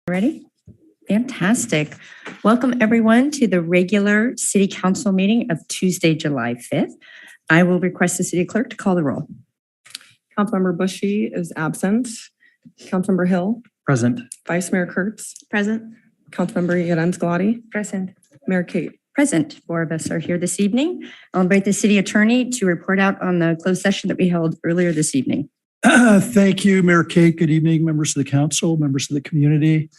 Ready? Fantastic. Welcome everyone to the regular City Council meeting of Tuesday, July 5th. I will request the City Clerk to call the roll. Councilmember Bushy is absent. Councilmember Hill. Present. Vice Mayor Kurtz. Present. Councilmember Yarenz-Galati. Present. Mayor Kate. Present. 4 of us are here this evening. I'll invite the City Attorney to report out on the closed session that we held earlier this evening. Thank you, Mayor Kate. Good evening, members of the council, members of the community.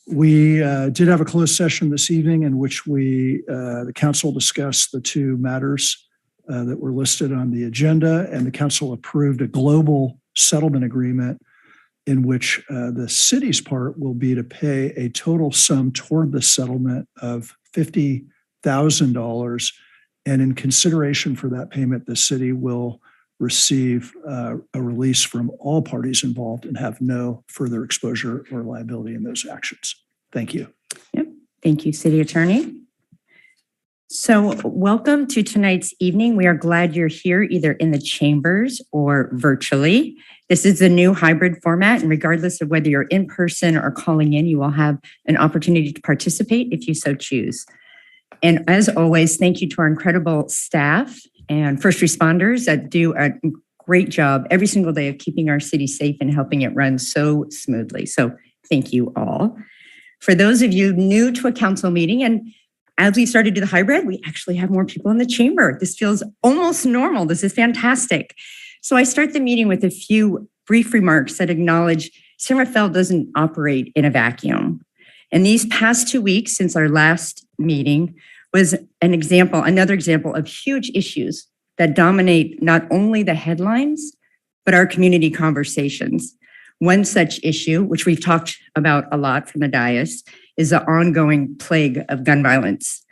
We did have a closed session this evening in which the council discussed the two matters that were listed on the agenda, and the council approved a global settlement agreement in which the city's part will be to pay a total sum toward the settlement of $50,000. And in consideration for that payment, the city will receive a release from all parties involved and have no further exposure or liability in those actions. Thank you. Yep. Thank you, City Attorney. So welcome to tonight's evening. We are glad you're here either in the chambers or virtually. This is the new hybrid format, and regardless of whether you're in person or calling in, you will have an opportunity to participate if you so choose. And as always, thank you to our incredible staff and first responders that do a great job every single day of keeping our city safe and helping it run so smoothly. So thank you all. For those of you new to a council meeting, and as we started to do the hybrid, we actually have more people in the chamber. This feels almost normal. This is fantastic. So I start the meeting with a few brief remarks that acknowledge San Rafael doesn't operate in a vacuum. And these past 2 weeks since our last meeting was another example of huge issues that dominate not only the headlines, but our community conversations. One such issue, which we've talked about a lot from the dais, is the ongoing plague of gun violence.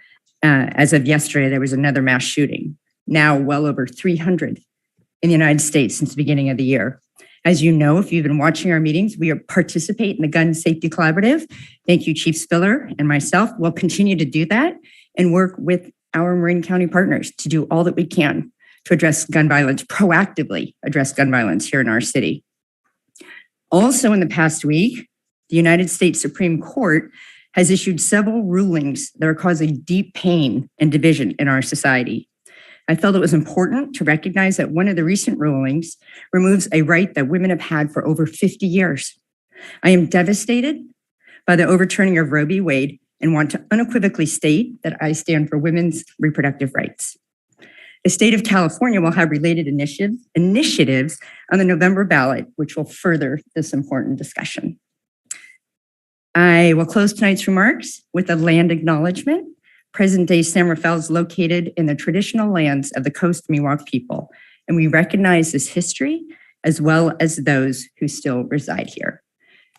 As of yesterday, there was another mass shooting, now well over 300 in the United States since the beginning of the year. As you know, if you've been watching our meetings, we participate in the Gun Safety Collaborative. Thank you, Chief Spiller and myself. We'll continue to do that and work with our Marin County partners to do all that we can to address gun violence, proactively address gun violence here in our city. Also in the past week, the United States Supreme Court has issued several rulings that are causing deep pain and division in our society. I felt it was important to recognize that one of the recent rulings removes a right that women have had for over 50 years. I am devastated by the overturning of Roe v. Wade and want to unequivocally state that I stand for women's reproductive rights. The state of California will have related initiatives on the November ballot, which will further this important discussion. I will close tonight's remarks with a land acknowledgement. Present-day San Rafael is located in the traditional lands of the Coast Miwok people, and we recognize this history as well as those who still reside here.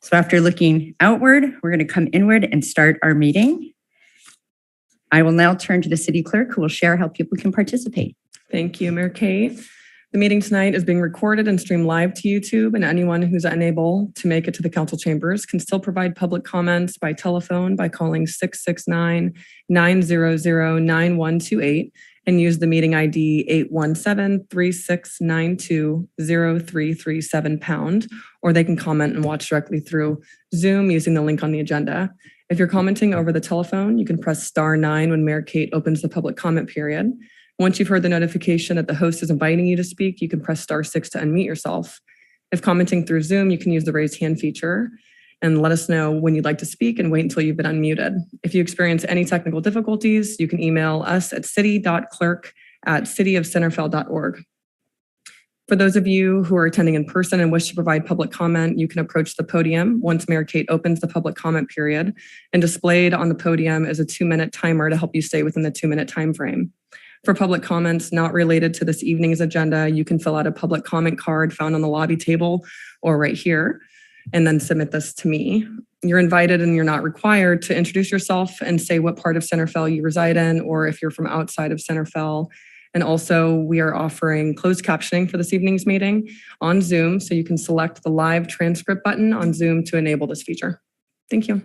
So after looking outward, we're going to come inward and start our meeting. I will now turn to the city clerk who will share how people can participate. Thank you, Mayor Kate. The meeting tonight is being recorded and streamed live to YouTube, and anyone who's unable to make it to the council chambers can still provide public comments by telephone by calling 669-900-9128 and use the meeting ID 817-3692-0337#, or they can comment and watch directly through Zoom using the link on the agenda. If you're commenting over the telephone, you can press *9 when Mayor Kate opens the public comment period. Once you've heard the notification that the host is inviting you to speak, you can press *6 to unmute yourself. If commenting through Zoom, you can use the raise hand feature and let us know when you'd like to speak and wait until you've been unmuted. If you experience any technical difficulties, you can email us at city.clerk@cityofsanrafael.org. For those of you who are attending in person and wish to provide public comment, you can approach the podium once Mayor Kate opens the public comment period, and displayed on the podium is a 2-minute timer to help you stay within the 2-minute time frame. For public comments not related to this evening's agenda, you can fill out a public comment card found on the lobby table or right here, and then submit this to me. You're invited and you're not required to introduce yourself and say what part of San Rafael you reside in, or if you're from outside of San Rafael. And also, we are offering closed captioning for this evening's meeting on Zoom, so you can select the live transcript button on Zoom to enable this feature. Thank you.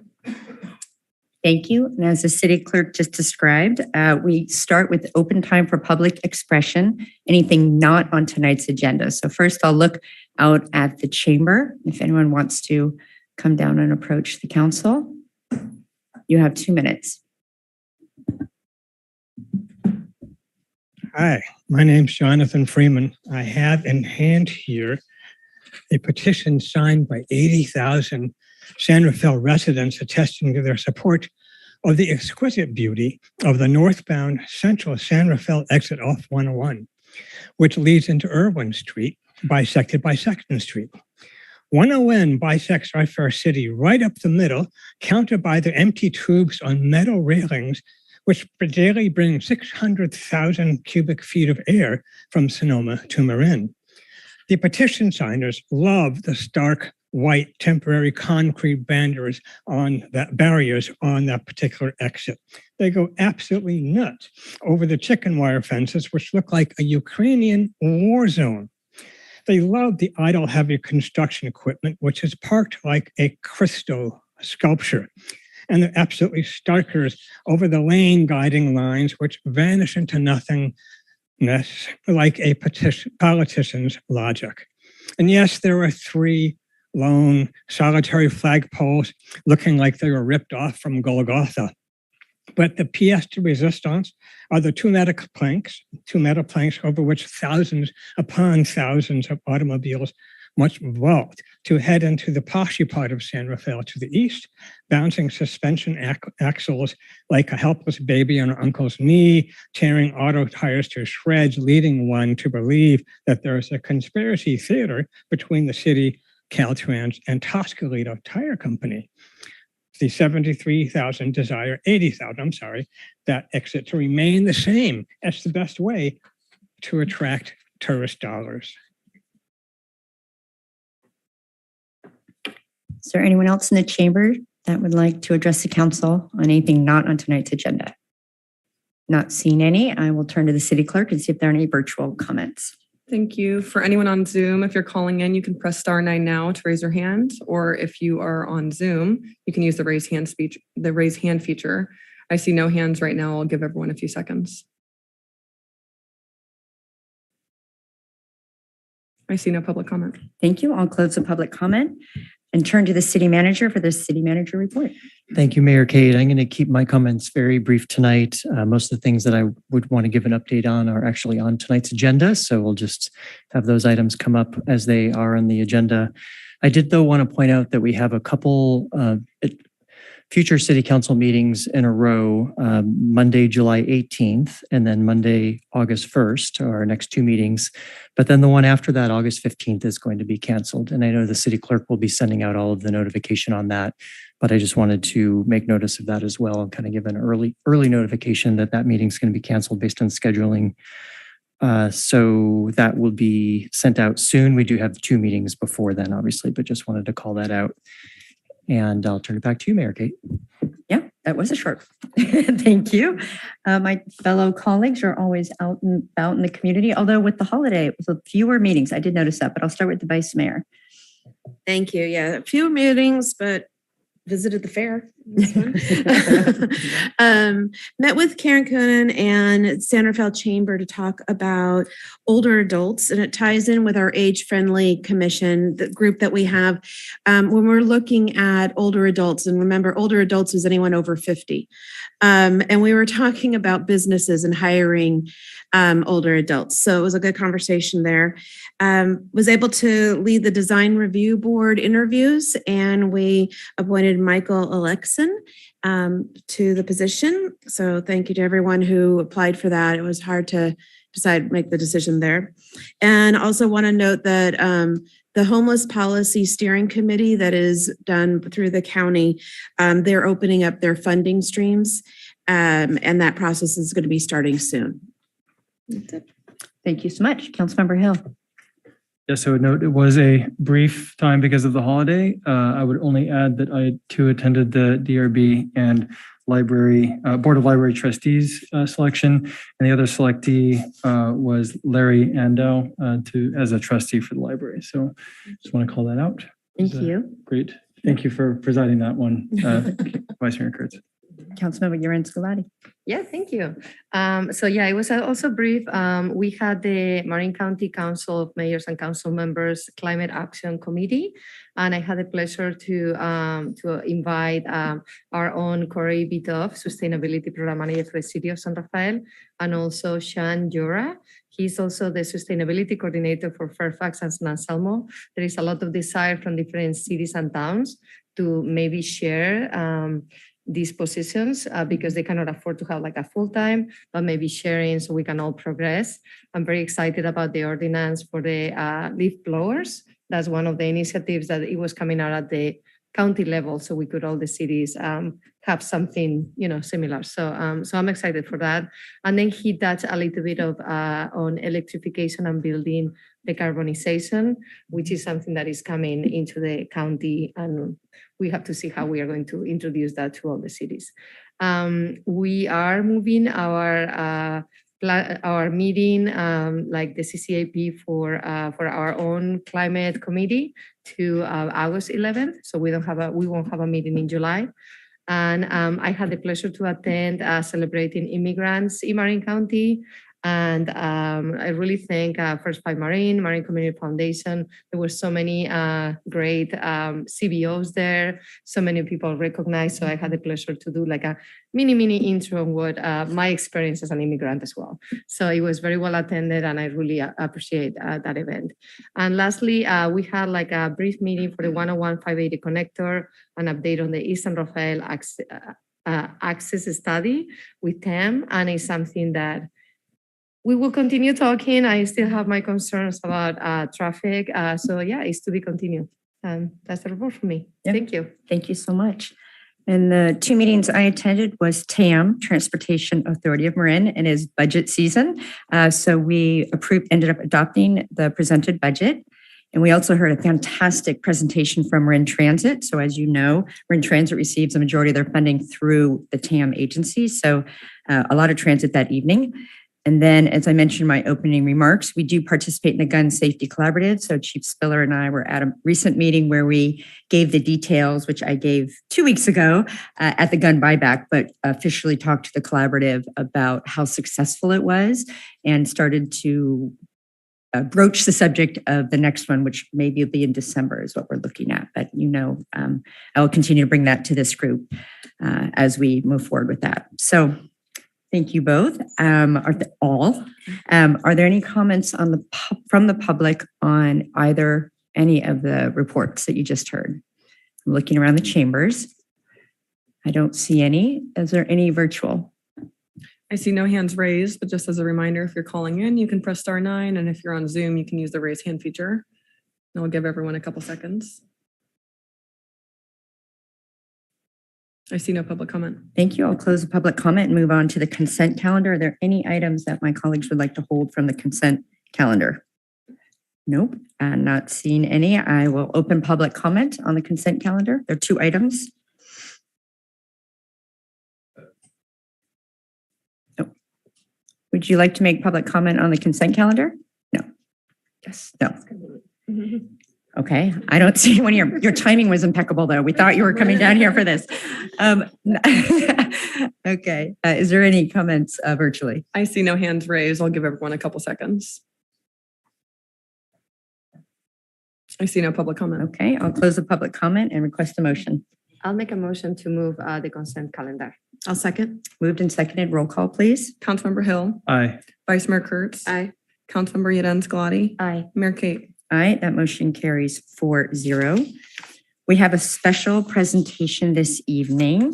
Thank you. And as the city clerk just described, we start with open time for public expression, anything not on tonight's agenda. So first I'll look out at the chamber if anyone wants to come down and approach the council. You have 2 minutes. Hi, my name's Jonathan Freeman. I have in hand here a petition signed by 80,000 San Rafael residents attesting to their support of the exquisite beauty of the northbound central San Rafael exit off 101, which leads into Irwin Street, bisected by Sexton Street. 101 bisects our fair city right up the middle, countered by the empty tubes on metal railings, which daily bring 600,000 cubic feet of air from Sonoma to Marin. The petition signers love the stark white temporary concrete barriers on that particular exit. They go absolutely nuts over the chicken wire fences, which look like a Ukrainian war zone. They love the idle heavy construction equipment, which is parked like a crystal sculpture. And they're absolutely starkers over the lane guiding lines, which vanish into nothingness like a politician's logic. And yes, there are 3 lone solitary flagpoles looking like they were ripped off from Golgotha. But the pièce de résistance are the two metal planks over which thousands upon thousands of automobiles must vault to head into the poshy part of San Rafael to the east, bouncing suspension axles like a helpless baby on her uncle's knee, tearing auto tires to shreds, leading one to believe that there is a conspiracy theater between the city, Caltrans, and Toscalito Tire Company. The 73,000 desire 80,000, that exit to remain the same as the best way to attract tourist dollars. Is there anyone else in the chamber that would like to address the council on anything not on tonight's agenda? Not seeing any, I will turn to the city clerk and see if there are any virtual comments. Thank you. For anyone on Zoom, if you're calling in, you can press *9 now to raise your hand, or if you are on Zoom, you can use the raise hand feature. I see no hands right now. I'll give everyone a few seconds. I see no public comment. Thank you. I'll close the public comment and turn to the city manager for the city manager report. Thank you, Mayor Kate. I'm going to keep my comments very brief tonight. Most of the things that I would want to give an update on are actually on tonight's agenda, so we'll just have those items come up as they are on the agenda. I did, though, want to point out that we have a couple future city council meetings in a row, Monday, July 18th, and then Monday, August 1st, are our next 2 meetings. But then the one after that, August 15th, is going to be canceled. And I know the city clerk will be sending out all of the notification on that, but I just wanted to make notice of that as well and kind of give an early notification that that meeting is going to be canceled based on scheduling. So that will be sent out soon. We do have 2 meetings before then, obviously, but just wanted to call that out. And I'll turn it back to you, Mayor Kate. Yeah, that was a short. Thank you. My fellow colleagues are always out and about in the community, although with the holiday, it was fewer meetings. I did notice that, but I'll start with the vice mayor. Thank you. Yeah, a few meetings, but visited the fair. Met with Karen Coonan and San Rafael Chamber to talk about older adults, and it ties in with our age-friendly commission, the group that we have when we're looking at older adults. And remember, older adults is anyone over 50. And we were talking about businesses and hiring older adults. So it was a good conversation there. Was able to lead the design review board interviews, and we appointed Michael Alexson to the position. So thank you to everyone who applied for that. It was hard to make the decision there. And also want to note that the homeless policy steering committee that is done through the county, they're opening up their funding streams, and that process is going to be starting soon. That's it. Thank you so much. Councilmember Hill. Yes, I would note it was a brief time because of the holiday. I would only add that I too attended the DRB and library Board of Library Trustees selection, and the other selectee was Larry Andel as a trustee for the library. So just want to call that out. Thank you. Great. Thank you for presiding that one, Vice Mayor Kurtz. Councilmember Uren Scolati. Yeah, thank you. So yeah, it was also brief. We had the Marin County Council of Mayors and Council Members Climate Action Committee, and I had the pleasure to invite our own Corey Bitov, Sustainability Program Manager for the City of San Rafael, and also Sean Jura. He's also the Sustainability Coordinator for Fairfax and San Anselmo. There is a lot of desire from different cities and towns to maybe share these positions because they cannot afford to have like a full-time, but maybe sharing so we can all progress. I'm very excited about the ordinance for the leaf blowers. That's one of the initiatives that it was coming out at the county level, so we could all the cities have something similar. So I'm excited for that. And then he touched a little bit of on electrification and building decarbonization, which is something that is coming into the county, and we have to see how we are going to introduce that to all the cities. We are moving our meeting, like the CCAP for our own climate committee to August 11th. So we won't have a meeting in July. And I had the pleasure to attend celebrating immigrants in Marin County. And I really thank First Five Marine Community Foundation. There were so many great CBOs there, so many people recognized. So I had the pleasure to do like a mini intro on what my experience as an immigrant as well. So it was very well attended, and I really appreciate that event. And lastly, we had like a brief meeting for the 101-580 connector, an update on the Eastern Rafael access study with TAM, and it's something that we will continue talking. I still have my concerns about traffic. So yeah, it's to be continued. That's the report from me. Yep. Thank you. Thank you so much. And the two meetings I attended was TAM, Transportation Authority of Marin, and is budget season. So we ended up adopting the presented budget. And we also heard a fantastic presentation from Marin Transit. So as you know, Marin Transit receives a majority of their funding through the TAM agency. So a lot of transit that evening. And then, as I mentioned in my opening remarks, we do participate in the Gun Safety Collaborative. So Chief Spiller and I were at a recent meeting where we gave the details, which I gave 2 weeks ago at the gun buyback, but officially talked to the collaborative about how successful it was and started to broach the subject of the next one, which maybe will be in December is what we're looking at. But I will continue to bring that to this group as we move forward with that. So thank you both. Are there any comments from the public on any of the reports that you just heard? I'm looking around the chambers. I don't see any. Is there any virtual? I see no hands raised, but just as a reminder, if you're calling in, you can press *9. And if you're on Zoom, you can use the raise hand feature. And we'll give everyone a couple seconds. I see no public comment. Thank you. I'll close the public comment and move on to the consent calendar. Are there any items that my colleagues would like to hold from the consent calendar? Nope, I'm not seeing any. I will open public comment on the consent calendar. There are 2 items. No. Would you like to make public comment on the consent calendar? No. Yes. No. Okay, I don't see anyone here. Your timing was impeccable, though. We thought you were coming down here for this. Okay, is there any comments virtually? I see no hands raised. I'll give everyone a couple seconds. I see no public comment. Okay, I'll close the public comment and request a motion. I'll make a motion to move the consent calendar. I'll second. Moved and seconded. Roll call, please. Councilmember Hill. Aye. Vice Mayor Kurtz. Aye. Councilmember Yadens Galati. Aye. Mayor Kate. Aye, that motion carries 4-0. We have a special presentation this evening,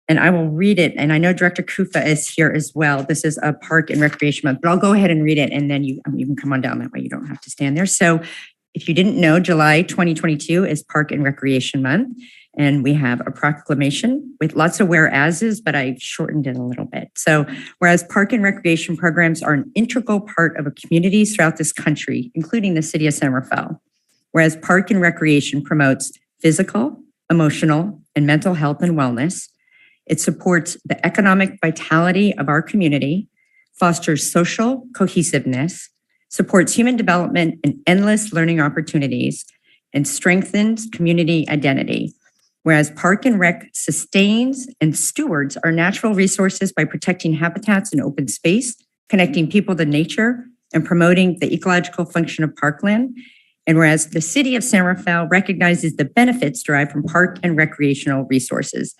and I will read it. And I know Director Kufa is here as well. This is a Park and Recreation Month, but I'll go ahead and read it, and then you can come on down that way. You don't have to stand there. So if you didn't know, July 2022 is Park and Recreation Month, and we have a proclamation with lots of whereases, but I shortened it a little bit. So whereas park and recreation programs are an integral part of communities throughout this country, including the city of San Rafael, whereas park and recreation promotes physical, emotional, and mental health and wellness, it supports the economic vitality of our community, fosters social cohesiveness, supports human development and endless learning opportunities, and strengthens community identity. Whereas Park and Rec sustains and stewards our natural resources by protecting habitats and open space, connecting people to nature, and promoting the ecological function of parkland. And whereas the city of San Rafael recognizes the benefits derived from park and recreational resources.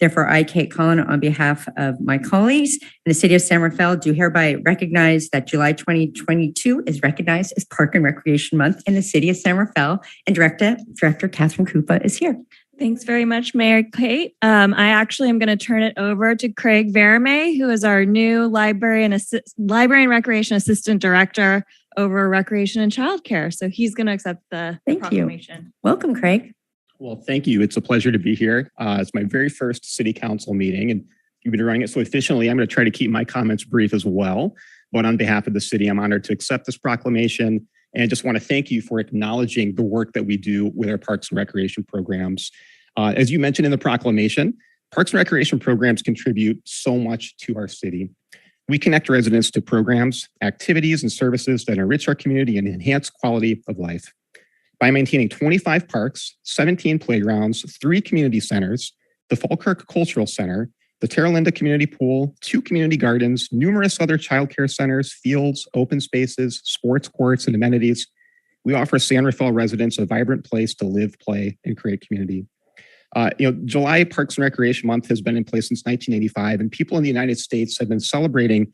Therefore, I, Kate Collin, on behalf of my colleagues in the city of San Rafael, do hereby recognize that July 2022 is recognized as Park and Recreation Month in the city of San Rafael. And Director Catherine Krupa is here. Thanks very much, Mayor Kate. I actually am going to turn it over to Craig Verame, who is our new Library and Recreation Assistant Director over Recreation and Childcare. So he's going to accept the proclamation. You. Welcome, Craig. Well, thank you. It's a pleasure to be here. It's my very first city council meeting, and you've been running it so efficiently. I'm going to try to keep my comments brief as well. But on behalf of the city, I'm honored to accept this proclamation. And I just want to thank you for acknowledging the work that we do with our parks and recreation programs. As you mentioned in the proclamation, parks and recreation programs contribute so much to our city. We connect residents to programs, activities, and services that enrich our community and enhance quality of life. By maintaining 25 parks, 17 playgrounds, 3 community centers, the Falkirk Cultural Center, the Terra Linda Community Pool, 2 community gardens, numerous other childcare centers, fields, open spaces, sports courts, and amenities, we offer San Rafael residents a vibrant place to live, play, and create community. July Parks and Recreation Month has been in place since 1985, and people in the United States have been celebrating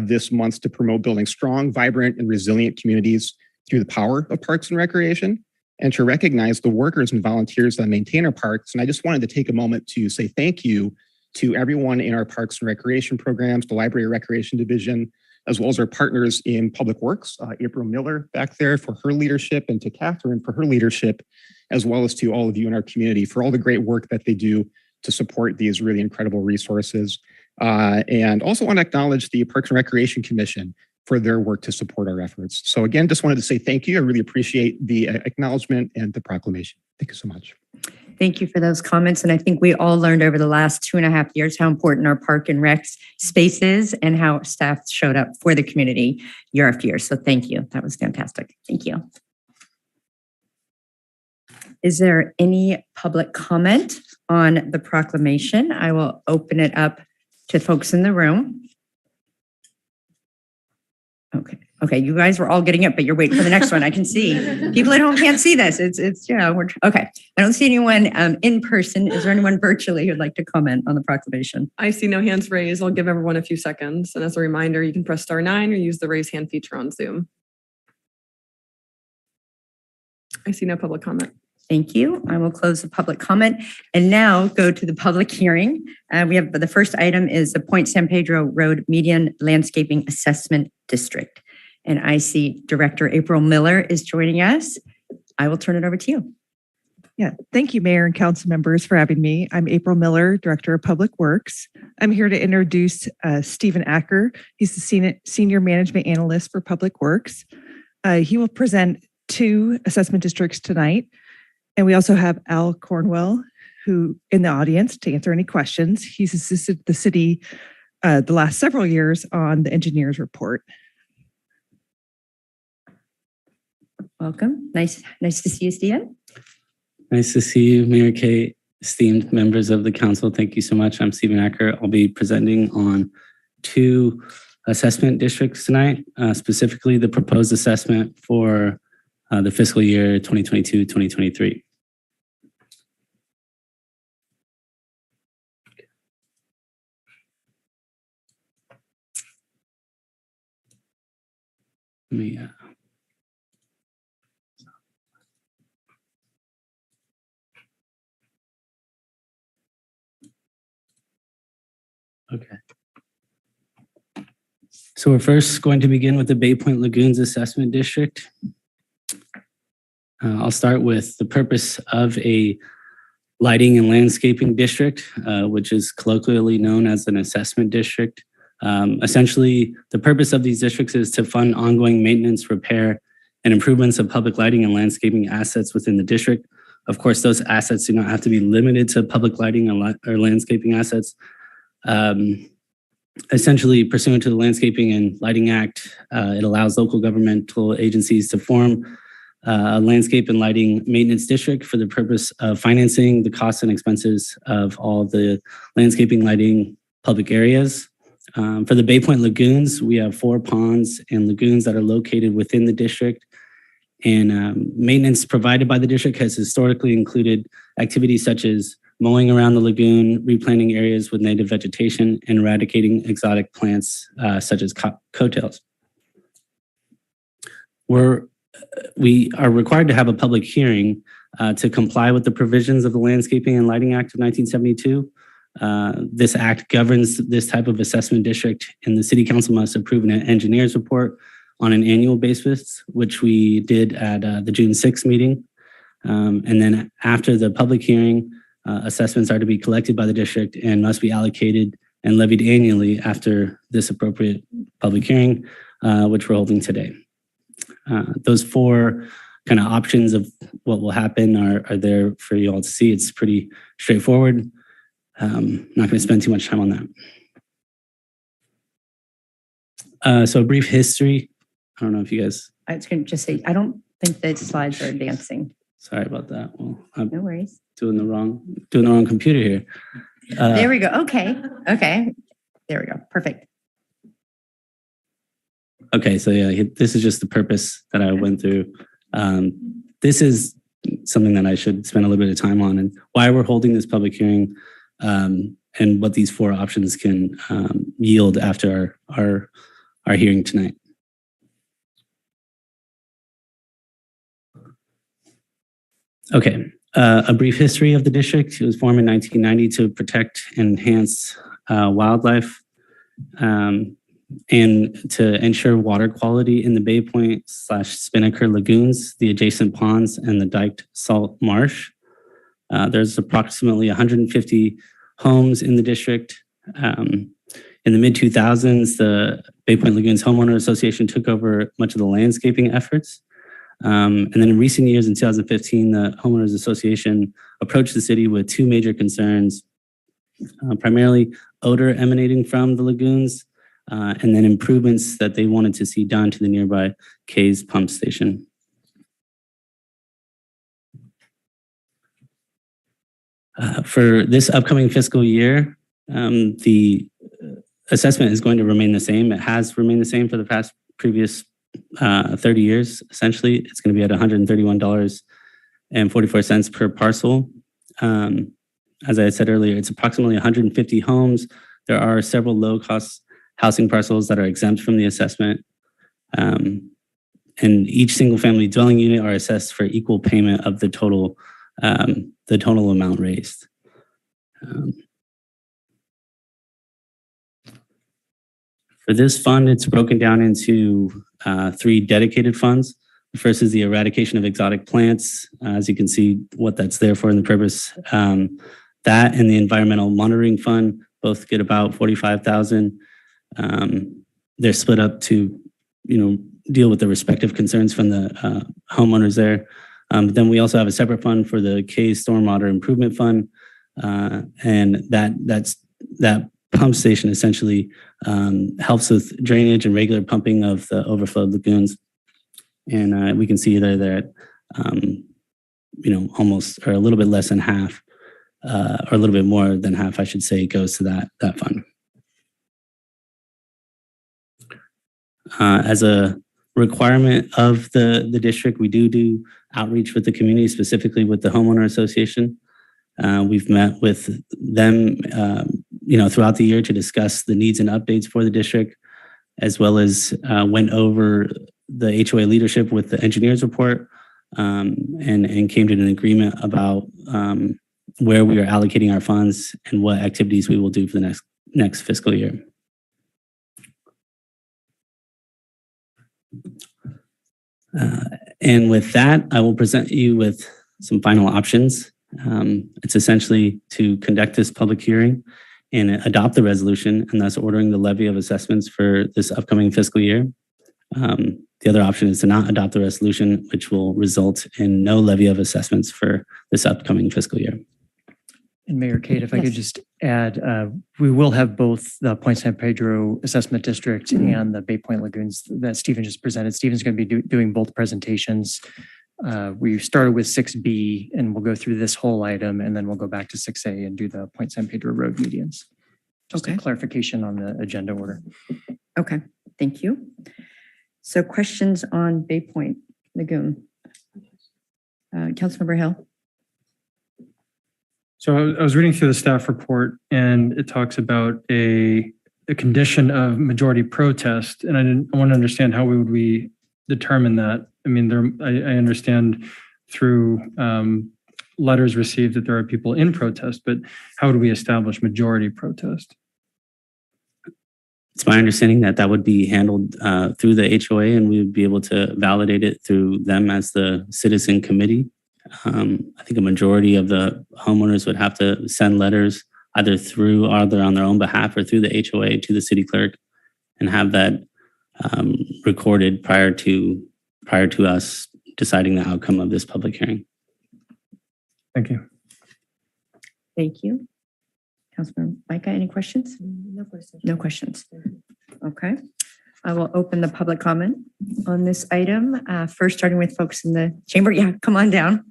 this month to promote building strong, vibrant, and resilient communities through the power of parks and recreation, and to recognize the workers and volunteers that maintain our parks. And I just wanted to take a moment to say thank you to everyone in our parks and recreation programs, the Library Recreation Division, as well as our partners in Public Works, April Miller back there for her leadership, and to Catherine for her leadership, as well as to all of you in our community for all the great work that they do to support these really incredible resources. And also want to acknowledge the Parks and Recreation Commission for their work to support our efforts. So again, just wanted to say thank you. I really appreciate the acknowledgement and the proclamation. Thank you so much. Thank you for those comments. And I think we all learned over the last 2.5 years how important our park and rec space is and how staff showed up for the community year after year. So thank you. That was fantastic. Thank you. Is there any public comment on the proclamation? I will open it up to folks in the room. Okay, you guys were all getting it, but you're waiting for the next one. I can see. People at home can't see this. We're okay. I don't see anyone in person. Is there anyone virtually who'd like to comment on the proclamation? I see no hands raised. I'll give everyone a few seconds. And as a reminder, you can press *9 or use the raise hand feature on Zoom. I see no public comment. Thank you. I will close the public comment and now go to the public hearing. We have the first item is the Point San Pedro Road Median Landscaping Assessment District. And I see Director April Miller is joining us. I will turn it over to you. Yeah, thank you, Mayor and Council members, for having me. I'm April Miller, Director of Public Works. I'm here to introduce Stephen Acker. He's the Senior Management Analyst for Public Works. He will present 2 assessment districts tonight. And we also have Al Cornwell, who in the audience to answer any questions. He's assisted the city the last several years on the engineer's report. Welcome. Nice to see you, Stephen. Nice to see you, Mayor Kate, esteemed members of the council. Thank you so much. I'm Stephen Acker. I'll be presenting on 2 assessment districts tonight, specifically the proposed assessment for the fiscal year 2022-2023. Okay. So we're first going to begin with the Baypoint Lagoons Assessment District. I'll start with the purpose of a lighting and landscaping district, which is colloquially known as an assessment district. Essentially, the purpose of these districts is to fund ongoing maintenance, repair, and improvements of public lighting and landscaping assets within the district. Of course, those assets do not have to be limited to public lighting or landscaping assets. Essentially, pursuant to the Landscaping and Lighting Act, it allows local governmental agencies to form a landscape and lighting maintenance district for the purpose of financing the costs and expenses of all the landscaping, lighting, public areas. For the Baypoint Lagoons, we have 4 ponds and lagoons that are located within the district. And maintenance provided by the district has historically included activities such as mowing around the lagoon, replanting areas with native vegetation, and eradicating exotic plants such as coattails. We are required to have a public hearing to comply with the provisions of the Landscaping and Lighting Act of 1972. This act governs this type of assessment district, and the City Council must approve an engineer's report on an annual basis, which we did at the June 6th meeting. And then after the public hearing, assessments are to be collected by the district and must be allocated and levied annually after this appropriate public hearing, which we're holding today. Those 4 kind of options of what will happen are there for you all to see. It's pretty straightforward. Not going to spend too much time on that. So a brief history. I don't know if you guys... I was going to just say, I don't think the slides are advancing. Sorry about that. Well, I'm No worries. doing the wrong computer here. There we go. Okay. There we go. Perfect. Okay, so yeah, this is just the purpose that I went through. This is something that I should spend a little bit of time on, and why we're holding this public hearing, and what these 4 options can yield after our hearing tonight. Okay, a brief history of the district. It was formed in 1990 to protect and enhance wildlife and to ensure water quality in the Baypoint / Spinnaker lagoons, the adjacent ponds, and the diked salt marsh. There's approximately 150 homes in the district. In the mid-2000s, the Baypoint Lagoons Homeowner Association took over much of the landscaping efforts. And then in recent years, in 2015, the Homeowners Association approached the city with 2 major concerns, primarily odor emanating from the lagoons, and then improvements that they wanted to see done to the nearby K's pump station. For this upcoming fiscal year, the assessment is going to remain the same. It has remained the same for the previous 30 years. Essentially, it's going to be at $131.44 per parcel. As I said earlier, it's approximately 150 homes. There are several low-cost housing parcels that are exempt from the assessment. And each single-family dwelling unit are assessed for equal payment of the total amount raised. For this fund, it's broken down into 3 dedicated funds. The first is the eradication of exotic plants. As you can see what that's there for in the purpose. That and the environmental monitoring fund both get about $45,000. They're split up to, deal with the respective concerns from the homeowners there. But then we also have a separate fund for the K Stormwater Improvement Fund, and that pump station essentially helps with drainage and regular pumping of the overflowed lagoons. And we can see there that almost or a little bit less than half, or a little bit more than half, I should say, goes to that fund. As a requirement of the district, we do outreach with the community, specifically with the homeowner association. We've met with them, throughout the year to discuss the needs and updates for the district, as well as went over the HOA leadership with the engineer's report, and came to an agreement about where we are allocating our funds and what activities we will do for the next fiscal year. And with that, I will present you with some final options. It's essentially to conduct this public hearing and adopt the resolution, and thus ordering the levy of assessments for this upcoming fiscal year. The other option is to not adopt the resolution, which will result in no levy of assessments for this upcoming fiscal year. And Mayor Kate, if I could just add, we will have both the Point San Pedro Assessment District and the Baypoint Lagoons that Stephen just presented. Stephen's going to be doing both presentations We started with 6B and we'll go through this whole item and then we'll go back to 6A and do the Point San Pedro Road medians. Just a clarification on the agenda order. Okay, thank you. So questions on Baypoint Lagoon? Councilmember Hill? So I was reading through the staff report and it talks about a condition of majority protest. And I want to understand how we determine that. I mean, I understand through letters received that there are people in protest, but how do we establish majority protest? It's my understanding that that would be handled through the HOA and we would be able to validate it through them as the citizen committee. I think a majority of the homeowners would have to send letters either on their own behalf or through the HOA to the city clerk and have that recorded prior to us deciding the outcome of this public hearing. Thank you. Thank you. Councilmember Micah, any questions? No questions. No questions. Okay. I will open the public comment on this item. First, starting with folks in the chamber. Yeah, come on down.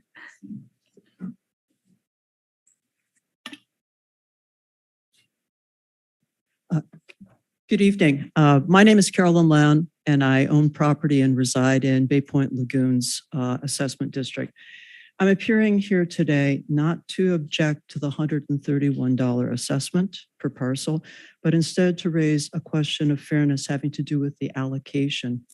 Good evening. My name is Carolyn Lown, and I own property and reside in Baypoint Lagoons Assessment District. I'm appearing here today not to object to the $131 assessment per parcel, but instead to raise a question of fairness having to do with the allocation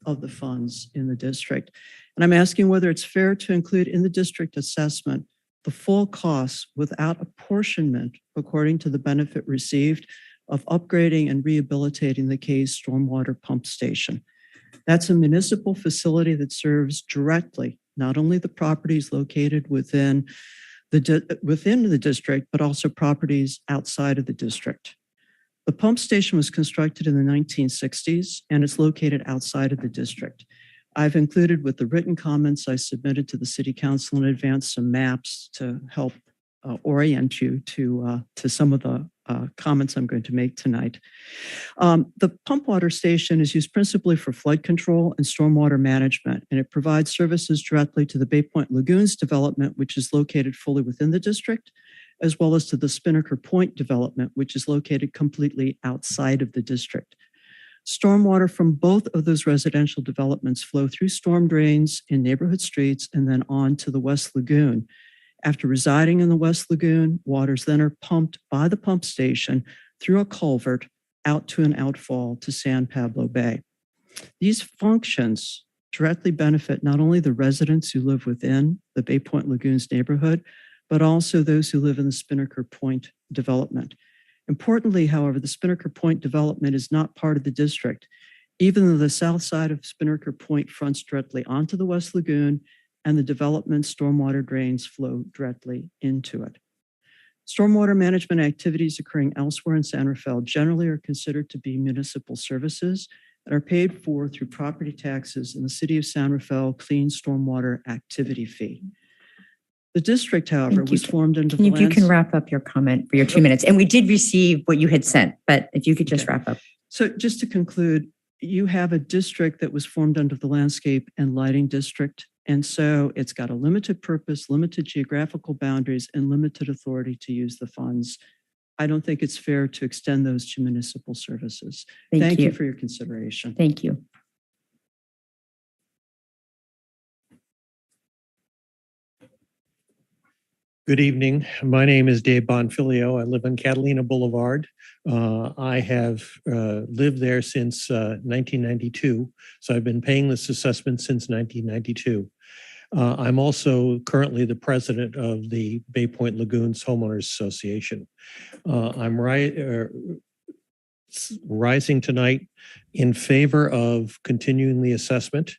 of the funds in the district. And I'm asking whether it's fair to include in the district assessment the full costs without apportionment according to the benefit received of upgrading and rehabilitating the Cay's stormwater pump station. That's a municipal facility that serves directly not only the properties located within the district, but also properties outside of the district. The pump station was constructed in the 1960s and it's located outside of the district. I've included with the written comments I submitted to the City Council in advance some maps to help orient you to some of the comments I'm going to make tonight. The pump water station is used principally for flood control and stormwater management, and it provides services directly to the Baypoint Lagoons development, which is located fully within the district, as well as to the Spinnaker Point development, which is located completely outside of the district. Stormwater from both of those residential developments flow through storm drains in neighborhood streets and then on to the West Lagoon. After residing in the West Lagoon, waters then are pumped by the pump station through a culvert out to an outfall to San Pablo Bay. These functions directly benefit not only the residents who live within the Baypoint Lagoons neighborhood, but also those who live in the Spinnaker Point development. Importantly, however, the Spinnaker Point development is not part of the district, even though the south side of Spinnaker Point fronts directly onto the West Lagoon and the development stormwater drains flow directly into it. Stormwater management activities occurring elsewhere in San Rafael generally are considered to be municipal services and are paid for through property taxes and the City of San Rafael Clean Stormwater Activity Fee. The district, however, was formed under If you can wrap up your comment for your 2 minutes. And we did receive what you had sent, but if you could just wrap up. So just to conclude, you have a district that was formed under the Landscape and Lighting District. And so it's got a limited purpose, limited geographical boundaries, and limited authority to use the funds. I don't think it's fair to extend those to municipal services. Thank you for your consideration. Thank you. Good evening. My name is Dave Bonfilio. I live on Catalina Boulevard. I have lived there since 1992, so I've been paying this assessment since 1992. I'm also currently the president of the Baypoint Lagoons Homeowners Association. I'm rising tonight in favor of continuing the assessment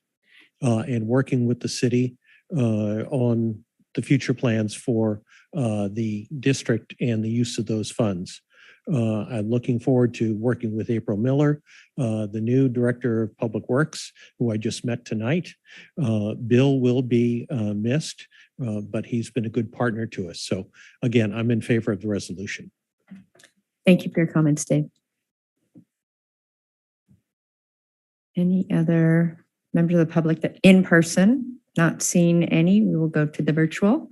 and working with the city on the future plans for the district and the use of those funds. I'm looking forward to working with April Miller, the new Director of Public Works, who I just met tonight. Bill will be missed, but he's been a good partner to us. So again, I'm in favor of the resolution. Thank you for your comments, Dave. Any other members of the public that in person Not seeing any, we will go to the virtual.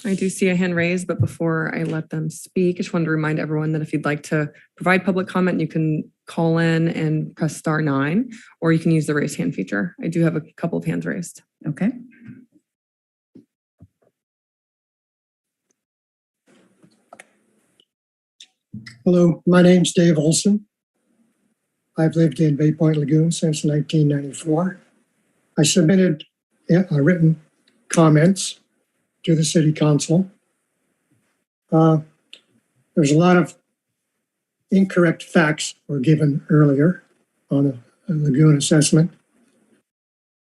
I do see a hand raised, but before I let them speak, I just wanted to remind everyone that if you'd like to provide public comment, you can call in and press *9, or you can use the raise hand feature. I do have a couple of hands raised. Okay. Hello, my name's Dave Olson. I've lived in Baypoint Lagoons since 1994. I submitted written comments to the city council. There's a lot of incorrect facts were given earlier on the lagoon assessment.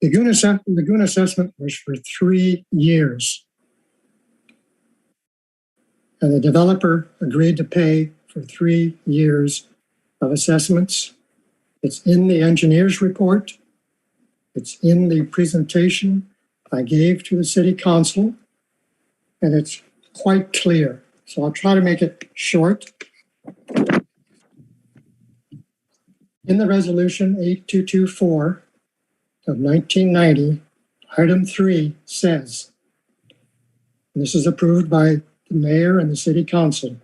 The lagoon assessment was for 3 years. And the developer agreed to pay for 3 years of assessments. It's in the engineer's report. It's in the presentation I gave to the city council, and it's quite clear. So I'll try to make it short. In the resolution 8224 of 1990, item 3 says, and this is approved by the mayor and the city council,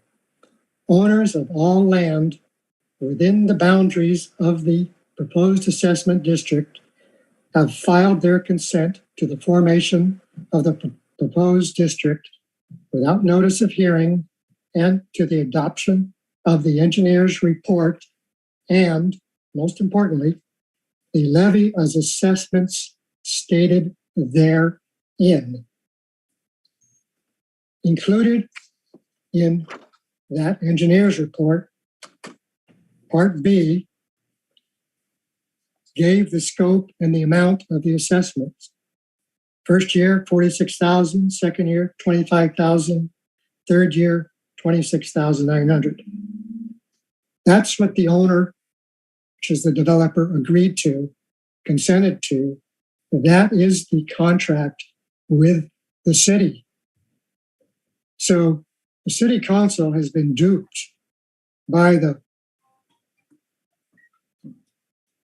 owners of all land within the boundaries of the proposed assessment district have filed their consent to the formation of the proposed district without notice of hearing and to the adoption of the engineer's report and, most importantly, the levy as assessments stated therein. Included in that engineer's report, Part B, gave the scope and the amount of the assessments. First year, $46,000, second year, $25,000, third year, $26,900. That's what the owner, which is the developer, agreed to, consented to. That is the contract with the city. So the city council has been duped by the.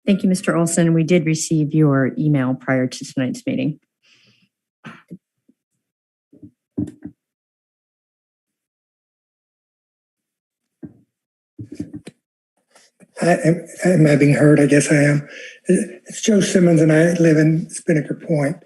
Thank you, Mr. Olson. We did receive your email prior to tonight's meeting. Am I being heard? I guess I am. It's Joe Simmons, and I live in Spinnaker Point,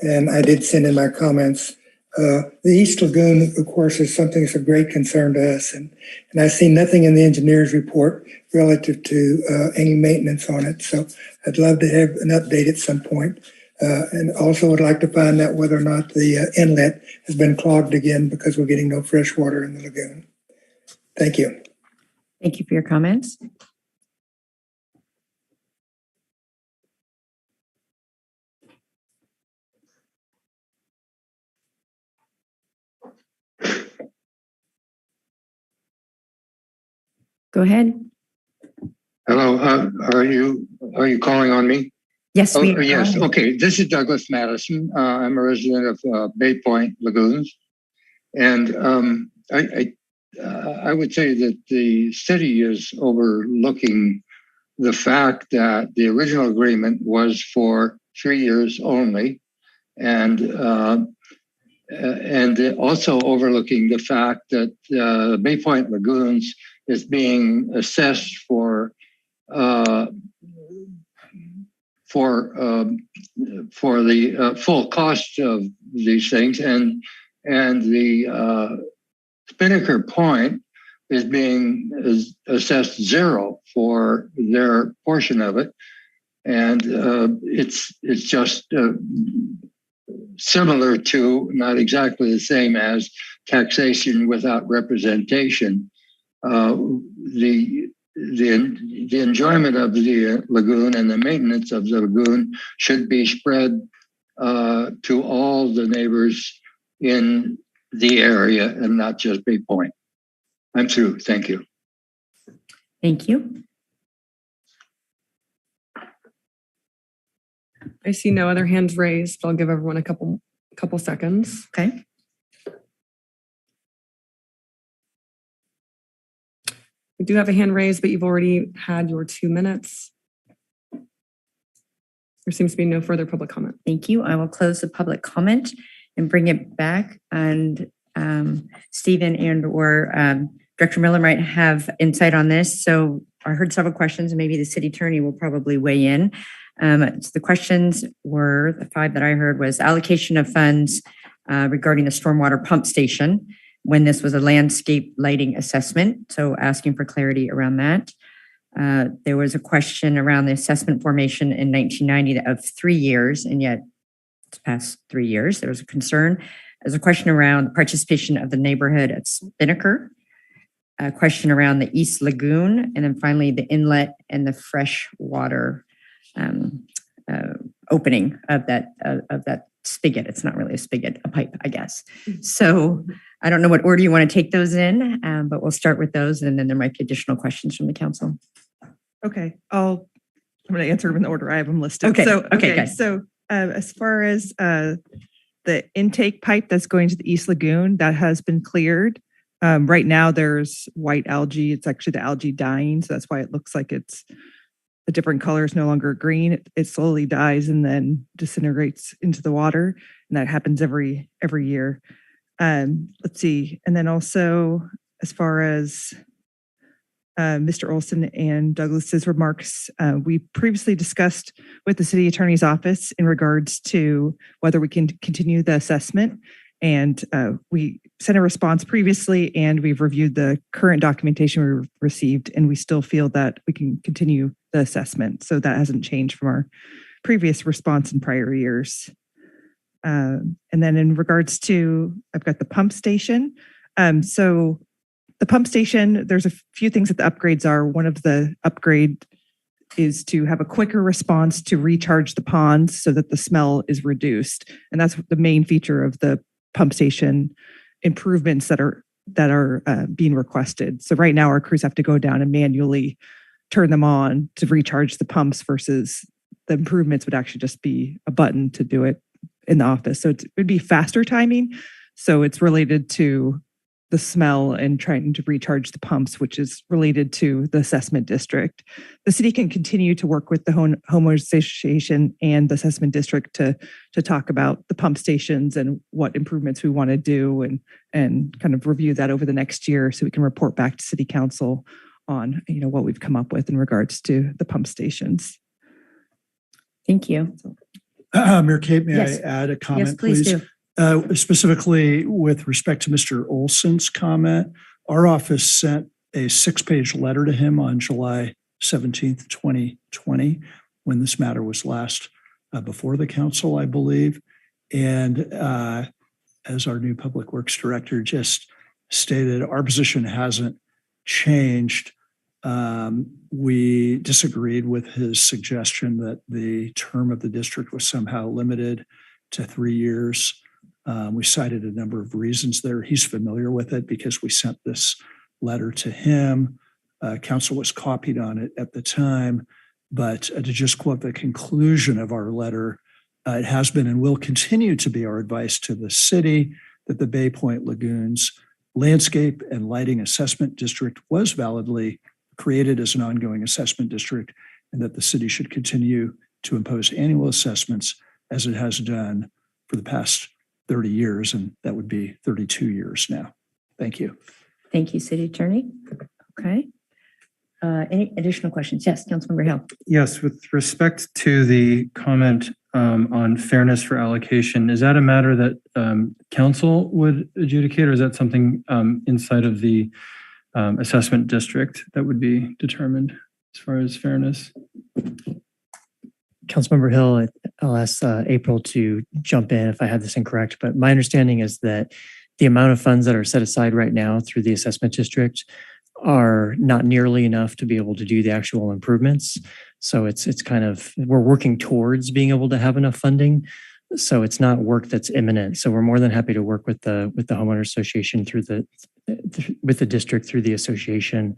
and I did send in my comments. The East Lagoon, of course, is something that's of great concern to us, and I see nothing in the engineer's report relative to any maintenance on it. So I'd love to have an update at some point. And also would like to find out whether or not the inlet has been clogged again because we're getting no fresh water in the lagoon. Thank you. Thank you for your comments. Go ahead. Hello, are you calling on me? Yes, we are. Yes, okay. This is Douglas Madison. I'm a resident of Baypoint Lagoons. And I would say that the city is overlooking the fact that the original agreement was for 3 years only. And also overlooking the fact that Baypoint Lagoons is being assessed for the full cost of these things, and the Spinnaker Point is being assessed zero for their portion of it, and it's just similar to, not exactly the same as, taxation without representation. The enjoyment of the lagoon and the maintenance of the lagoon should be spread to all the neighbors in the area and not just Baypoint. I'm through. Thank you. Thank you. I see no other hands raised, but I'll give everyone a couple seconds. Okay. We do have a hand raised, but you've already had your 2 minutes. There seems to be no further public comment. Thank you. I will close the public comment and bring it back. And Stephen and or Director Miller might have insight on this. So I heard several questions and maybe the city attorney will probably weigh in. So the questions were, the 5 that I heard was allocation of funds regarding the stormwater pump station when this was a landscape lighting assessment. So asking for clarity around that. There was a question around the assessment formation in 1990 of 3 years, and yet it's past 3 years. There was a concern. There's a question around the participation of the neighborhood at Spinnaker, a question around the East Lagoon, and then finally the inlet and the fresh water opening of that spigot. It's not really a spigot, a pipe, I guess. So I don't know what order you want to take those in, but we'll start with those, and then there might be additional questions from the council. Okay, I'm going to answer them in the order I have them listed. Okay. So, Okay. So as far as the intake pipe that's going to the East Lagoon, that has been cleared. Right now there's white algae. It's actually the algae dying. So that's why it looks like it's a different color. It's no longer green. It slowly dies and then disintegrates into the water. And that happens every year. Let's see. And then also as far as Mr. Olson and Douglas's remarks, we previously discussed with the city attorney's office in regards to whether we can continue the assessment. And we sent a response previously, and we've reviewed the current documentation we received, and we still feel that we can continue the assessment. So that hasn't changed from our previous response in prior years. And then in regards to, I've got the pump station. So the pump station, there's a few things that the upgrades are. One of the upgrade is to have a quicker response to recharge the ponds so that the smell is reduced. And that's the main feature of the pump station improvements that are being requested. So right now our crews have to go down and manually turn them on to recharge the pumps versus the improvements would actually just be a button to do it in the office. So it would be faster timing. So it's related to the smell and trying to recharge the pumps, which is related to the assessment district. The city can continue to work with the homeowners association and the assessment district to talk about the pump stations and what improvements we want to do and kind of review that over the next year so we can report back to city council on what we've come up with in regards to the pump stations. Thank you. Mayor Kate, may Yes. I add a comment, Yes, please do. Specifically with respect to Mr. Olson's comment, our office sent a 6-page letter to him on July 17th, 2020, when this matter was last before the council, I believe. And as our new Public Works Director just stated, our position hasn't changed. We disagreed with his suggestion that the term of the district was somehow limited to 3 years. We cited a number of reasons there. He's familiar with it because we sent this letter to him. Council was copied on it at the time, but to just quote the conclusion of our letter, it has been and will continue to be our advice to the city that the Baypoint Lagoons Landscape and Lighting Assessment District was validly created as an ongoing assessment district and that the city should continue to impose annual assessments as it has done for the past 30 years, and that would be 32 years now. Thank you. Thank you, City Attorney. Okay. Any additional questions? Yes, Councilmember Hill. Yes, with respect to the comment on fairness for allocation, is that a matter that council would adjudicate, or is that something inside of the assessment district that would be determined as far as fairness? Councilmember Hill, I'll ask April to jump in if I have this incorrect, but my understanding is that the amount of funds that are set aside right now through the assessment district are not nearly enough to be able to do the actual improvements. So it's kind of, we're working towards being able to have enough funding. So it's not work that's imminent. So we're more than happy to work with the homeowners association with the district through the association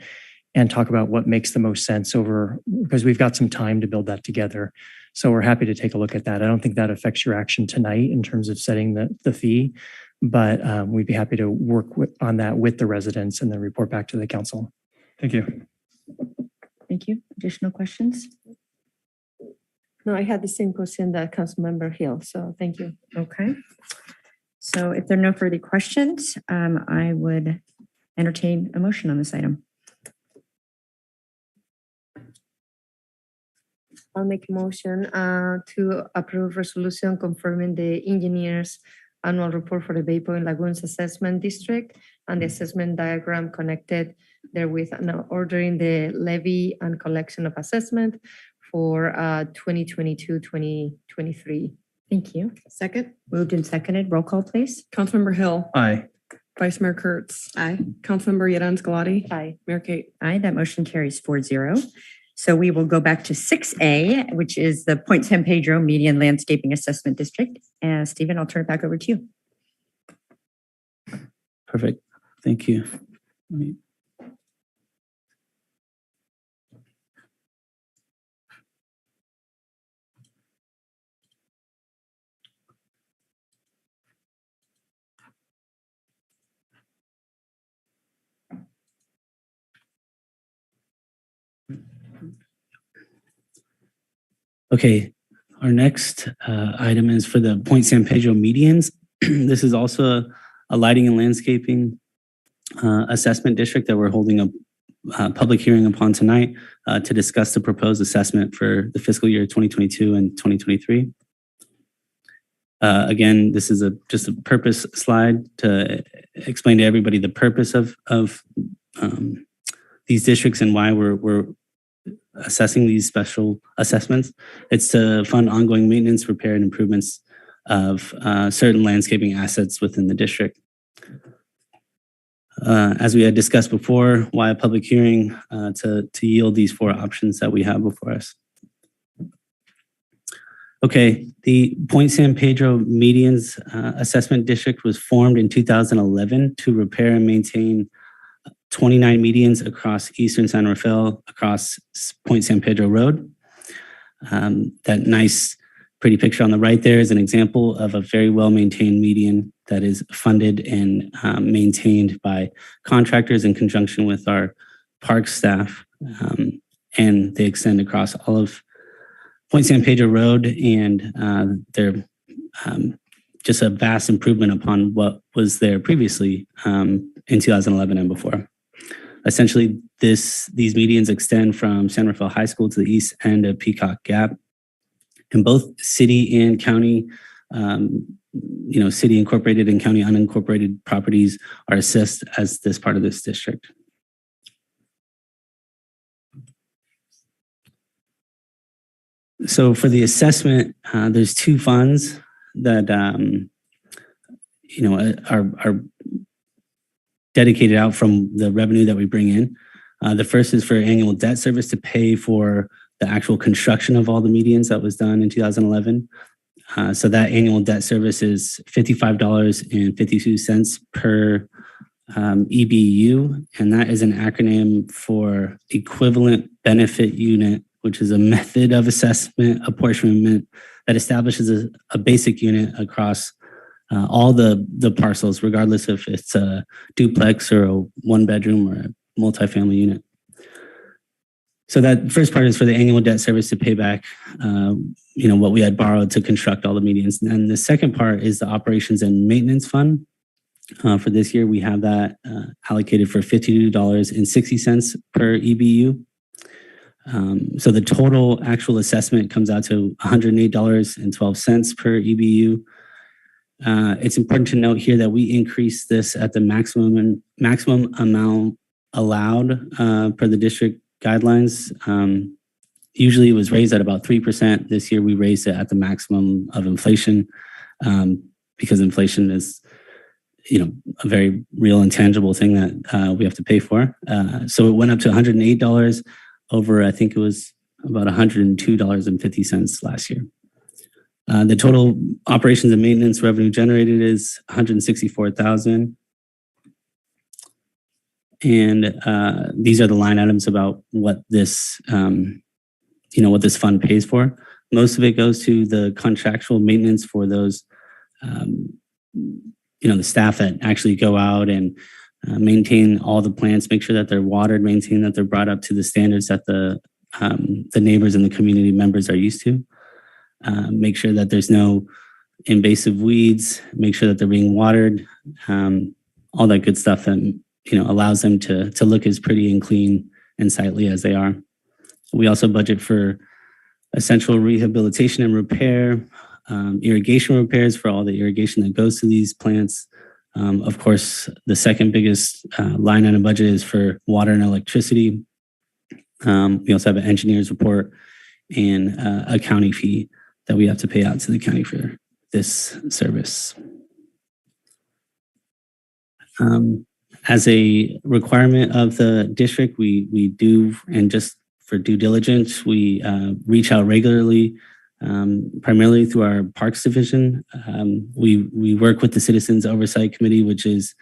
and talk about what makes the most sense because we've got some time to build that together. So we're happy to take a look at that. I don't think that affects your action tonight in terms of setting the fee, but we'd be happy to work on that with the residents and then report back to the council. Thank you. Thank you. Additional questions? No, I had the same question that Councilmember Hill, so thank you. Okay. So if there are no further questions, I would entertain a motion on this item. I'll make a motion to approve resolution confirming the engineer's annual report for the Baypoint Lagoons Assessment District and the assessment diagram connected therewith, and ordering the levy and collection of assessment for 2022-2023. Thank you. Second? Moved and seconded. Roll call, please. Councilmember Hill. Aye. Vice Mayor Kurtz. Aye. Councilmember Yedan Scalati. Aye. Mayor Kate. Aye, that motion carries 4-0. So we will go back to 6A, which is the Point San Pedro Median Landscaping Assessment District. Stephen, I'll turn it back over to you. Perfect. Thank you. Okay, our next item is for the Point San Pedro medians. This is also a lighting and landscaping assessment district that we're holding a public hearing upon tonight to discuss the proposed assessment for the fiscal year 2022 and 2023. Again, this is just a purpose slide to explain to everybody the purpose of these districts and why we're assessing these special assessments. It's to fund ongoing maintenance, repair, and improvements of certain landscaping assets within the district. As we had discussed before, why a public hearing to yield these four options that we have before us. Okay, the Point San Pedro Medians Assessment District was formed in 2011 to repair and maintain 29 medians across eastern San Rafael, across Point San Pedro Road. That nice, pretty picture on the right there is an example of a very well-maintained median that is funded and maintained by contractors in conjunction with our park staff. And they extend across all of Point San Pedro Road, and they're just a vast improvement upon what was there previously in 2011 and before. Essentially, these medians extend from San Rafael High School to the east end of Peacock Gap. And both city and county, city incorporated and county unincorporated properties are assessed as this part of this district. So for the assessment, there's two funds that are dedicated out from the revenue that we bring in. The first is for annual debt service to pay for the actual construction of all the medians that was done in 2011. So that annual debt service is $55.52 per EBU, and that is an acronym for Equivalent Benefit Unit, which is a method of assessment apportionment that establishes a basic unit across all the parcels, regardless if it's a duplex or a one-bedroom or a multifamily unit. So that first part is for the annual debt service to pay back, what we had borrowed to construct all the medians. And the second part is the operations and maintenance fund. For this year, we have that allocated for $52.60 per EBU. So the total actual assessment comes out to $108.12 per EBU. It's important to note here that we increased this at the maximum amount allowed per the district guidelines. Usually it was raised at about 3%. This year we raised it at the maximum of inflation because inflation is, a very real and tangible thing that we have to pay for. So it went up to $108 over, I think it was about $102.50 last year. The total operations and maintenance revenue generated is $164,000. And these are the line items about what this, what this fund pays for. Most of it goes to the contractual maintenance for those, the staff that actually go out and maintain all the plants, make sure that they're watered, maintain that they're brought up to the standards that the neighbors and the community members are used to. make sure that there's no invasive weeds, make sure that they're being watered, all that good stuff that allows them to look as pretty and clean and sightly as they are. We also budget for essential rehabilitation and repair, irrigation repairs for all the irrigation that goes to these plants. Of course, the second biggest line on a budget is for water and electricity. We also have an engineer's report and a county fee that we have to pay out to the county for this service. As a requirement of the district, we do, and just for due diligence, we reach out regularly, primarily through our Parks Division. We work with the Citizens Oversight Committee, which is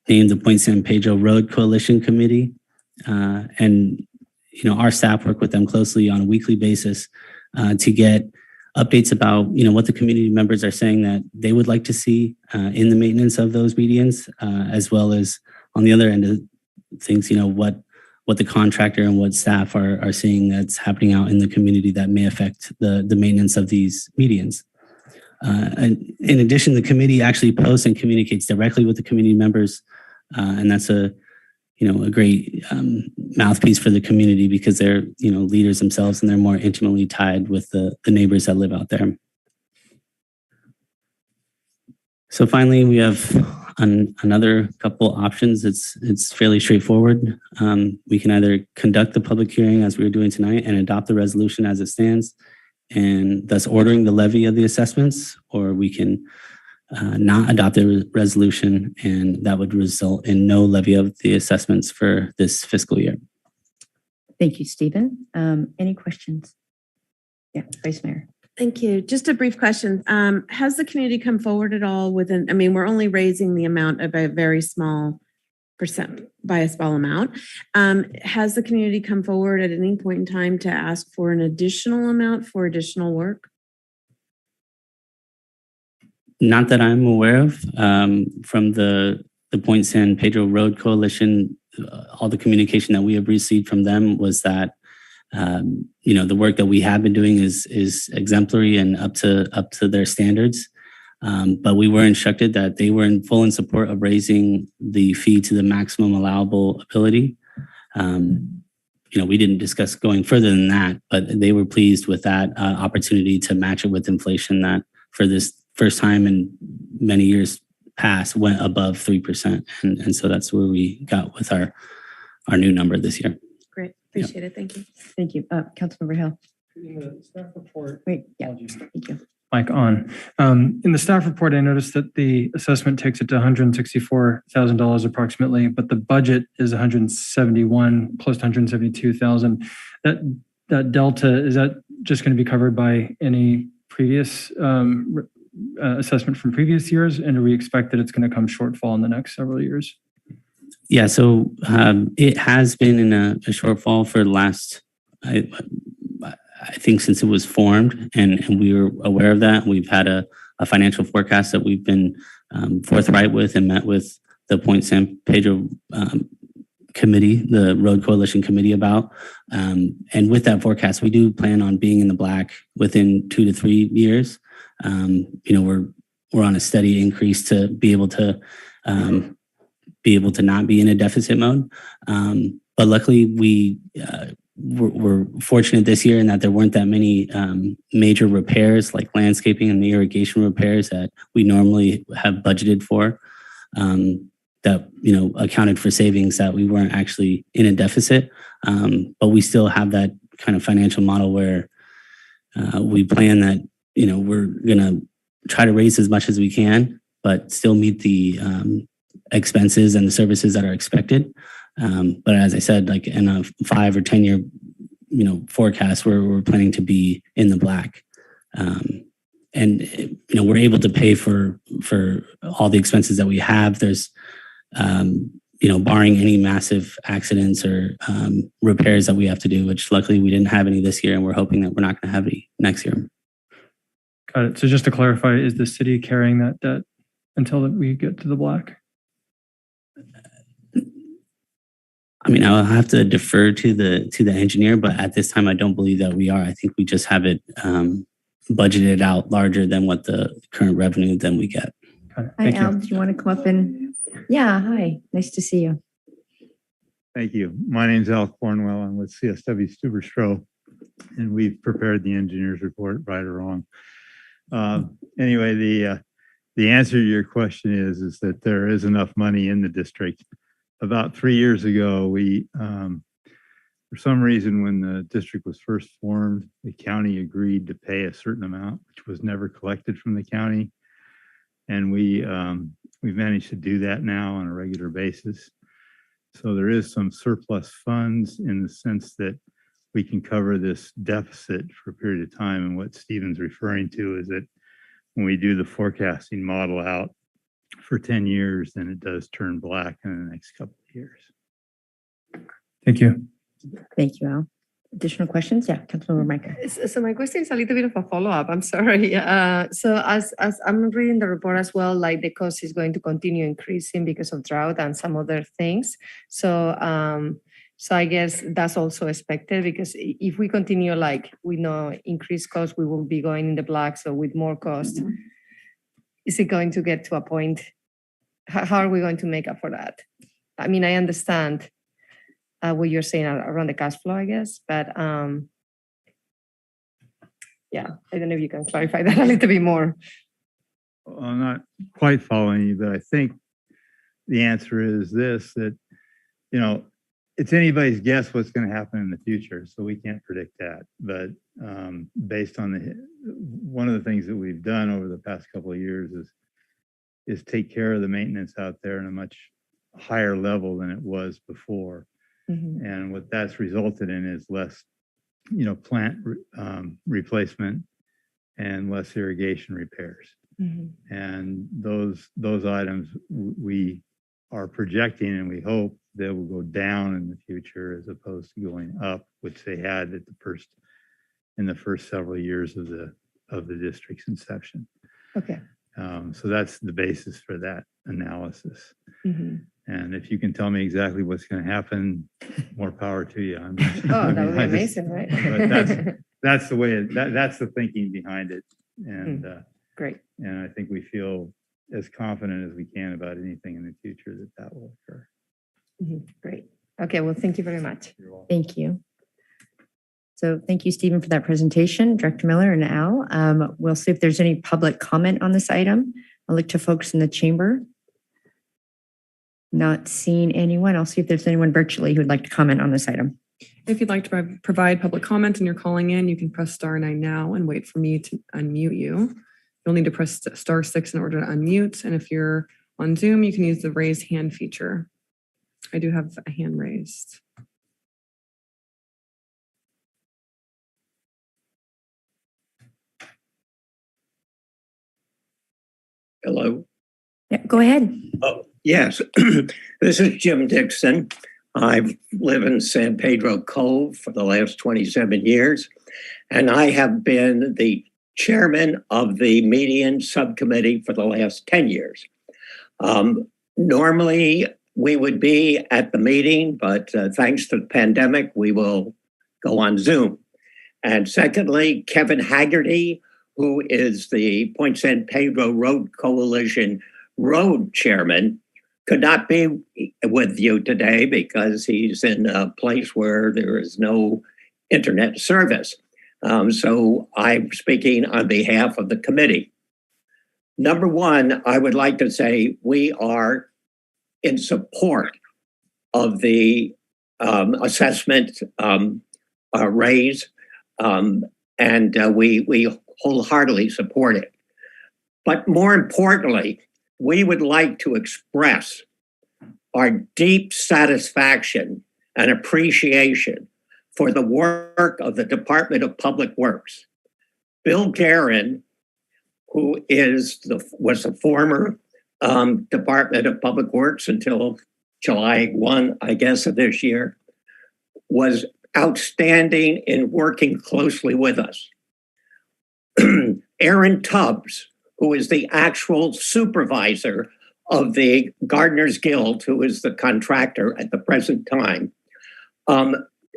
named the Point San Pedro Road Coalition Committee. And our staff work with them closely on a weekly basis to get updates about what the community members are saying that they would like to see in the maintenance of those medians, as well as on the other end of things, what the contractor and what staff are seeing that's happening out in the community that may affect the maintenance of these medians. And in addition, the committee actually posts and communicates directly with the community members, and that's a great mouthpiece for the community because they're leaders themselves and they're more intimately tied with the neighbors that live out there. So finally, we have another couple options. It's fairly straightforward. We can either conduct the public hearing as we were doing tonight and adopt the resolution as it stands, and thus ordering the levy of the assessments, or we can not adopt the resolution, and that would result in no levy of the assessments for this fiscal year. Thank you, Stephen. Any questions? Yeah, Vice Mayor. Thank you. Just a brief question. Has the community come forward at all we're only raising the amount of a very small percent by a small amount. Has the community come forward at any point in time to ask for an additional amount for additional work? Not that I'm aware of. From the Point San Pedro Road Coalition, all the communication that we have received from them was that the work that we have been doing is exemplary and up to their standards. But we were instructed that they were in full support of raising the fee to the maximum allowable ability. We didn't discuss going further than that, but they were pleased with that opportunity to match it with inflation that for this first time in many years past went above 3%. And so that's where we got with our new number this year. Great. Appreciate it. Thank you. Thank you. Councilmember Hill. In the staff report. Wait, yeah. Thank you. Mic on. In the staff report, I noticed that the assessment takes it to $164,000 approximately, but the budget is $171, close to $172,000. That delta, is that just going to be covered by any previous assessment from previous years? And do we expect that it's going to come shortfall in the next several years? Yeah, so it has been in a shortfall for the last, I think, since it was formed, and we were aware of that. We've had a financial forecast that we've been forthright with and met with the Point San Pedro committee, the Road Coalition Committee about. And with that forecast, we do plan on being in the black within 2 to 3 years. We're on a steady increase to be able to not be in a deficit mode. But luckily, we're fortunate this year in that there weren't that many major repairs like landscaping and the irrigation repairs that we normally have budgeted for. That accounted for savings that we weren't actually in a deficit. But we still have that kind of financial model where we plan that we're gonna try to raise as much as we can, but still meet the expenses and the services that are expected. But as I said, like in a 5 or 10 year forecast, we're planning to be in the black. And we're able to pay for all the expenses that we have. There's barring any massive accidents or repairs that we have to do, which luckily we didn't have any this year, and we're hoping that we're not going to have any next year. Got it. So just to clarify, is the city carrying that debt until we get to the black? I mean, I'll have to defer to the engineer, but at this time, I don't believe that we are. I think we just have it budgeted out larger than what the current revenue then we get. Hi, Thank Al, you. do you want to come up and, yeah, hi, nice to see you. Thank you. My name's Al Cornwell. I'm with CSW Stuber-Stroh, and we've prepared the engineer's report, right or wrong. Anyway, the answer to your question is that there is enough money in the district. About 3 years ago, we, for some reason, when the district was first formed, the county agreed to pay a certain amount, which was never collected from the county. And we've managed to do that now on a regular basis. So there is some surplus funds in the sense that we can cover this deficit for a period of time. And what Stephen's referring to is that when we do the forecasting model out for 10 years, then it does turn black in the next couple of years. Thank you. Thank you, Al. Additional questions? Yeah, Councilmember Micah. So my question is a little bit of a follow-up. I'm sorry. So as I'm reading the report as well, like the cost is going to continue increasing because of drought and some other things. So I guess that's also expected because if we continue like we know increased costs, we will be going in the black. So with more cost, is it going to get to a point? How are we going to make up for that? I mean, I understand what you're saying around the cash flow, I guess, but yeah, I don't know if you can clarify that a little bit more. Well, I'm not quite following you, but I think the answer is this, that, you know, it's anybody's guess what's going to happen in the future, so we can't predict that. But based on one of the things that we've done over the past couple of years is take care of the maintenance out there in a much higher level than it was before. Mm-hmm. And what that's resulted in is less, you know, plant replacement and less irrigation repairs. Mm-hmm. And those items we are projecting, and we hope they will go down in the future as opposed to going up, which they had at in the first several years of the district's inception. Okay. So that's the basis for that analysis. Mm-hmm. And if you can tell me exactly what's going to happen, more power to you. That would be amazing, right? But that's the way. That's the thinking behind it. And great. And I think we feel as confident as we can about anything in the future that will occur. Mm-hmm. Great. Okay. Well, thank you very much. Thank you. So thank you, Stephen, for that presentation, Director Miller and Al. We'll see if there's any public comment on this item. I'll look to folks in the chamber. Not seeing anyone. I'll see if there's anyone virtually who would like to comment on this item. If you'd like to provide public comment and you're calling in, you can press *9 now and wait for me to unmute you. You'll need to press *6 in order to unmute. And if you're on Zoom, you can use the raise hand feature. I do have a hand raised. Hello. Yeah, go ahead. Oh, yes. This is Jim Dixon. I live in San Pedro Cove for the last 27 years, and I have been the chairman of the median subcommittee for the last 10 years. Normally, we would be at the meeting, but thanks to the pandemic, we will go on Zoom. And secondly, Kevin Haggerty, who is the Point San Pedro Road Coalition road chairman, could not be with you today because he's in a place where there is no internet service. So I'm speaking on behalf of the committee. Number one, I would like to say we are in support of the assessment raise, and we wholeheartedly support it. But more importantly, we would like to express our deep satisfaction and appreciation for the work of the Department of Public Works. Bill Guerin, who was a former Department of Public Works until July 1, I guess, of this year, was outstanding in working closely with us. Aaron Tubbs, who is the actual supervisor of the Gardeners Guild, who is the contractor at the present time,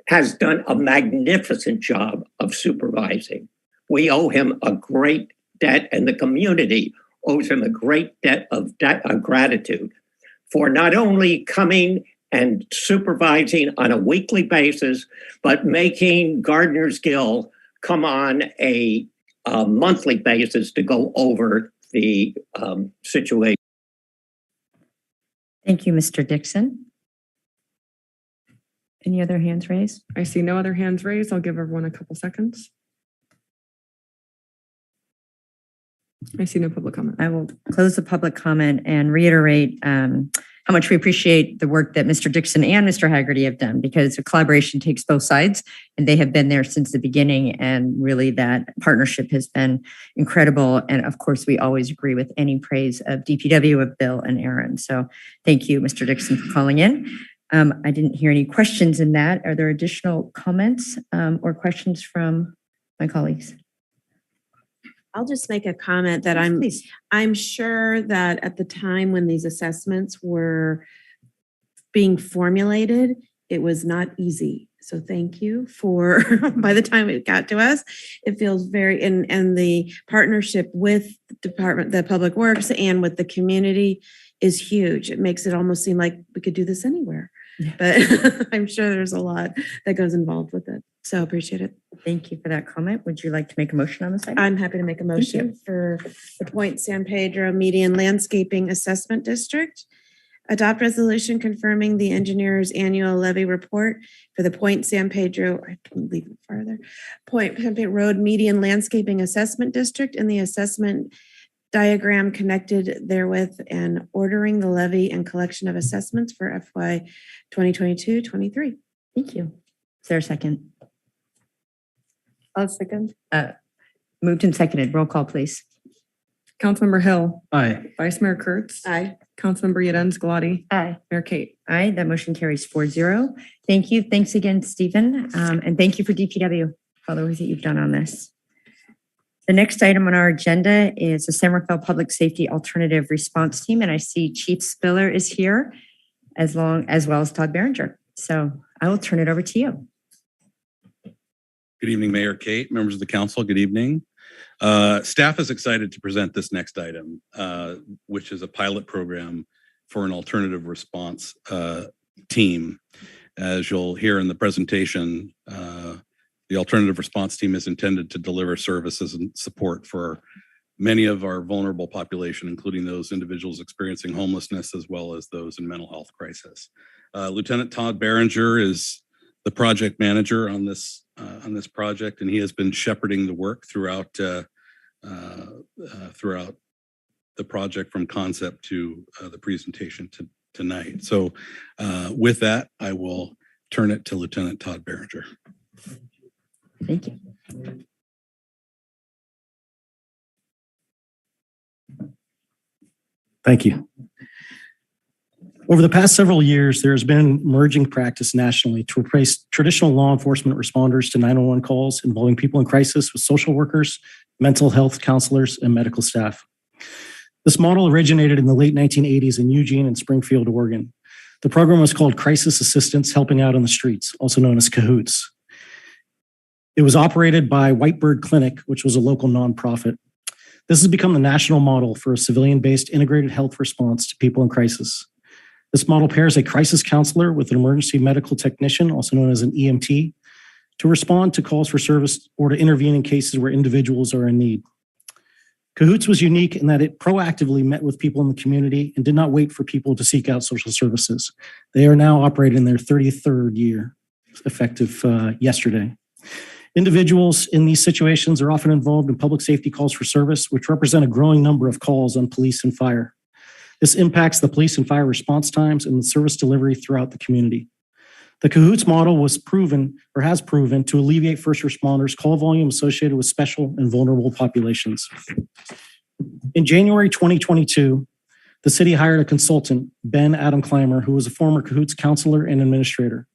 has done a magnificent job of supervising. We owe him a great debt, and the community owes him a great debt of gratitude for not only coming and supervising on a weekly basis, but making Gardner's Gill come on a monthly basis to go over the situation. Thank you, Mr. Dixon. Any other hands raised? I see no other hands raised. I'll give everyone a couple seconds. I see no public comment. I will close the public comment and reiterate how much we appreciate the work that Mr. Dixon and Mr. Haggerty have done, because the collaboration takes both sides and they have been there since the beginning. And really that partnership has been incredible. And of course, we always agree with any praise of DPW, of Bill and Aaron. So thank you, Mr. Dixon, for calling in. I didn't hear any questions in that. Are there additional comments or questions from my colleagues? I'll just make a comment that I'm sure that at the time when these assessments were being formulated, it was not easy. So thank you for, by the time it got to us, it feels very, and the partnership with the Public Works and with the community is huge. It makes it almost seem like we could do this anywhere. Yeah. But I'm sure there's a lot that goes involved with it. So appreciate it. Thank you for that comment. Would you like to make a motion on this item? I'm happy to make a motion for the Point San Pedro Median Landscaping Assessment District. Adopt resolution confirming the engineer's annual levy report for the Point San Pedro, I can leave it farther, Point San Pedro Road Median Landscaping Assessment District and the assessment diagram connected therewith, and ordering the levy and collection of assessments for FY 2022-23. Thank you. Is there a second? I'll second. Moved and seconded. Roll call, please. Councilmember Hill. Aye. Vice Mayor Kurtz. Aye. Councilmember Yedens Galati. Aye. Mayor Kate. Aye. That motion carries 4-0. Thank you. Thanks again, Stephen. And thank you for DPW for all the work that you've done on this. The next item on our agenda is the San Rafael Public Safety Alternative Response Team. And I see Chief Spiller is here as well as Todd Berenger. So I will turn it over to you. Good evening, Mayor Kate, members of the council. Good evening. Staff is excited to present this next item, which is a pilot program for an alternative response team. As you'll hear in the presentation, the alternative response team is intended to deliver services and support for many of our vulnerable population, including those individuals experiencing homelessness, as well as those in mental health crisis. Lieutenant Todd Berenger is the project manager on this project, and he has been shepherding the work throughout the project from concept to the presentation tonight. So with that, I will turn it to Lieutenant Todd Berenger. Thank you. Thank you. Over the past several years, there has been an emerging practice nationally to replace traditional law enforcement responders to 911 calls involving people in crisis with social workers, mental health counselors, and medical staff. This model originated in the late 1980s in Eugene and Springfield, Oregon. The program was called Crisis Assistance Helping Out on the Streets, also known as CAHOOTS. It was operated by Whitebird Clinic, which was a local nonprofit. This has become the national model for a civilian-based integrated health response to people in crisis. This model pairs a crisis counselor with an emergency medical technician, also known as an EMT, to respond to calls for service or to intervene in cases where individuals are in need. CAHOOTS was unique in that it proactively met with people in the community and did not wait for people to seek out social services. They are now operating in their 33rd year, effective yesterday. Individuals in these situations are often involved in public safety calls for service, which represent a growing number of calls on police and fire. This impacts the police and fire response times and the service delivery throughout the community. The CAHOOTS model was proven or has proven to alleviate first responders' call volume associated with special and vulnerable populations. In January 2022, the city hired a consultant, Ben Adam Clymer, who was a former CAHOOTS counselor and administrator.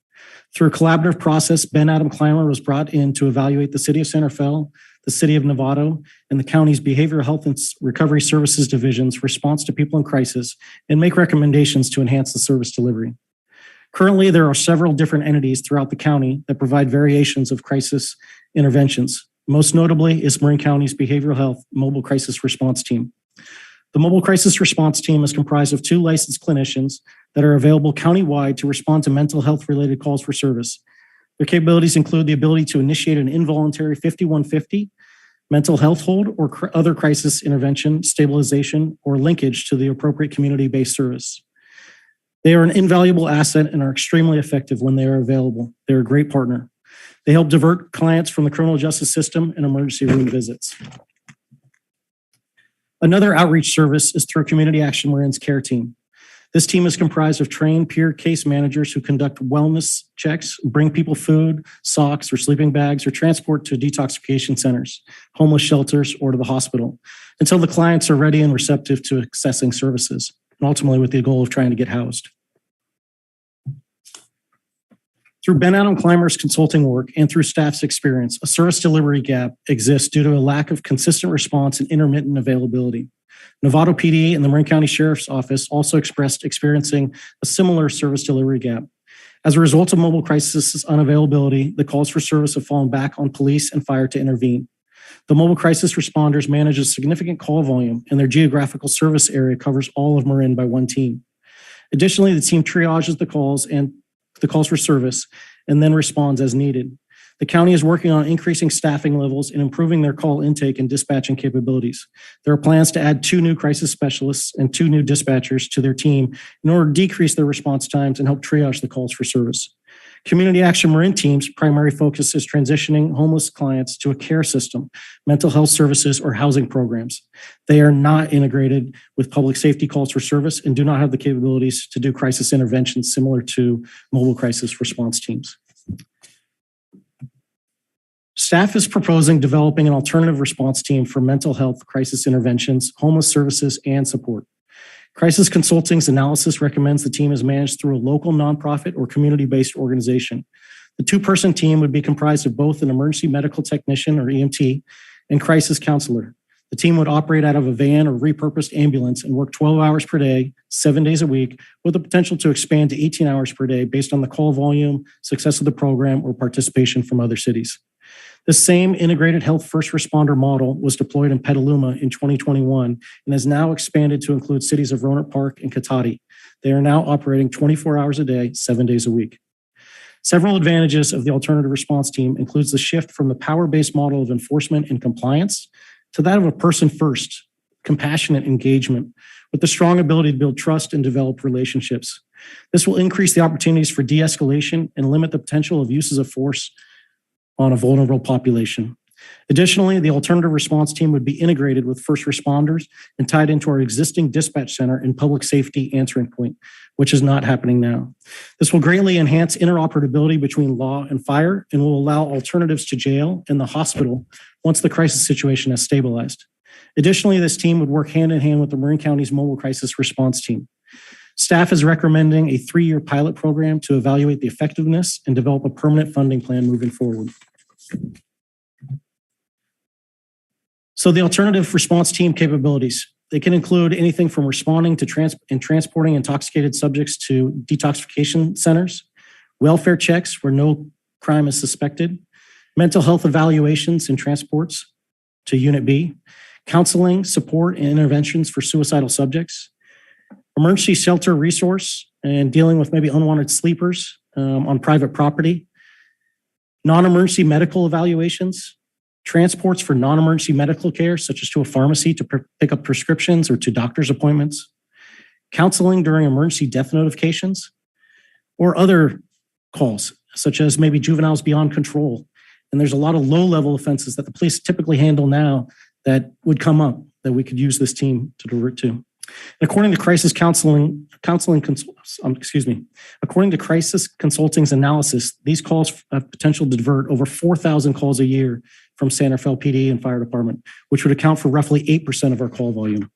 Through a collaborative process, Ben Adam Clymer was brought in to evaluate the city of San Rafael, the city of Novato, and the county's Behavioral Health and Recovery Services Division's response to people in crisis and make recommendations to enhance the service delivery. Currently, there are several different entities throughout the county that provide variations of crisis interventions. Most notably is Marin County's Behavioral Health Mobile Crisis Response Team. The Mobile Crisis Response Team is comprised of 2 licensed clinicians that are available countywide to respond to mental health related calls for service. Their capabilities include the ability to initiate an involuntary 5150, mental health hold, or other crisis intervention, stabilization, or linkage to the appropriate community-based service. They are an invaluable asset and are extremely effective when they are available. They're a great partner. They help divert clients from the criminal justice system and emergency room visits. Another outreach service is through Community Action Marin's care team. This team is comprised of trained peer case managers who conduct wellness checks, bring people food, socks, or sleeping bags, or transport to detoxification centers, homeless shelters, or to the hospital until the clients are ready and receptive to accessing services, and ultimately with the goal of trying to get housed. Through Ben Adam Clymer's consulting work and through staff's experience, a service delivery gap exists due to a lack of consistent response and intermittent availability. Novato PD and the Marin County Sheriff's Office also expressed experiencing a similar service delivery gap. As a result of mobile crisis unavailability, the calls for service have fallen back on police and fire to intervene. The mobile crisis responders manage a significant call volume, and their geographical service area covers all of Marin by one team. Additionally, the team triages the calls for service and then responds as needed. The county is working on increasing staffing levels and improving their call intake and dispatching capabilities. There are plans to add 2 new crisis specialists and 2 new dispatchers to their team in order to decrease their response times and help triage the calls for service. Community Action Marin team's primary focus is transitioning homeless clients to a care system, mental health services, or housing programs. They are not integrated with public safety calls for service and do not have the capabilities to do crisis interventions similar to mobile crisis response teams. Staff is proposing developing an alternative response team for mental health crisis interventions, homeless services, and support. Crisis Consulting's analysis recommends the team is managed through a local nonprofit or community-based organization. The 2-person team would be comprised of both an emergency medical technician or EMT and crisis counselor. The team would operate out of a van or repurposed ambulance and work 12 hours per day, 7 days a week, with the potential to expand to 18 hours per day based on the call volume, success of the program, or participation from other cities. The same integrated health first responder model was deployed in Petaluma in 2021 and has now expanded to include cities of Roanoke Park and Cotati. They are now operating 24 hours a day, 7 days a week. Several advantages of the alternative response team includes the shift from the power-based model of enforcement and compliance to that of a person-first, compassionate engagement with the strong ability to build trust and develop relationships. This will increase the opportunities for de-escalation and limit the potential of uses of force on a vulnerable population. Additionally, the alternative response team would be integrated with first responders and tied into our existing dispatch center and public safety answering point, which is not happening now. This will greatly enhance interoperability between law and fire and will allow alternatives to jail and the hospital once the crisis situation has stabilized. Additionally, this team would work hand in hand with the Marin County's mobile crisis response team. Staff is recommending a 3-year pilot program to evaluate the effectiveness and develop a permanent funding plan moving forward. So the alternative response team capabilities, they can include anything from responding to transporting intoxicated subjects to detoxification centers, welfare checks where no crime is suspected, mental health evaluations and transports to Unit B, counseling, support, and interventions for suicidal subjects, emergency shelter resource and dealing with maybe unwanted sleepers on private property, non-emergency medical evaluations, transports for non-emergency medical care, such as to a pharmacy to pick up prescriptions or to doctor's appointments, counseling during emergency death notifications, or other calls, such as maybe juveniles beyond control. And there's a lot of low-level offenses that the police typically handle now that would come up that we could use this team to divert to. And according to Crisis Consulting's analysis, these calls have potential to divert over 4,000 calls a year from San Rafael PD and Fire Department, which would account for roughly 8% of our call volume.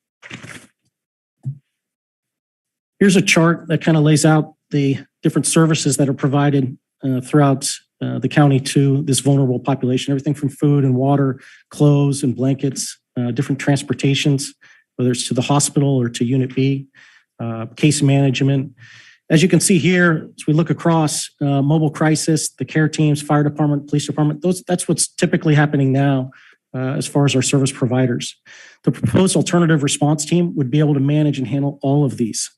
Here's a chart that kind of lays out the different services that are provided throughout the county to this vulnerable population, everything from food and water, clothes and blankets, different transportations, whether it's to the hospital or to Unit B, case management. As you can see here, as we look across mobile crisis, the care teams, fire department, police department, that's what's typically happening now as far as our service providers. The proposed alternative response team would be able to manage and handle all of these.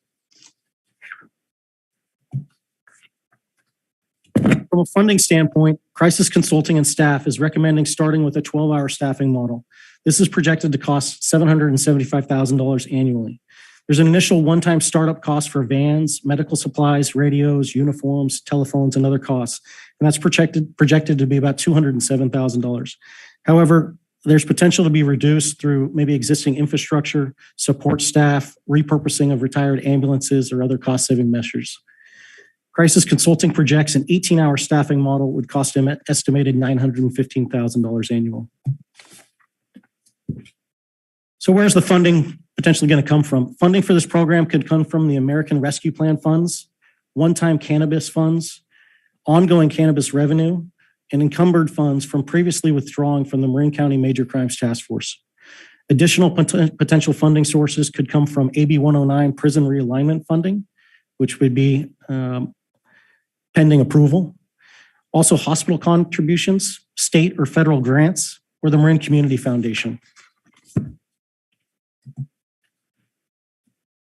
From a funding standpoint, Crisis Consulting and staff is recommending starting with a 12-hour staffing model. This is projected to cost $775,000 annually. There's an initial one-time startup cost for vans, medical supplies, radios, uniforms, telephones, and other costs, and that's projected to be about $207,000. However, there's potential to be reduced through maybe existing infrastructure, support staff, repurposing of retired ambulances, or other cost-saving measures. Crisis Consulting projects an 18-hour staffing model would cost them an estimated $915,000 annual. So where's the funding potentially going to come from? Funding for this program could come from the American Rescue Plan funds, one-time cannabis funds, ongoing cannabis revenue, and encumbered funds from previously withdrawing from the Marin County Major Crimes Task Force. Additional potential funding sources could come from AB 109 prison realignment funding, which would be pending approval. Also hospital contributions, state or federal grants, or the Marin Community Foundation.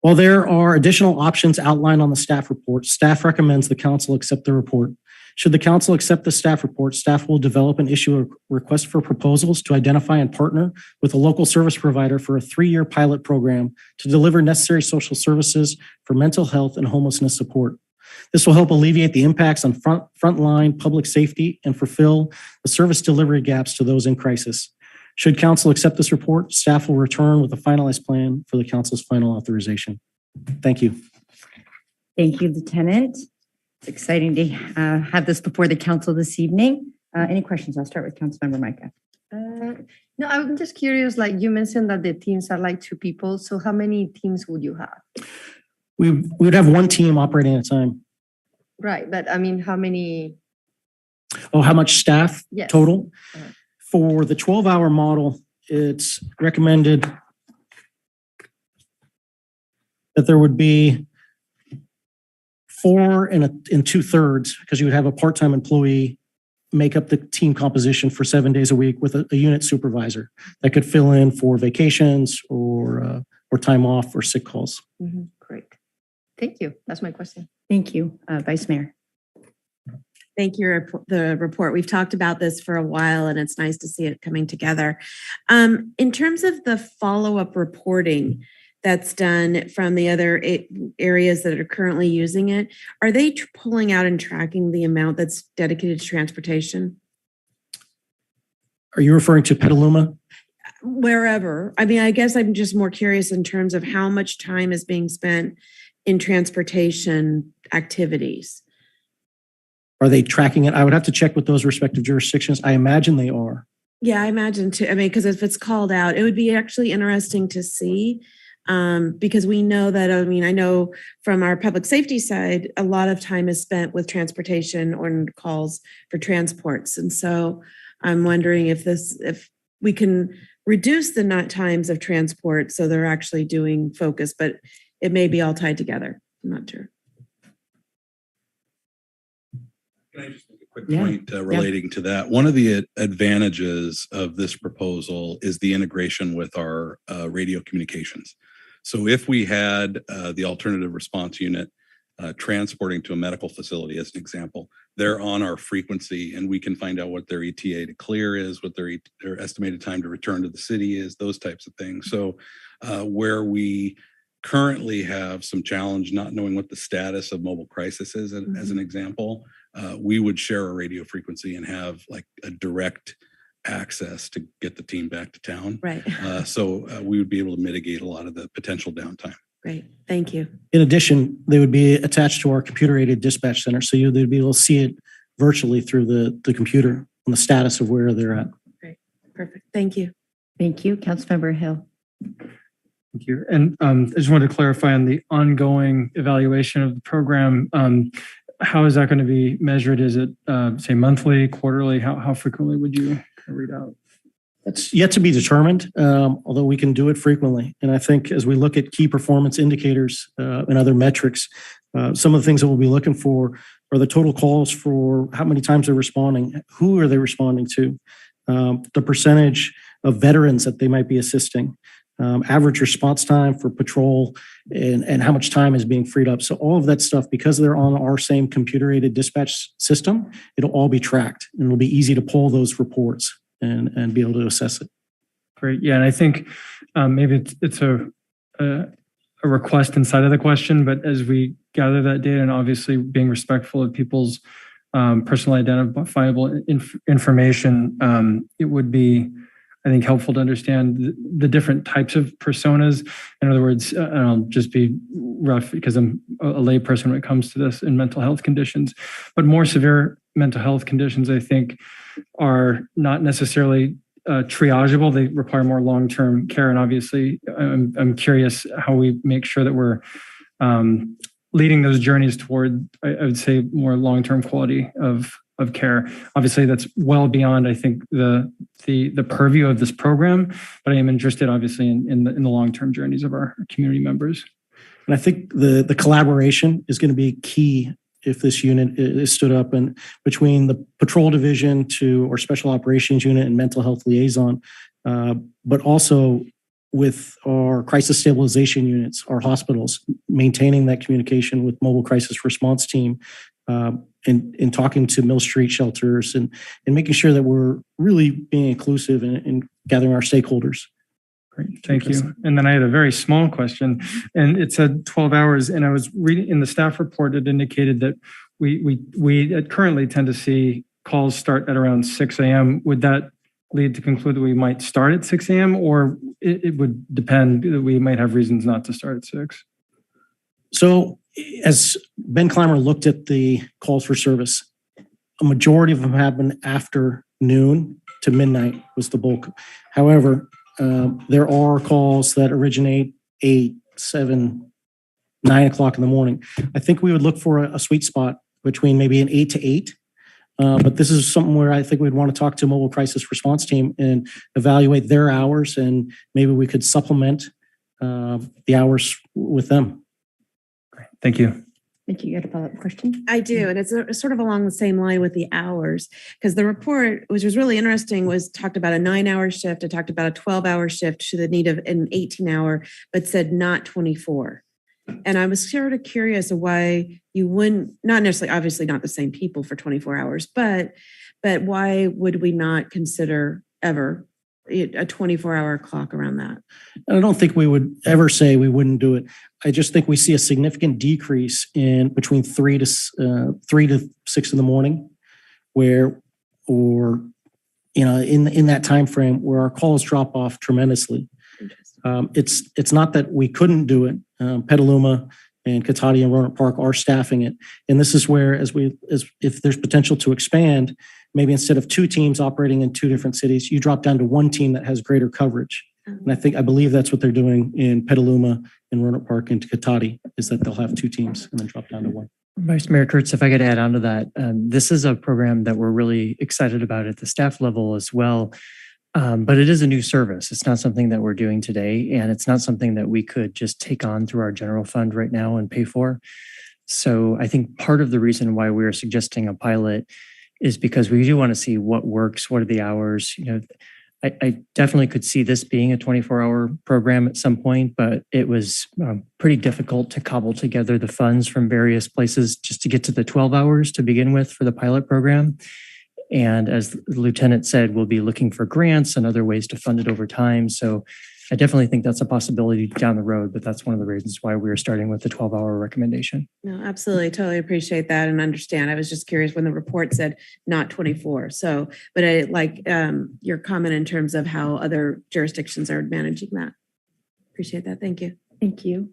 While there are additional options outlined on the staff report, staff recommends the council accept the report. Should the council accept the staff report, staff will develop and issue a request for proposals to identify and partner with a local service provider for a 3-year pilot program to deliver necessary social services for mental health and homelessness support. This will help alleviate the impacts on frontline public safety and fulfill the service delivery gaps to those in crisis. Should council accept this report, staff will return with a finalized plan for the council's final authorization. Thank you. Thank you, Lieutenant. It's exciting to have this before the council this evening. Any questions? I'll start with Councilmember Micah. No, I'm just curious, like you mentioned that the teams are like 2 people. So how many teams would you have? We would have one team operating at a time. Right, but I mean, how many? Oh, how much staff total? Uh-huh. For the 12-hour model, it's recommended that there would be 4 and 2/3, because you would have a part-time employee make up the team composition for 7 days a week with a unit supervisor that could fill in for vacations or time off or sick calls. Mm-hmm. Great. Thank you. That's my question. Thank you, Vice Mayor. Thank you for the report. We've talked about this for a while, and it's nice to see it coming together. In terms of the follow-up reporting that's done from the other areas that are currently using it, are they pulling out and tracking the amount that's dedicated to transportation? Are you referring to Petaluma? Wherever. I mean, I guess I'm just more curious in terms of how much time is being spent in transportation activities. Are they tracking it? I would have to check with those respective jurisdictions. I imagine they are. Yeah, I imagine too. I mean, because if it's called out, it would be actually interesting to see because we know that, I mean, I know from our public safety side, a lot of time is spent with transportation or calls for transports. And so I'm wondering if we can reduce the times of transport so they're actually doing focus, but it may be all tied together. I'm not sure. Can I just make a quick point relating to that? One of the advantages of this proposal is the integration with our radio communications. So if we had the alternative response unit transporting to a medical facility, as an example, they're on our frequency and we can find out what their ETA to clear is, what their estimated time to return to the city is, those types of things. So where we currently have some challenge not knowing what the status of mobile crisis is, as an example, we would share a radio frequency and have like a direct access to get the team back to town. Right. So we would be able to mitigate a lot of the potential downtime. Great. Thank you. In addition, they would be attached to our computer-aided dispatch center. So they'd be able to see it virtually through the computer on the status of where they're at. Great. Perfect. Thank you. Thank you. Councilmember Hill. Thank you. And I just wanted to clarify on the ongoing evaluation of the program. How is that going to be measured? Is it, say, monthly, quarterly? How frequently would you read out? That's yet to be determined, although we can do it frequently. And I think as we look at key performance indicators and other metrics, Some of the things that we'll be looking for are the total calls for how many times they're responding, who are they responding to, the percentage of veterans that they might be assisting, average response time for patrol, and how much time is being freed up. So all of that stuff, because they're on our same computer-aided dispatch system, it'll all be tracked, and it'll be easy to pull those reports and be able to assess it. Great. Yeah, and I think maybe it's a request inside of the question, but as we gather that data and obviously being respectful of people's personal identifiable information, it would be, I think, helpful to understand the different types of personas. In other words, and I'll just be rough because I'm a lay person when it comes to this in mental health conditions, but more severe mental health conditions, I think, are not necessarily triageable. They require more long-term care. And obviously, I'm curious how we make sure that we're leading those journeys toward, I would say, more long-term quality of care. Obviously, that's well beyond, I think, the purview of this program, but I am interested, obviously, in the long-term journeys of our community members. And I think the collaboration is going to be key if this unit is stood up, and between the patrol division to our special operations unit and mental health liaison, but also with our crisis stabilization units, our hospitals, maintaining that communication with mobile crisis response team, and talking to Mill Street shelters and making sure that we're really being inclusive and gathering our stakeholders. Great, thank you. And then I had a very small question, and it said 12 hours, and I was reading in the staff report, it indicated that we currently tend to see calls start at around 6 a.m. Would that lead to conclude that we might start at 6 a.m. or it would depend that we might have reasons not to start at 6? So as Ben Clymer looked at the calls for service, a majority of them happen after noon to midnight was the bulk. However, there are calls that originate 8, 7, 9 o'clock in the morning. I think we would look for a sweet spot between maybe an 8 to 8. But this is something where I think we'd want to talk to mobile crisis response team and evaluate their hours, and maybe we could supplement the hours with them. Great. Thank you. Thank you. You had a follow-up question? I do, and it's sort of along the same line with the hours, because the report, which was really interesting, was talked about a 9-hour shift. It talked about a 12-hour shift to the need of an 18-hour, but said not 24. And I was sort of curious of why you wouldn't, not necessarily, obviously not the same people for 24 hours, but why would we not consider ever a 24-hour clock around that? And I don't think we would ever say we wouldn't do it. I just think we see a significant decrease in between 3 to 6 in the morning, where, or in that time frame where our calls drop off tremendously. It's not that we couldn't do it. Petaluma and Cotati and Roanoke Park are staffing it, and this is where, as if there's potential to expand, maybe instead of 2 teams operating in 2 different cities, you drop down to 1 team that has greater coverage. And I believe that's what they're doing in Petaluma and Roanoke Park and Cotati, is that they'll have 2 teams and then drop down to 1. Vice Mayor Kurtz, if I could add on to that, this is a program that we're really excited about at the staff level as well. But it is a new service. It's not something that we're doing today, and it's not something that we could just take on through our general fund right now and pay for. So I think part of the reason why we're suggesting a pilot is because we do want to see what works, what are the hours. I definitely could see this being a 24-hour program at some point, but it was pretty difficult to cobble together the funds from various places just to get to the 12 hours to begin with for the pilot program. And as the lieutenant said, we'll be looking for grants and other ways to fund it over time. So I definitely think that's a possibility down the road, but that's one of the reasons why we're starting with the 12-hour recommendation. No, absolutely. Totally appreciate that and understand. I was just curious when the report said not 24. So, but I like your comment in terms of how other jurisdictions are managing that. Appreciate that. Thank you. Thank you.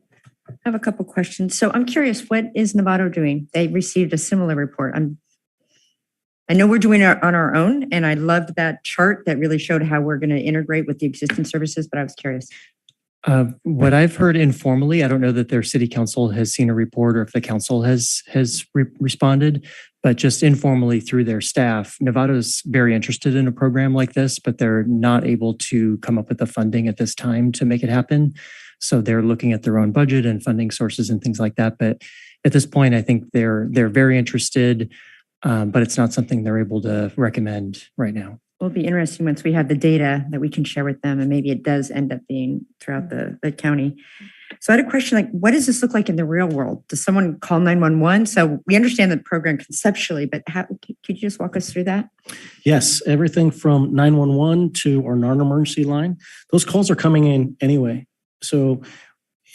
I have a couple questions. So I'm curious, what is Novato doing? They received a similar report. I know we're doing it on our own, and I loved that chart that really showed how we're going to integrate with the existing services, but I was curious. What I've heard informally, I don't know that their city council has seen a report or if the council has responded, but just informally through their staff, Novato's very interested in a program like this, but they're not able to come up with the funding at this time to make it happen. So they're looking at their own budget and funding sources and things like that. But at this point, I think they're very interested, but it's not something they're able to recommend right now. It'll be interesting once we have the data that we can share with them, and maybe it does end up being throughout the county. So I had a question, like, what does this look like in the real world? Does someone call 911? So we understand the program conceptually, but could you just walk us through that? Yes, everything from 911 to our non-emergency line, those calls are coming in anyway. So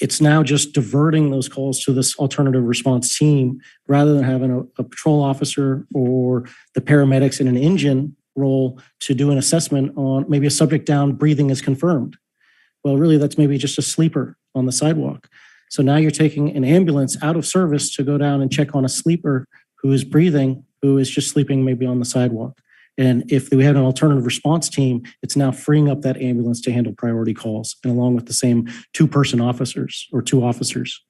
it's now just diverting those calls to this alternative response team rather than having a patrol officer or the paramedics in an engine role to do an assessment on maybe a subject down, breathing is confirmed. Well, really, that's maybe just a sleeper on the sidewalk. So now you're taking an ambulance out of service to go down and check on a sleeper who is breathing, who is just sleeping maybe on the sidewalk. And if we had an alternative response team, it's now freeing up that ambulance to handle priority calls, and along with the same two-person officers or two officers.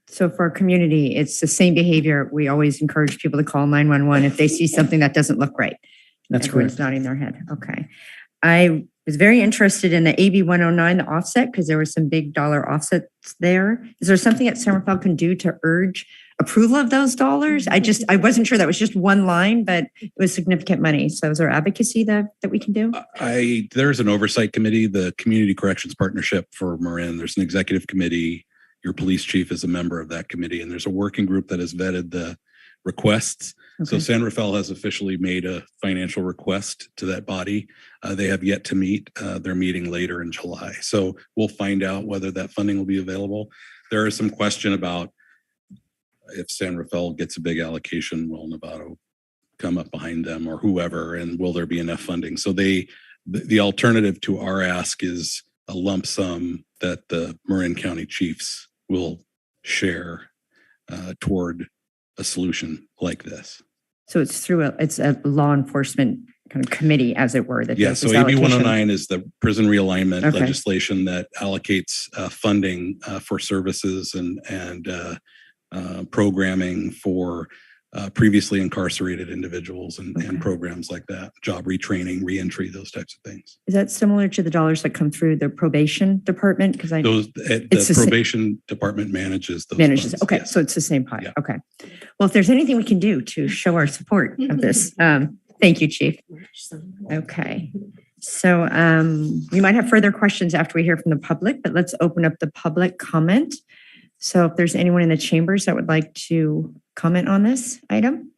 So for our community, it's the same behavior. We always encourage people to call 911 if they see something that doesn't look right. That's Everyone's correct. nodding their head. Okay. I was very interested in the AB 109, the offset, because there were some big dollar offsets there. Is there something that San Rafael can do to urge approval of those dollars? I wasn't sure that was just one line, but it was significant money. So is there advocacy that we can do? There's an oversight committee, the Community Corrections Partnership for Marin. There's an executive committee. Your police chief is a member of that committee, and there's a working group that has vetted the requests. Okay. So San Rafael has officially made a financial request to that body. They have yet to meet. They're meeting later in July. So we'll find out whether that funding will be available. There is some question about if San Rafael gets a big allocation, will Novato come up behind them or whoever, and will there be enough funding? So the alternative to our ask is a lump sum that the Marin County chiefs will share toward a solution like this. So it's it's a law enforcement kind of committee, as it were. That Yeah, does so this AB allocation. 109 is the prison realignment Okay. legislation that allocates funding for services and programming for previously incarcerated individuals and programs like that, job retraining, reentry, those types of things. Is that similar to the dollars that come through the probation department? Because The probation department manages those funds. Okay, so it's the same pie. Yeah. Okay. Well, if there's anything we can do to show our support of this, thank you, Chief. Okay. So we might have further questions after we hear from the public, but let's open up the public comment. So if there's anyone in the chambers that would like to comment on this item.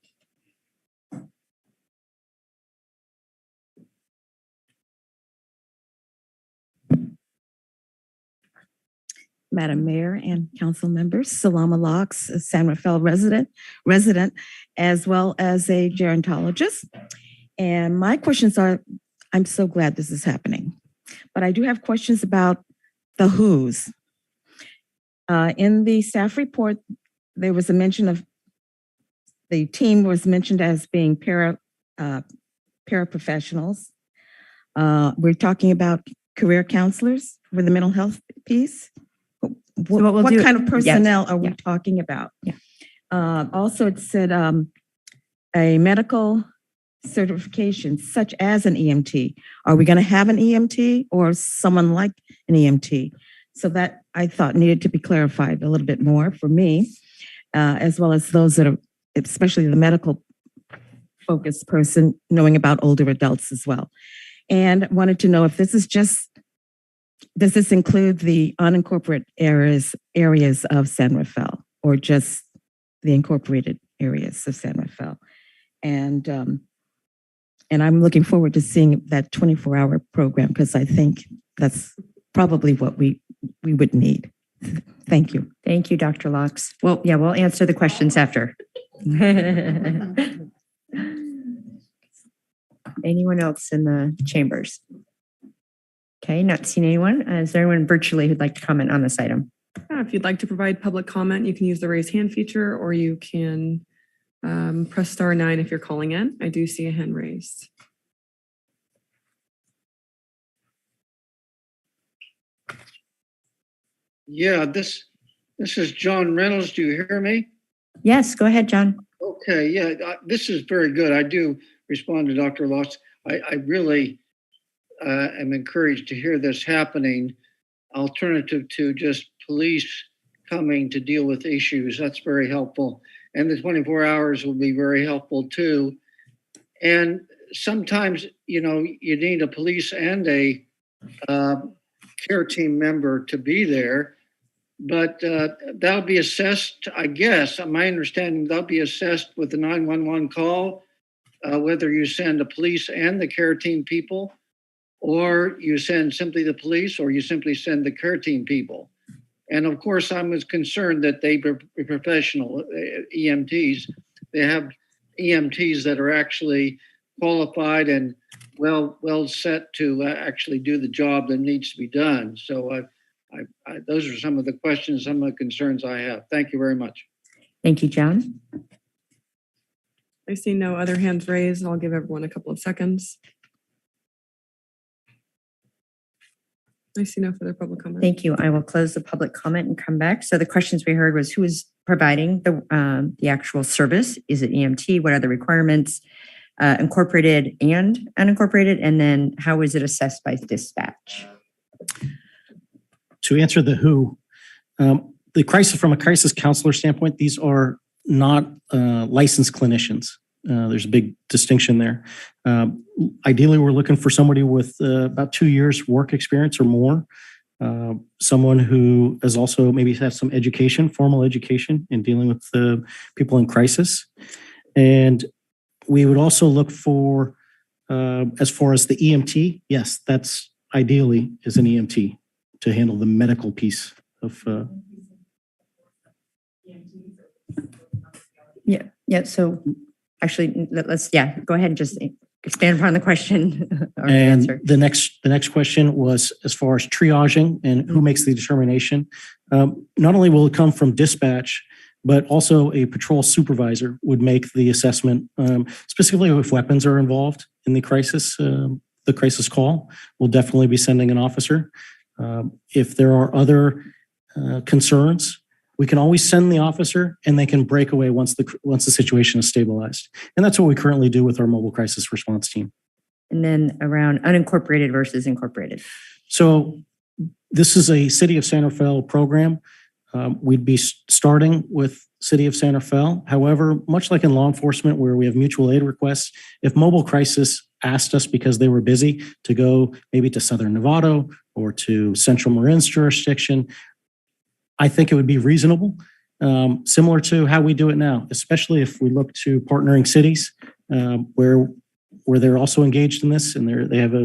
Madam Mayor and council members, Salama Locks, a San Rafael resident, as well as a gerontologist. And my questions are, I'm so glad this is happening, but I do have questions about the who's. In the staff report, there was a mention of the team was mentioned as being paraprofessionals. We're talking about career counselors for the mental health piece. What kind of personnel are we talking about? Yeah. Also, it said a medical certification, such as an EMT. Are we going to have an EMT or someone like an EMT? So that I thought needed to be clarified a little bit more for me, as well as those that are, especially the medical focused person, knowing about older adults as well. And wanted to know if this is just, does this include the unincorporated areas of San Rafael, or just the incorporated areas of San Rafael? And I'm looking forward to seeing that 24-hour program, because I think that's probably what we would need. Thank you. Thank you, Dr. Locks. Well, yeah, we'll answer the questions after. Anyone else in the chambers? Okay, not seeing anyone. Is there anyone virtually who'd like to comment on this item? If you'd like to provide public comment, you can use the raise hand feature, or you can press *9 if you're calling in. I do see a hand raised. Yeah, this is John Reynolds. Do you hear me? Yes, go ahead, John. Okay, yeah, this is very good. I do respond to Dr. Lotz. I really am encouraged to hear this happening. alternative to just police coming to deal with issues. That's very helpful. And the 24 hours will be very helpful too. And sometimes, you need a police and a care team member to be there, but that'll be assessed, I guess, my understanding, that'll be assessed with the 911 call, whether you send the police and the care team people, or you send simply the police, or you simply send the care team people. And of course, I was concerned that they be professional EMTs. They have EMTs that are actually qualified and well set to actually do the job that needs to be done. So those are some of the questions, some of the concerns I have. Thank you very much. Thank you, John. I see no other hands raised, and I'll give everyone a couple of seconds. I see no further public comment. Thank you. I will close the public comment and come back. So the questions we heard was who is providing the actual service? Is it EMT? What are the requirements? Incorporated and unincorporated? And then how is it assessed by dispatch? To answer the who, from a crisis counselor standpoint, these are not licensed clinicians. There's a big distinction there. Ideally, we're looking for somebody with about 2 years work experience or more. Someone who has also maybe has some education, formal education in dealing with people in crisis. And we would also look for, as far as the EMT, yes, that's ideally is an EMT to handle the medical piece of. Yeah. So actually, let's go ahead and just expand upon the question or and answer. The next question was as far as triaging and who makes the determination. Not only will it come from dispatch, but also a patrol supervisor would make the assessment, specifically if weapons are involved in the crisis call. We'll definitely be sending an officer. If there are other concerns, we can always send the officer and they can break away once the situation is stabilized. And that's what we currently do with our mobile crisis response team. And then around unincorporated versus incorporated. So this is a City of San Rafael program. We'd be starting with City of San Rafael. However, much like in law enforcement where we have mutual aid requests, if mobile crisis asked us because they were busy to go maybe to Southern Nevada or to Central Marin's jurisdiction, I think it would be reasonable, similar to how we do it now, especially if we look to partnering cities where they're also engaged in this and they have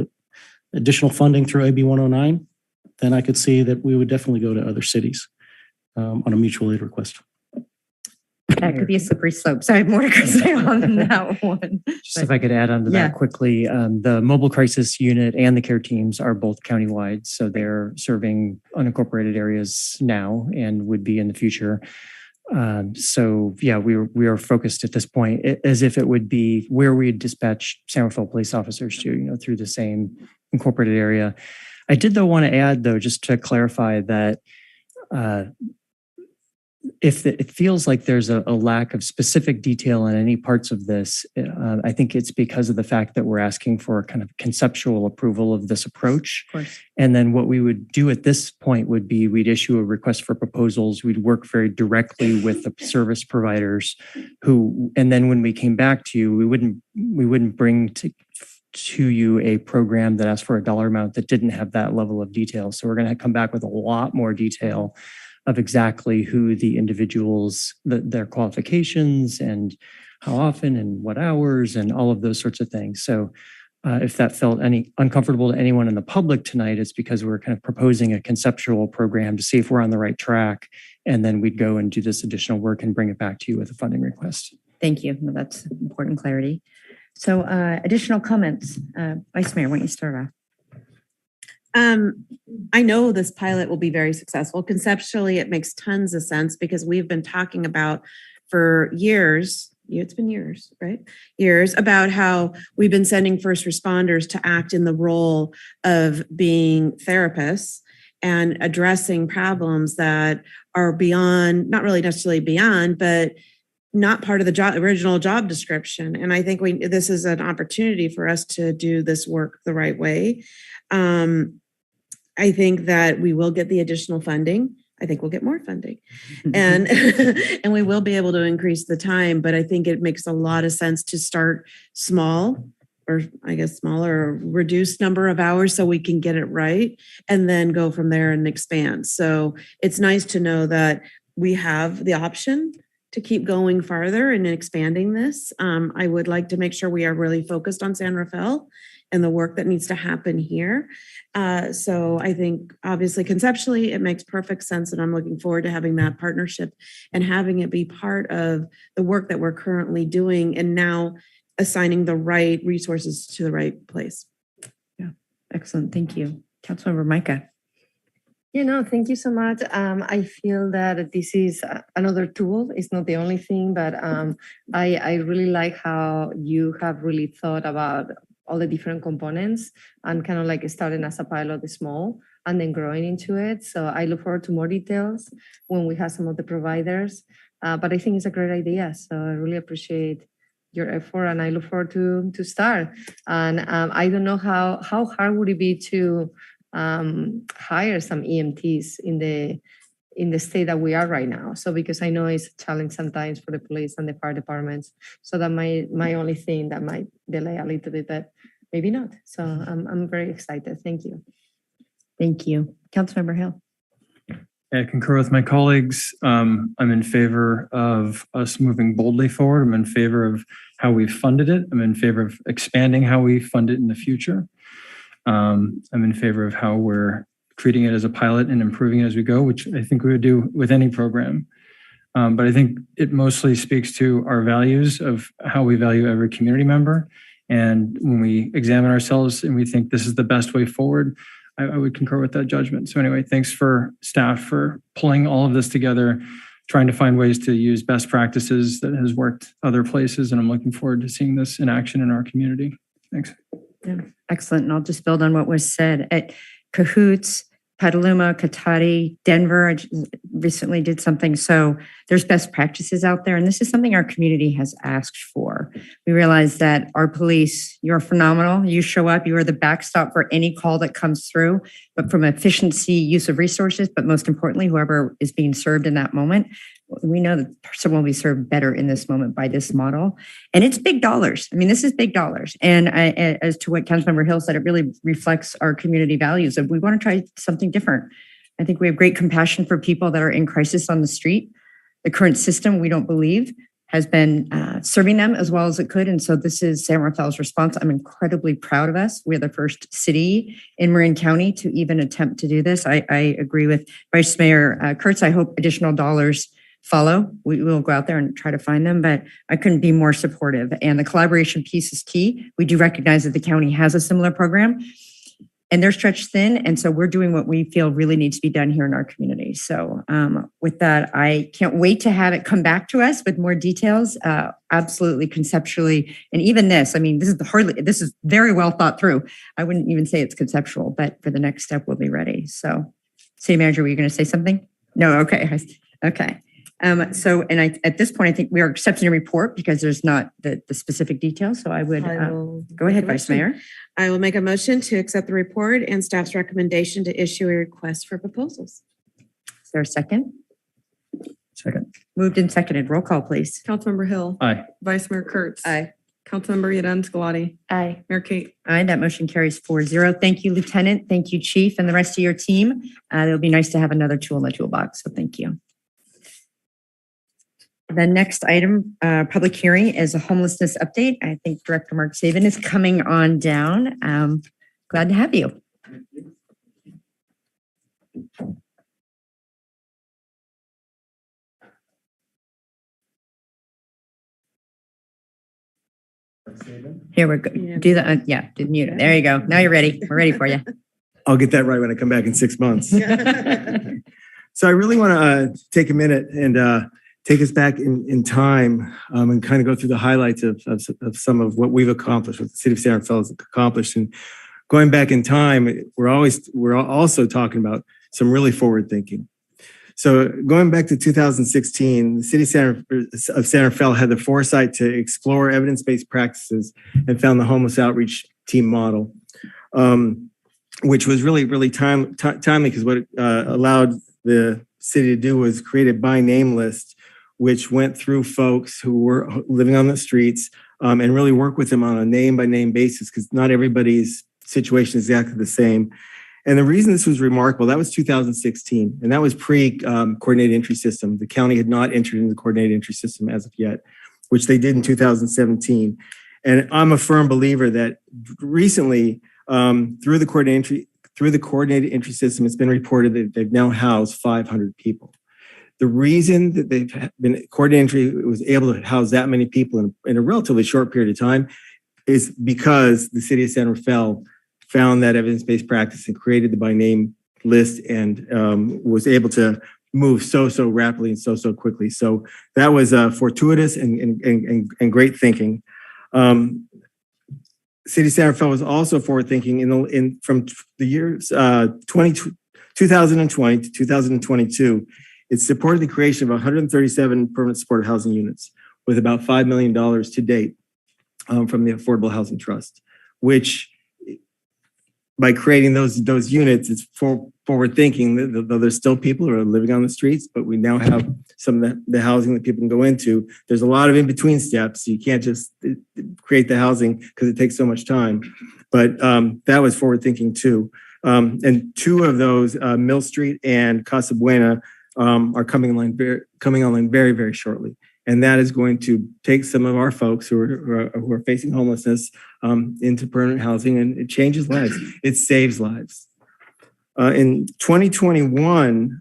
additional funding through AB 109, then I could see that we would definitely go to other cities on a mutual aid request. That could be a slippery slope. So I have more to say on that one. Just if I could add on to that quickly, the mobile crisis unit and the care teams are both countywide. So they're serving unincorporated areas now and would be in the future. We are focused at this point as if it would be where we dispatch San Rafael police officers to, through the same incorporated area. I did though want to add though, just to clarify that if it feels like there's a lack of specific detail on any parts of this, I think it's because of the fact that we're asking for a kind of conceptual approval of this approach. Of course. And then what we would do at this point would be we'd issue a request for proposals. We'd work very directly with the service providers and then when we came back to you, we wouldn't bring to you a program that asked for a dollar amount that didn't have that level of detail. So we're going to come back with a lot more detail of exactly who the individuals, their qualifications and how often and what hours and all of those sorts of things. So if that felt any uncomfortable to anyone in the public tonight, it's because we're kind of proposing a conceptual program to see if we're on the right track. And then we'd go and do this additional work and bring it back to you with a funding request. Thank you. No, that's important clarity. So additional comments. Vice Mayor, why don't you start off? I know this pilot will be very successful. Conceptually, it makes tons of sense because we've been talking about for years, it's been years, right? Years about how we've been sending first responders to act in the role of being therapists and addressing problems that are beyond, not really necessarily beyond, but not part of the original job description. And I think this is an opportunity for us to do this work the right way. I think that we will get the additional funding. I think we'll get more funding and and we will be able to increase the time, but I think it makes a lot of sense to start small, or I guess smaller or reduced number of hours so we can get it right and then go from there and expand. So it's nice to know that we have the option to keep going farther and expanding this. I would like to make sure we are really focused on San Rafael and the work that needs to happen here. So I think obviously conceptually it makes perfect sense, and I'm looking forward to having that partnership and having it be part of the work that we're currently doing and now assigning the right resources to the right place. Yeah, excellent. Thank you. Councilmember Micah. Thank you so much. I feel that this is another tool. It's not the only thing, but I really like how you have really thought about all the different components and kind of like starting as a pilot small and then growing into it. So I look forward to more details when we have some of the providers. But I think it's a great idea. So I really appreciate your effort and I look forward to start. And I don't know how hard would it be to hire some EMTs in the state that we are right now. So because I know it's a challenge sometimes for the police and the fire departments. So that my only thing that might delay a little bit, but maybe not. So I'm very excited. Thank you. Thank you. Councilmember Hill. I concur with my colleagues. I'm in favor of us moving boldly forward. I'm in favor of how we've funded it. I'm in favor of expanding how we fund it in the future. I'm in favor of how we're treating it as a pilot and improving it as we go, which I think we would do with any program. But I think it mostly speaks to our values of how we value every community member. And when we examine ourselves and we think this is the best way forward, I would concur with that judgment. So anyway, thanks for staff for pulling all of this together, trying to find ways to use best practices that has worked other places. And I'm looking forward to seeing this in action in our community. Thanks. Yeah, excellent. And I'll just build on what was said. At Cahoots, Petaluma, Cotati, Denver, I recently did something. So there's best practices out there. And this is something our community has asked for. We realize that our police, you're phenomenal. You show up, you are the backstop for any call that comes through, but from efficiency, use of resources, but most importantly, whoever is being served in that moment, we know that the person will be served better in this moment by this model. And it's big dollars. I mean, this is big dollars. And as to what Councilmember Hill said, it really reflects our community values of we want to try something different. I think we have great compassion for people that are in crisis on the street. The current system, we don't believe, has been serving them as well as it could. And so this is San Rafael's response. I'm incredibly proud of us. We're the first city in Marin County to even attempt to do this. I agree with Vice Mayor Kurtz. I hope additional dollars follow. We will go out there and try to find them, but I couldn't be more supportive. And the collaboration piece is key. We do recognize that the county has a similar program and they're stretched thin. And so we're doing what we feel really needs to be done here in our community. So with that, I can't wait to have it come back to us with more details, absolutely conceptually. And even this, I mean, this is very well thought through. I wouldn't even say it's conceptual, but for the next step, we'll be ready. So City Manager, were you going to say something? No, okay. Okay. At this point, I think we are accepting a report because there's not the specific details. So I would go ahead, Vice Mayor. I will make a motion to accept the report and staff's recommendation to issue a request for proposals. Is there a second? Second. Moved and seconded. Roll call, please. Councilmember Hill. Aye. Vice Mayor Kurtz. Aye. Councilmember Yeden Scolati. Aye. Mayor Kate. Aye. That motion carries 4-0. Thank you, Lieutenant. Thank you, Chief, and the rest of your team. It'll be nice to have another tool in the toolbox. So thank you. The next item, public hearing, is a homelessness update. I think Director Mark Saban is coming on down. Glad to have you. Here we go. Do the do mute it. There you go. Now you're ready. We're ready for you. I'll get that right when I come back in 6 months. So I really want to take a minute and take us back in time and kind of go through the highlights of some of what we've accomplished, what the City of San Rafael has accomplished. And going back in time, we're also talking about some really forward thinking. So going back to 2016, the City of San Rafael had the foresight to explore evidence-based practices and found the homeless outreach team model. which was really timely because what it allowed the city to do was create a by name list, which went through folks who were living on the streets and really work with them on a name by name basis because not everybody's situation is exactly the same. And the reason this was remarkable, that was 2016, and that was pre-coordinated entry system. The county had not entered into the coordinated entry system as of yet, which they did in 2017. And I'm a firm believer that recently, through the coordinated entry system, it's been reported that they've now housed 500 people. The reason that they've been coordinated entry was able to house that many people in a relatively short period of time is because the city of San Rafael found that evidence-based practice and created the by name list and was able to move so rapidly and so quickly. So that was fortuitous and great thinking. City of San Rafael was also forward thinking from the years 2020 to 2022. It supported the creation of 137 permanent supportive housing units with about $5 million to date from the Affordable Housing Trust, which by creating those units, it's forward thinking, though there's still people who are living on the streets, but we now have some of the housing that people can go into. There's a lot of in-between steps. You can't just create the housing because it takes so much time. But that was forward thinking too. And two of those, Mill Street and Casa Buena, are coming online very shortly. And that is going to take some of our folks who are facing homelessness into permanent housing, and it changes lives. It saves lives. In 2021,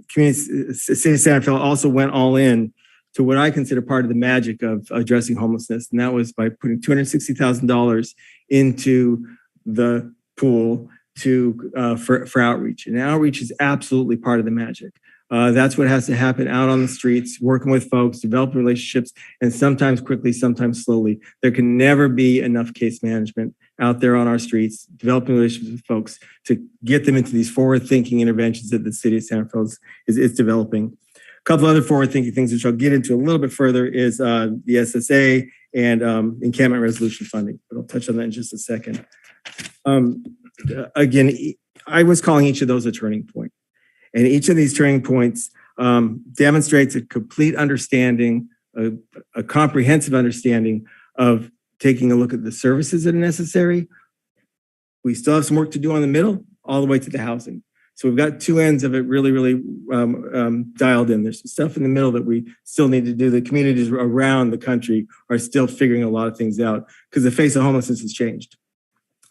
City of San Rafael also went all in to what I consider part of the magic of addressing homelessness, and that was by putting $260,000 into the pool for outreach. And outreach is absolutely part of the magic. That's what has to happen out on the streets, working with folks, developing relationships, and sometimes quickly, sometimes slowly. There can never be enough case management out there on our streets, developing relationships with folks to get them into these forward-thinking interventions that the city of San Rafael is developing. A couple other forward-thinking things, which I'll get into a little bit further, is the SSA and encampment resolution funding. But I'll touch on that in just a second. Again, I was calling each of those a turning point. And each of these turning points demonstrates a complete understanding, a comprehensive understanding of taking a look at the services that are necessary. We still have some work to do on the middle, all the way to the housing. So we've got two ends of it really dialed in. There's some stuff in the middle that we still need to do. The communities around the country are still figuring a lot of things out because the face of homelessness has changed.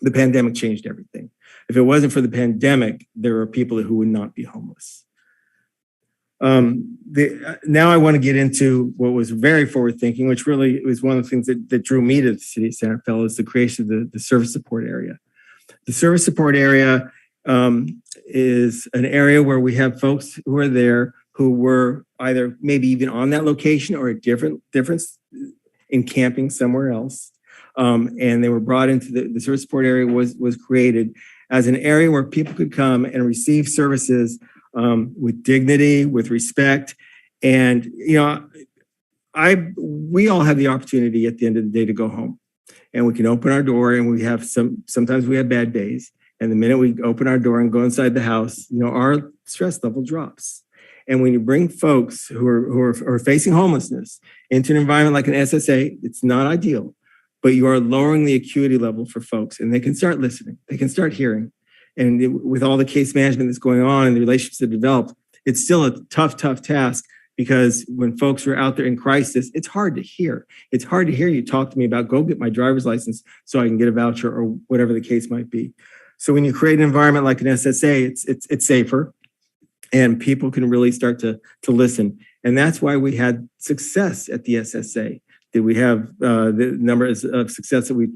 The pandemic changed everything. If it wasn't for the pandemic, there are people who would not be homeless. Now I want to get into what was very forward thinking, which really was one of the things that drew me to the city of San Rafael, is the creation of the service support area. The service support area is an area where we have folks who are there who were either maybe even on that location or at difference in camping somewhere else. And they were brought into the service support area was created as an area where people could come and receive services with dignity, with respect. And, you know, we all have the opportunity at the end of the day to go home, and we can open our door, and sometimes we have bad days. And the minute we open our door and go inside the house, you know, our stress level drops. And when you bring folks who are facing homelessness into an environment like an SSA, it's not ideal, but you are lowering the acuity level for folks, and they can start listening. They can start hearing. And with all the case management that's going on and the relationships that developed, it's still a tough task, because when folks are out there in crisis, it's hard to hear. It's hard to hear you talk to me about, go get my driver's license so I can get a voucher or whatever the case might be. So when you create an environment like an SSA, it's safer, and people can really start to listen. And that's why we had success at the SSA. Did we have the numbers of success that we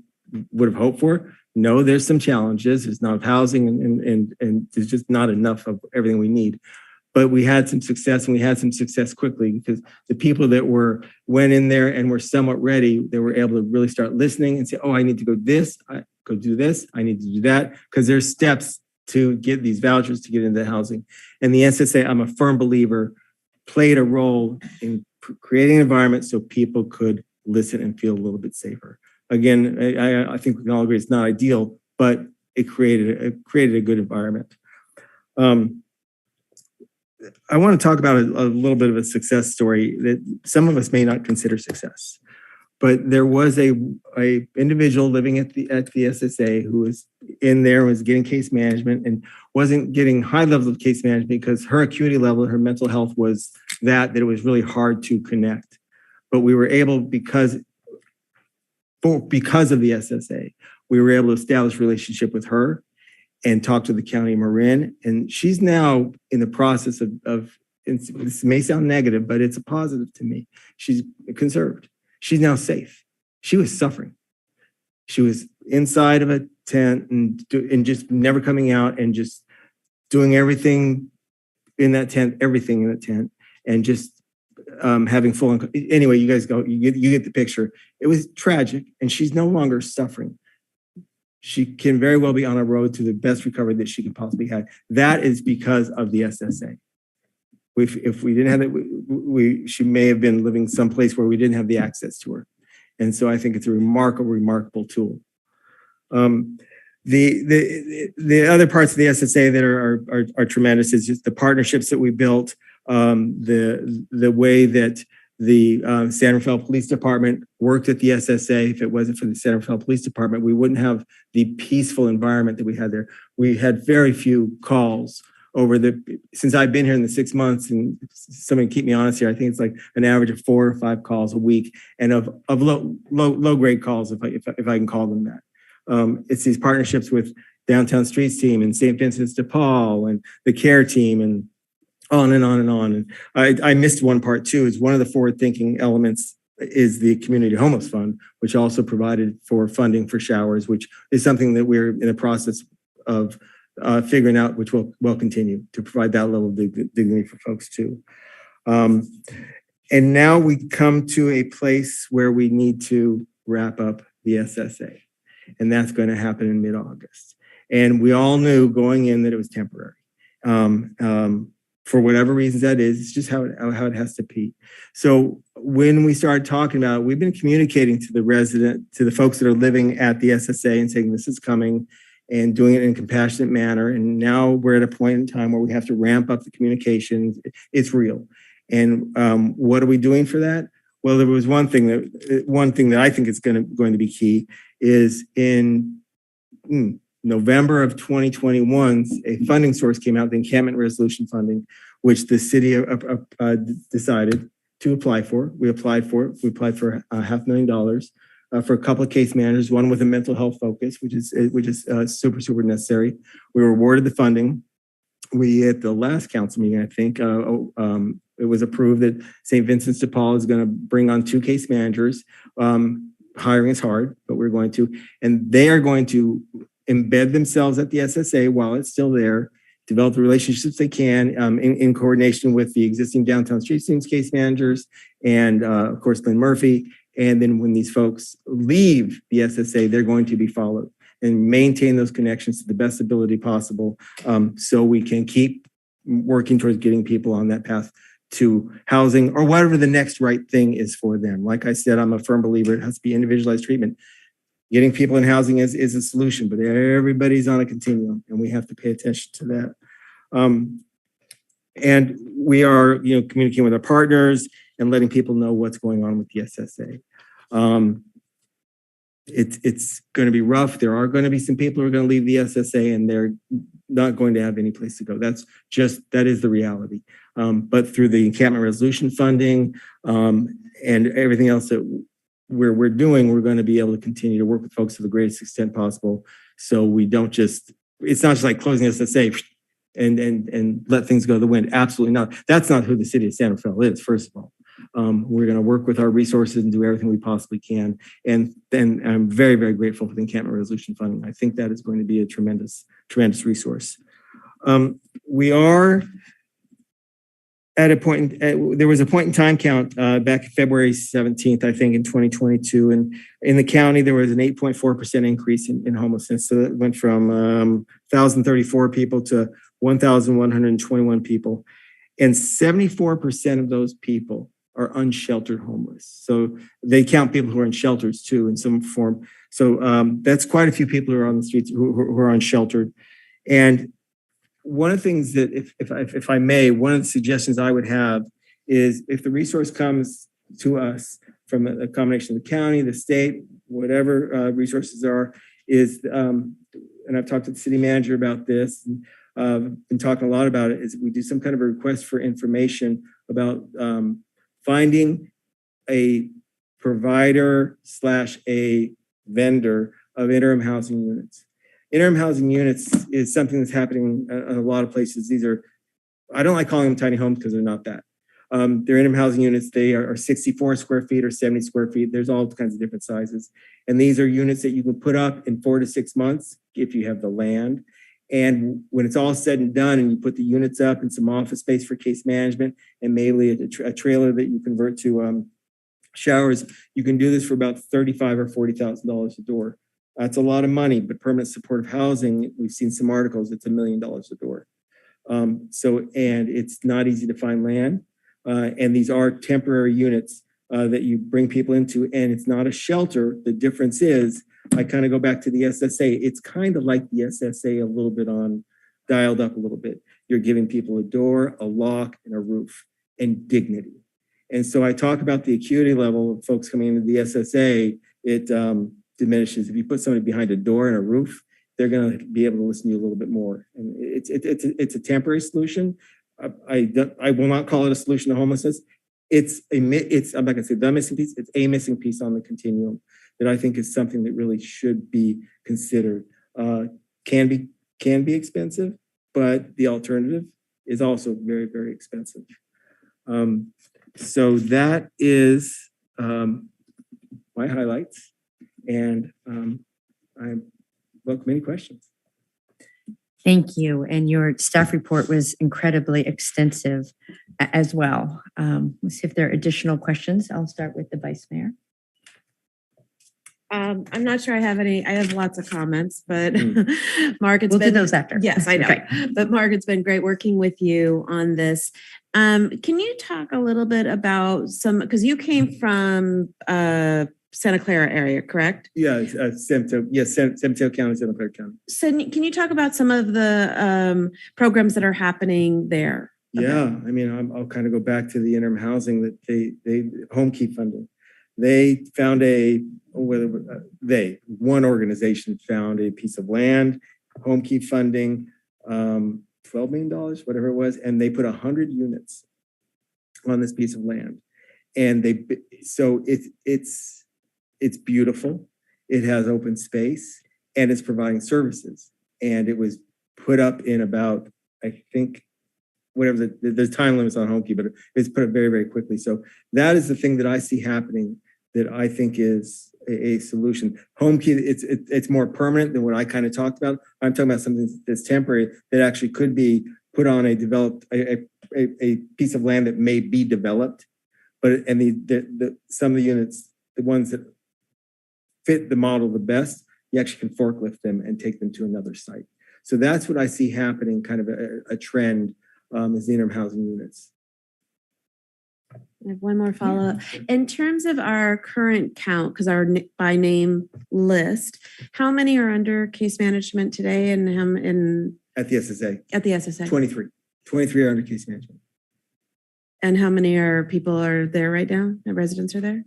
would have hoped for? No, there's some challenges. There's not housing and there's just not enough of everything we need. But we had some success, and we had some success quickly, because the people that went in there and were somewhat ready, they were able to really start listening and say, oh, I need to go do this, I need to do that, because there's steps to get these vouchers to get into housing. And the SSA, I'm a firm believer, played a role in creating an environment so people could listen and feel a little bit safer. Again, I think we can all agree it's not ideal, but it created a good environment. I want to talk about a little bit of a success story that some of us may not consider success, but there was a individual living at the SSA who was in there, was getting case management and wasn't getting high levels of case management because her acuity level, her mental health was that it was really hard to connect. But we were able, because of the SSA, we were able to establish a relationship with her and talk to the county Marin. And she's now in the process of this may sound negative, but it's a positive to me. She's conserved. She's now safe. She was suffering. She was inside of a tent and just never coming out and just doing everything in that tent, and just having full. Anyway, you guys go, you get the picture. It was tragic, and she's no longer suffering. She can very well be on a road to the best recovery that she could possibly have. That is because of the SSA. If we didn't have it, she may have been living someplace where we didn't have the access to her. And so I think it's a remarkable tool. The other parts of the SSA that are tremendous is just the partnerships that we built, the way that the San Rafael Police Department worked at the SSA. If it wasn't for the San Rafael Police Department, we wouldn't have the peaceful environment that we had there. We had very few calls since I've been here in the 6 months, and somebody keep me honest here, I think it's like an average of 4 or 5 calls a week, and of low grade calls, if I can call them that. It's these partnerships with Downtown Streets team and St. Vincent's de Paul and the care team and on and on and on. And I missed one part too, is one of the forward-thinking elements is the Community Homeless Fund, which also provided for funding for showers, which is something that we're in the process of figuring out, which will continue to provide that level of dignity for folks too. And now we come to a place where we need to wrap up the SSA, and that's going to happen in mid-August. And we all knew going in that it was temporary. For whatever reasons that is, it's just how it has to be. So when we started talking about it, we've been communicating to the folks that are living at the SSA and saying this is coming and doing it in a compassionate manner. And now we're at a point in time where we have to ramp up the communications. It's real. And what are we doing for that? Well, there was one thing that I think is going to be key is in November of 2021, a funding source came out, the encampment resolution funding, which the city decided to apply for. We applied for it. We applied for $500,000 for a couple of case managers, one with a mental health focus, which is super necessary. We were awarded the funding. We, at the last council meeting, I think, it was approved that St. Vincent's de Paul is going to bring on 2 case managers. Hiring is hard, but we're going to, and they are going to embed themselves at the SSA while it's still there, develop the relationships they can in coordination with the existing Downtown Street Teams case managers and, of course, Lynn Murphy. And then when these folks leave the SSA, they're going to be followed and maintain those connections to the best ability possible so we can keep working towards getting people on that path to housing or whatever the next right thing is for them. Like I said, I'm a firm believer it has to be individualized treatment. Getting people in housing is a solution, but everybody's on a continuum and we have to pay attention to that. And we are, communicating with our partners and letting people know what's going on with the SSA. It's going to be rough. There are going to be some people who are going to leave the SSA and they're not going to have any place to go. That is the reality. But through the encampment resolution funding and everything else that we're doing, we're going to be able to continue to work with folks to the greatest extent possible. So we don't it's not just like closing SSA and let things go to the wind. Absolutely not. That's not who the city of San Rafael is, first of all. We're going to work with our resources and do everything we possibly can. And then I'm very, very grateful for the encampment resolution funding. I think that is going to be a tremendous resource. We are at a point, there was a point in time count back February 17th, I think in 2022. And in the county, there was an 8.4% increase in homelessness. So it went from 1,034 people to 1,121 people. And 74% of those people are unsheltered homeless. So they count people who are in shelters too in some form. So that's quite a few people who are on the streets, who are unsheltered. And one of the things that, if I may, one of the suggestions I would have is if the resource comes to us from a combination of the county, the state, whatever resources are, is, and I've talked to the city manager about this, and been talking a lot about it, is we do some kind of a request for information about finding a provider / a vendor of interim housing units. Interim housing units is something that's happening in a lot of places. These are, I don't like calling them tiny homes because they're not that. They're interim housing units. They are 64 square feet or 70 square feet. There's all kinds of different sizes. And these are units that you can put up in 4 to 6 months if you have the land. And when it's all said and done and you put the units up and some office space for case management and maybe a trailer that you convert to showers, you can do this for about $35,000 or $40,000 a door. That's a lot of money, but permanent supportive housing, we've seen some articles, it's $1 million a door. And it's not easy to find land. And these are temporary units that you bring people into, and it's not a shelter. The difference is, I kind of go back to the SSA. It's kind of like the SSA a little bit dialed up a little bit. You're giving people a door, a lock, and a roof, and dignity. And so I talk about the acuity level of folks coming into the SSA, it diminishes. If you put somebody behind a door and a roof, they're going to be able to listen to you a little bit more. And it's a temporary solution. I will not call it a solution to homelessness. I'm not going to say the missing piece. It's a missing piece on the continuum that I think is something that really should be considered. Can be expensive, but the alternative is also very, very expensive. So that is my highlights, and I welcome any questions. Thank you. And your staff report was incredibly extensive as well. Let's see if there are additional questions. I'll start with the Vice Mayor. I'm not sure I have any. I have lots of comments, but Mark, We'll do those after. Yes, I know. Okay. But Mark, it's been great working with you on this. Can you talk a little bit about because you came from Santa Clara area, correct? Yeah, San Mateo County, Santa Clara County. So can you talk about some of the programs that are happening there? Yeah, I mean, I'll kind of go back to the interim housing that they home key funding. They found one organization found a piece of land, home key funding, $12 million, whatever it was, and they put 100 units on this piece of land. And it's beautiful. It has open space and it's providing services. And it was put up in about, I think, whatever there's time limits on home key, but it's put up very, very quickly. So that is the thing that I see happening that I think is a solution. Home key, it's more permanent than what I kind of talked about. I'm talking about something that's temporary that actually could be put on a piece of land that may be developed, but some of the units, the ones that fit the model the best, you actually can forklift them and take them to another site. So that's what I see happening, kind of a trend is the interim housing units. I have one more follow-up. In terms of our current count, because our by name list, how many are under case management today and at the SSA? At the SSA? 23. 23 are under case management. And how many people are there right now? The residents are there?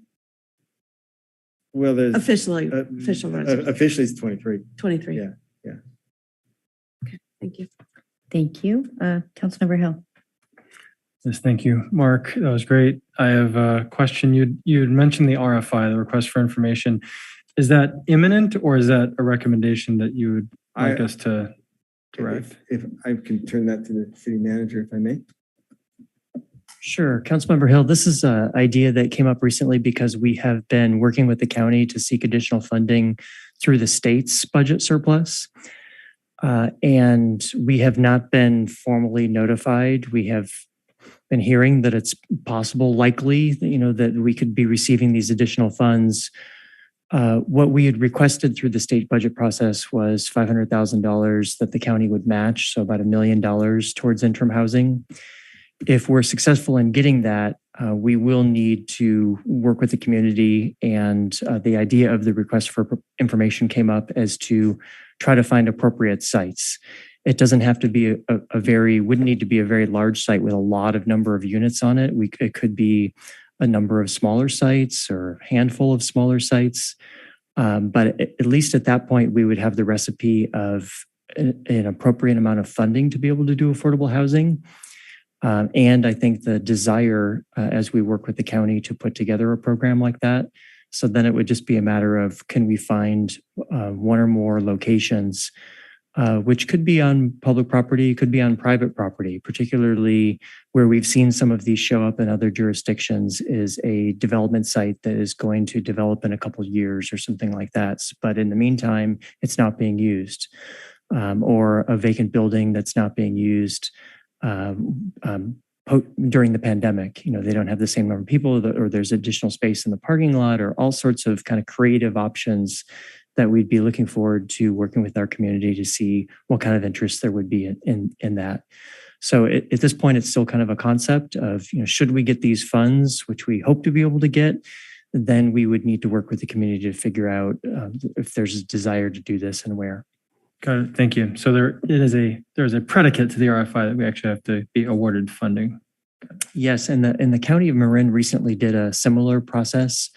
Well, there's official residents. Officially it's 23. 23. Yeah. Okay, thank you. Thank you. Councilmember Hill. Yes, thank you, Mark. That was great. I have a question. You had mentioned the RFI, the request for information. Is that imminent, or is that a recommendation that you would like us to direct? If I can turn that to the city manager, if I may. Sure. Councilmember Hill, this is an idea that came up recently because we have been working with the county to seek additional funding through the state's budget surplus. And we have not been formally notified. We have been hearing that it's possible, likely, that we could be receiving these additional funds. What we had requested through the state budget process was $500,000 that the county would match, so about $1 million towards interim housing. If we're successful in getting that, we will need to work with the community, and the idea of the request for information came up as to try to find appropriate sites. It doesn't have to be wouldn't need to be a very large site with a lot of number of units on it. It could be a number of smaller sites or a handful of smaller sites. But at least at that point, we would have the recipe of an appropriate amount of funding to be able to do affordable housing. And I think the desire, as we work with the county, to put together a program like that. So then it would just be a matter of, can we find one or more locations, which could be on public property, could be on private property, particularly where we've seen some of these show up in other jurisdictions is a development site that is going to develop in a couple of years or something like that. But in the meantime, it's not being used. Or a vacant building that's not being used during the pandemic. They don't have the same number of people, or there's additional space in the parking lot, or all sorts of kind of creative options that we'd be looking forward to working with our community to see what kind of interest there would be in that. So at this point, it's still kind of a concept of, should we get these funds, which we hope to be able to get, then we would need to work with the community to figure out if there's a desire to do this and where. Got it. Thank you. So there is a predicate to the RFI that we actually have to be awarded funding. Yes, and the County of Marin recently did a similar process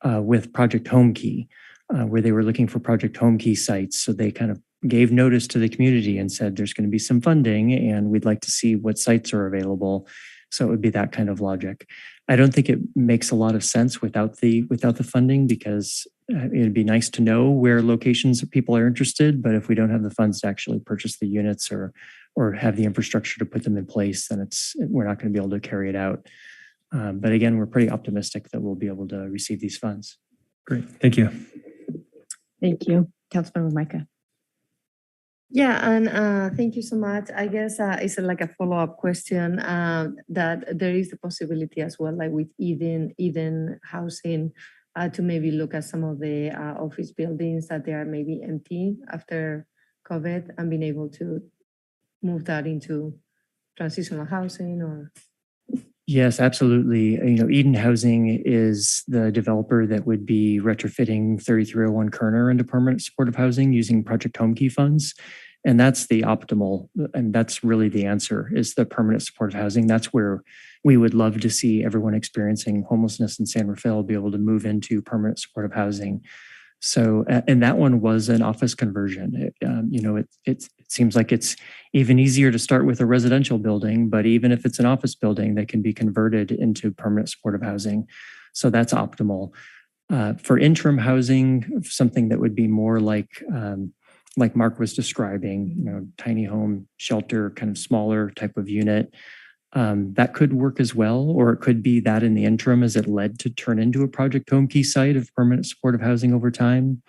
with Project Home Key, where they were looking for Project Home Key sites. So they kind of gave notice to the community and said, there's going to be some funding and we'd like to see what sites are available. So it would be that kind of logic. I don't think it makes a lot of sense without the funding, because it'd be nice to know where locations people are interested, but if we don't have the funds to actually purchase the units or have the infrastructure to put them in place, then we're not going to be able to carry it out. But again, we're pretty optimistic that we'll be able to receive these funds. Great. Thank you. Thank you. Councilmember Micah. Yeah, and thank you so much. I guess it's like a follow-up question that there is the possibility as well, like with Eden housing, to maybe look at some of the office buildings that they are maybe empty after COVID and being able to move that into transitional housing or. Yes, absolutely. Eden Housing is the developer that would be retrofitting 3301 Kerner into permanent supportive housing using Project Home Key funds. And that's the optimal, and that's really the answer, is the permanent supportive housing. That's where we would love to see everyone experiencing homelessness in San Rafael be able to move into permanent supportive housing. So, and that one was an office conversion. It seems like it's even easier to start with a residential building, but even if it's an office building, they can be converted into permanent supportive housing. So that's optimal. For interim housing, something that would be more like Mark was describing, tiny home shelter, kind of smaller type of unit, that could work as well, or it could be that in the interim as it led to turn into a Project Home Key site of permanent supportive housing over time.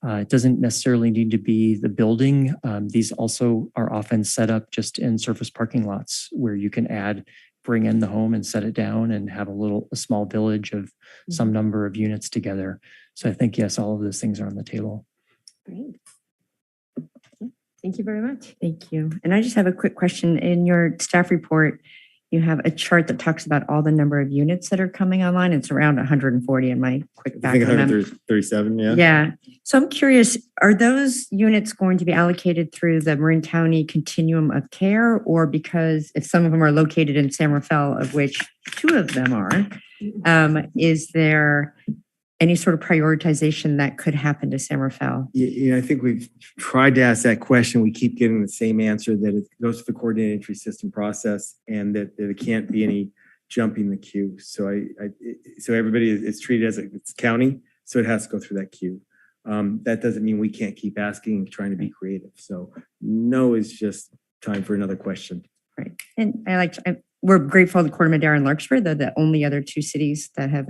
It doesn't necessarily need to be the building. These also are often set up just in surface parking lots where you can bring in the home and set it down and have a small village of some number of units together. So I think, yes, all of those things are on the table. Great. Thank you very much. Thank you. And I just have a quick question. In your staff report, you have a chart that talks about all the number of units that are coming online. It's around 140 in my quick back. I think 137, yeah. Yeah. So I'm curious, are those units going to be allocated through the Marin County Continuum of Care, or because if some of them are located in San Rafael, of which 2 of them are, is there any sort of prioritization that could happen to San Rafael? I think we've tried to ask that question. We keep getting the same answer, that it goes through the coordinated entry system process and that there can't be any jumping the queue. So so everybody is treated as it's county, so it has to go through that queue. That doesn't mean we can't keep asking and trying to be creative. So no is just time for another question. Right. And we're grateful to Corte Madera and Larkspur. They're the only other 2 cities that have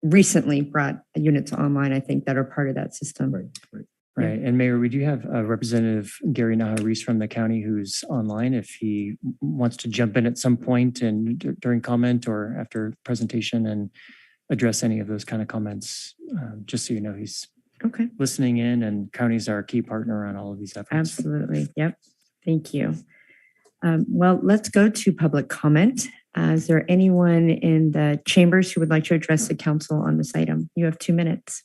recently brought units online, I think, that are part of that system. Right. Right. And Mayor, we do have Representative Gary Naha-Reese from the county who's online. If he wants to jump in at some point and during comment or after presentation and address any of those kind of comments, just so you know, he's listening in, and counties are a key partner on all of these efforts. Absolutely. Yep. Thank you. Well, let's go to public comment. Is there anyone in the chambers who would like to address the council on this item? You have 2 minutes.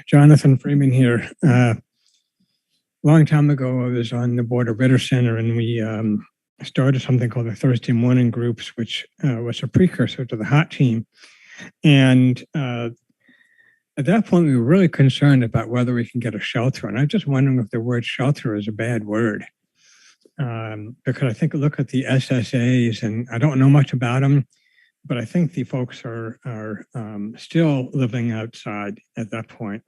Jonathan Freeman here. Long time ago, I was on the board of Ritter Center, and we started something called the Thursday morning groups, which was a precursor to the hot team. And at that point, we were really concerned about whether we can get a shelter. And I'm just wondering if the word shelter is a bad word. Because I think, look at the SSAs, and I don't know much about them, but I think the folks are still living outside at that point.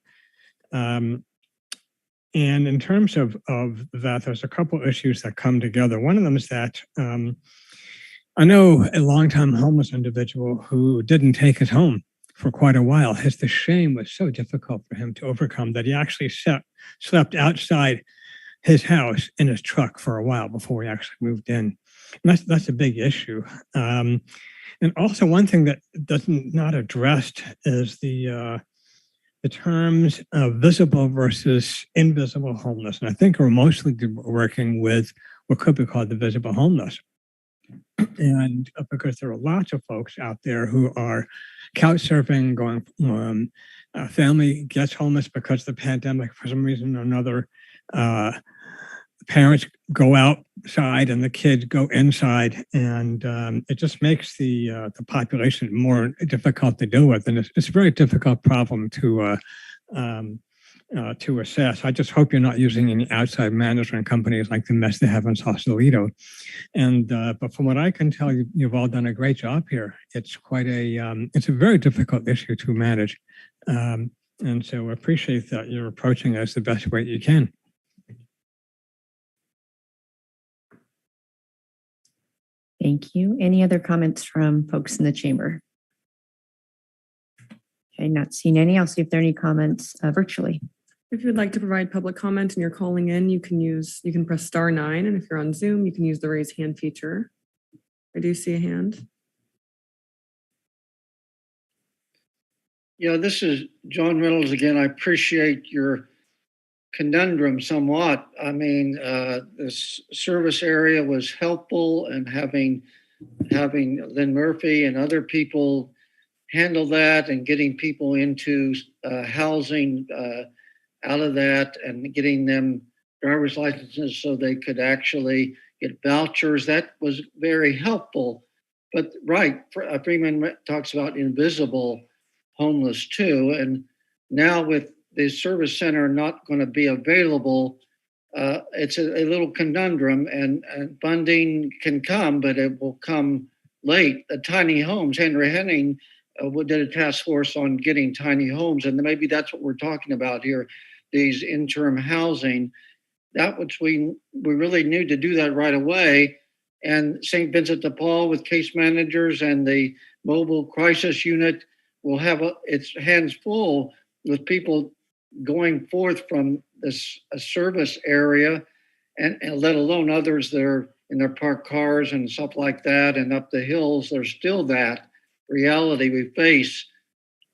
And in terms of that, there's a couple issues that come together. One of them is that I know a longtime homeless individual who didn't take his home for quite a while. The shame was so difficult for him to overcome that he actually slept outside his house in his truck for a while before he actually moved in. And that's a big issue. And also one thing that not addressed is the terms of visible versus invisible homeless. And I think we're mostly working with what could be called the visible homeless. And because there are lots of folks out there who are couch surfing, going, family gets homeless because of the pandemic for some reason or another. Parents go outside and the kids go inside, and it just makes the population more difficult to deal with. And it's a very difficult problem to assess. I just hope you're not using any outside management companies like the mess they have in Sausalito. And but from what I can tell, you've all done a great job here. It's quite it's a very difficult issue to manage. And so I appreciate that you're approaching us the best way you can. Thank you. Any other comments from folks in the chamber? Okay, not seeing any. I'll see if there are any comments virtually. If you'd like to provide public comment and you're calling in, you can press *9. And if you're on Zoom, you can use the raise hand feature. I do see a hand. Yeah, this is John Reynolds again. I appreciate your conundrum somewhat. I mean, this service area was helpful, and having Lynn Murphy and other people handle that and getting people into housing out of that and getting them driver's licenses so they could actually get vouchers. That was very helpful. But right, Freeman talks about invisible homeless too. And now with the service center not going to be available, it's a little conundrum, and funding can come, but it will come late. The tiny homes, Henry Henning did a task force on getting tiny homes, and maybe that's what we're talking about here, these interim housing. That which we really need to do that right away. And St. Vincent de Paul with case managers and the mobile crisis unit will have its hands full with people going forth from this service area, and let alone others that are in their parked cars and stuff like that, and up the hills. There's still that reality we face.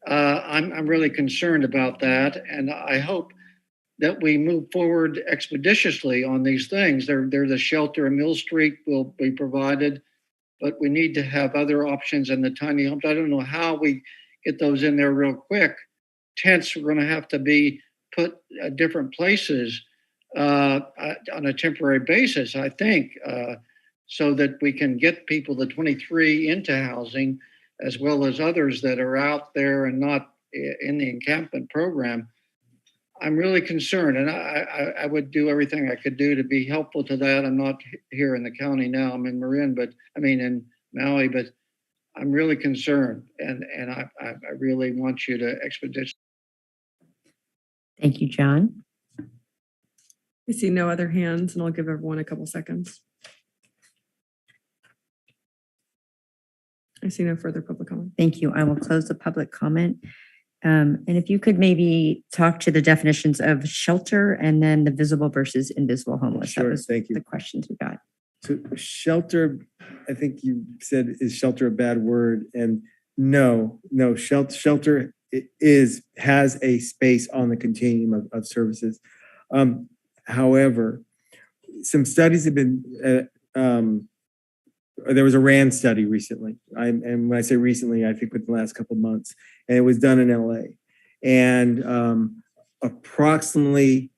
I'm really concerned about that, and I hope that we move forward expeditiously on these things. There's a shelter in Mill Street will be provided, but we need to have other options in the tiny homes. I don't know how we get those in there real quick. Tents are going to have to be put at different places on a temporary basis, I think, so that we can get people, the 23, into housing, as well as others that are out there and not in the encampment program. I'm really concerned, and I would do everything I could do to be helpful to that. I'm not here in the county now. I'm in Marin, in Maui, but I'm really concerned, and I really want you to expedite. Thank you, John. I see no other hands, and I'll give everyone a couple seconds. I see no further public comment. Thank you. I will close the public comment. And if you could maybe talk to the definitions of shelter and then the visible versus invisible homeless. Sure, that was thank you. the questions we got. So shelter, I think you said, is shelter a bad word? And no, shelter has a space on the continuum of services. However, some studies have been, there was a RAND study recently. And when I say recently, I think within the last couple of months, and it was done in LA. And approximately,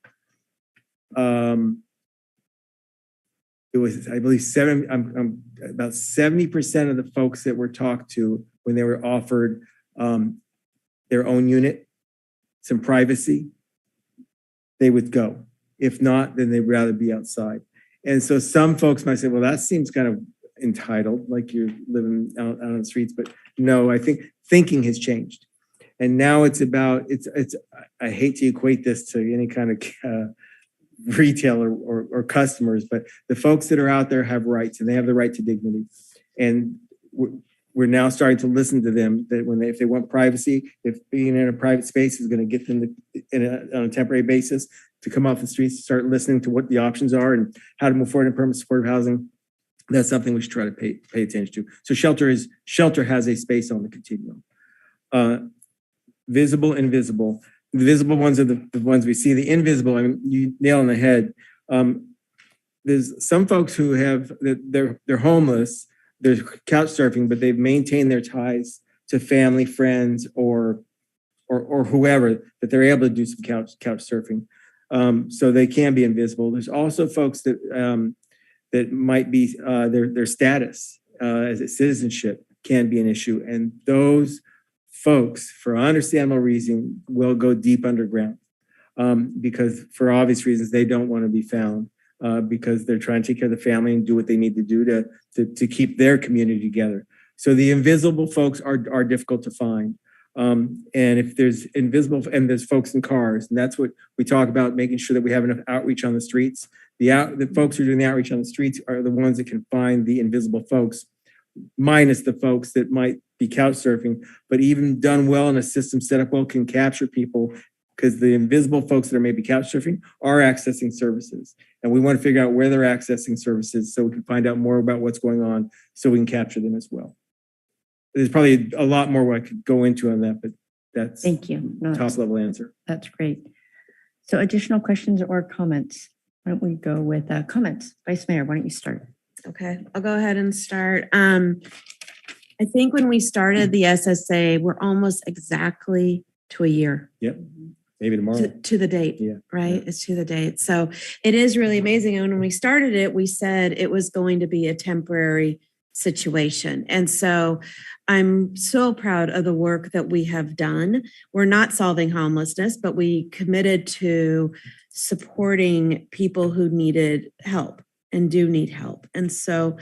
it was, I believe, about 70% of the folks that were talked to when they were offered their own unit, some privacy, they would go. If not, then they'd rather be outside. And so some folks might say, well, that seems kind of entitled, like you're living out on the streets. But no, I think thinking has changed. And now it's about, I hate to equate this to any kind of retailer or customers, but the folks that are out there have rights, and they have the right to dignity. And we're now starting to listen to them, that if they want privacy, if being in a private space is going to get them on a temporary basis to come off the streets, to start listening to what the options are and how to move forward in permanent supportive housing, that's something we should try to pay attention to. So shelter has a space on the continuum. Visible, invisible. The visible ones are the ones we see. The invisible, I mean, you nail on the head. There's some folks who they're homeless, they're couch surfing, but they've maintained their ties to family, friends, or whoever, that they're able to do some couch surfing. So they can be invisible. There's also folks that might be their status as a citizenship can be an issue, and those folks, for understandable reason, will go deep underground because, for obvious reasons, they don't want to be found because they're trying to take care of the family and do what they need to do to keep their community together. So the invisible folks are difficult to find. And if there's invisible, and there's folks in cars, and that's what we talk about, making sure that we have enough outreach on the streets. The folks who are doing the outreach on the streets are the ones that can find the invisible folks, minus the folks that might be couch surfing, but even done well in a system set up well can capture people, because the invisible folks that are maybe couch surfing are accessing services. And we want to figure out where they're accessing services so we can find out more about what's going on so we can capture them as well. There's probably a lot more I could go into on that, but that's thank you. Top level answer. That's great. So additional questions or comments? Why don't we go with comments? Vice Mayor, why don't you start? Okay, I'll go ahead and start. I think when we started the SSA, we're almost exactly to a year. Yep. Maybe tomorrow. To the date, yeah. Right? Yeah. It's to the date. So it is really amazing. And when we started it, we said it was going to be a temporary situation. And so I'm so proud of the work that we have done. We're not solving homelessness, but we committed to supporting people who needed help and do need help. And so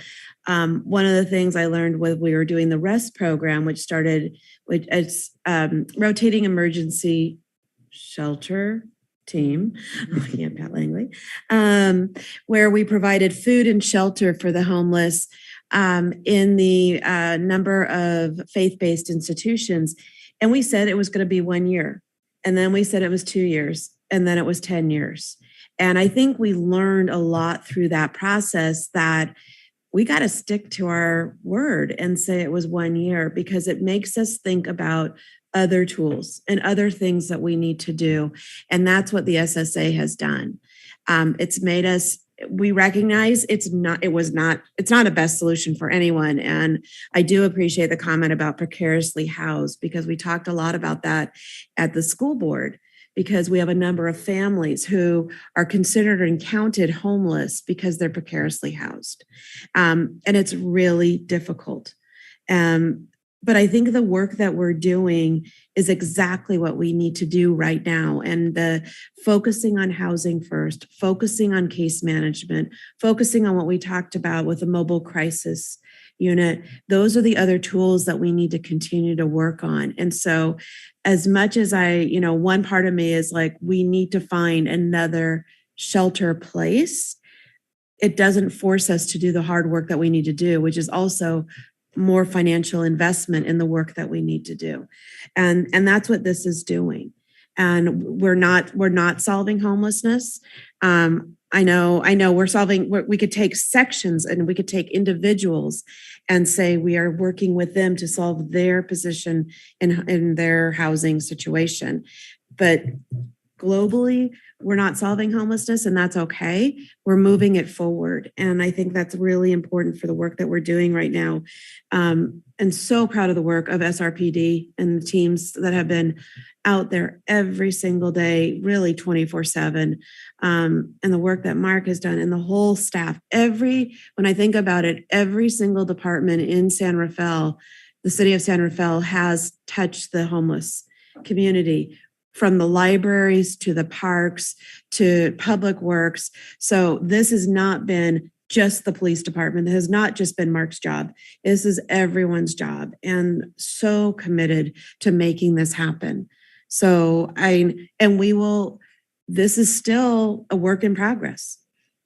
one of the things I learned when we were doing the REST program, which it's rotating emergency shelter team, Pat Langley, where we provided food and shelter for the homeless in the number of faith-based institutions. And we said it was going to be 1 year. And then we said it was 2 years. And then it was 10 years. And I think we learned a lot through that process that we got to stick to our word and say it was 1 year, because it makes us think about other tools and other things that we need to do. And that's what the SSA has done. It's made us, we recognize it's not a best solution for anyone. And I do appreciate the comment about precariously housed, because we talked a lot about that at the school board, because we have a number of families who are considered and counted homeless because they're precariously housed. And it's really difficult. But I think the work that we're doing is exactly what we need to do right now. And the focusing on housing first, focusing on case management, focusing on what we talked about with the mobile crisis unit, those are the other tools that we need to continue to work on. And so as much as one part of me is like, we need to find another shelter place, it doesn't force us to do the hard work that we need to do, which is also more financial investment in the work that we need to do. And that's what this is doing. And we're not solving homelessness. I know we could take sections and we could take individuals and say we are working with them to solve their position in their housing situation. But globally, we're not solving homelessness, and that's okay. We're moving it forward. And I think that's really important for the work that we're doing right now. And so proud of the work of SRPD and the teams that have been out there every single day, really 24/7. And the work that Mark has done and the whole staff, when I think about it, every single department in San Rafael, the city of San Rafael has touched the homeless community, from the libraries to the parks to public works. So this has not been just the police department. It has not just been Mark's job. This is everyone's job, and so committed to making this happen. So this is still a work in progress,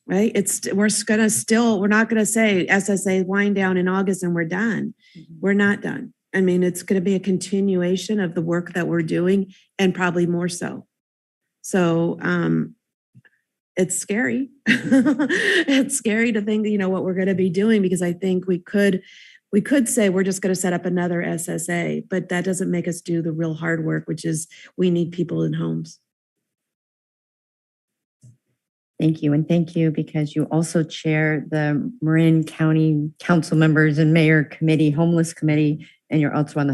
right? We're not gonna say SSA wind down in August and we're done. We're not done. I mean, it's gonna be a continuation of the work that we're doing, and probably more so. So it's scary. It's scary to think, what we're gonna be doing, because I think we could say we're just gonna set up another SSA, but that doesn't make us do the real hard work, which is we need people in homes. Thank you. And thank you because you also chair the Marin County Council Members and Mayor Committee, Homeless Committee, and you're also on the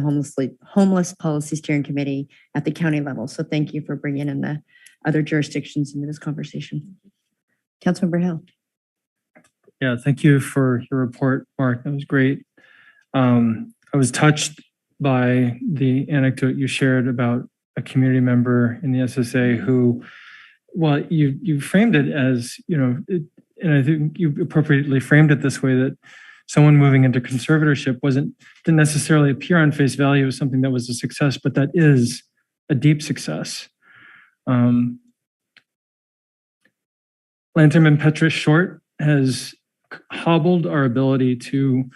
Homeless Policy Steering Committee at the county level. So thank you for bringing in the other jurisdictions into this conversation. Councilmember Hill. Yeah, thank you for your report, Mark. That was great. I was touched by the anecdote you shared about a community member in the SSA who, well, you framed it as, and I think you appropriately framed it this way, that someone moving into conservatorship didn't necessarily appear on face value as something that was a success, but that is a deep success. Lanterman Petra Short has hobbled our ability to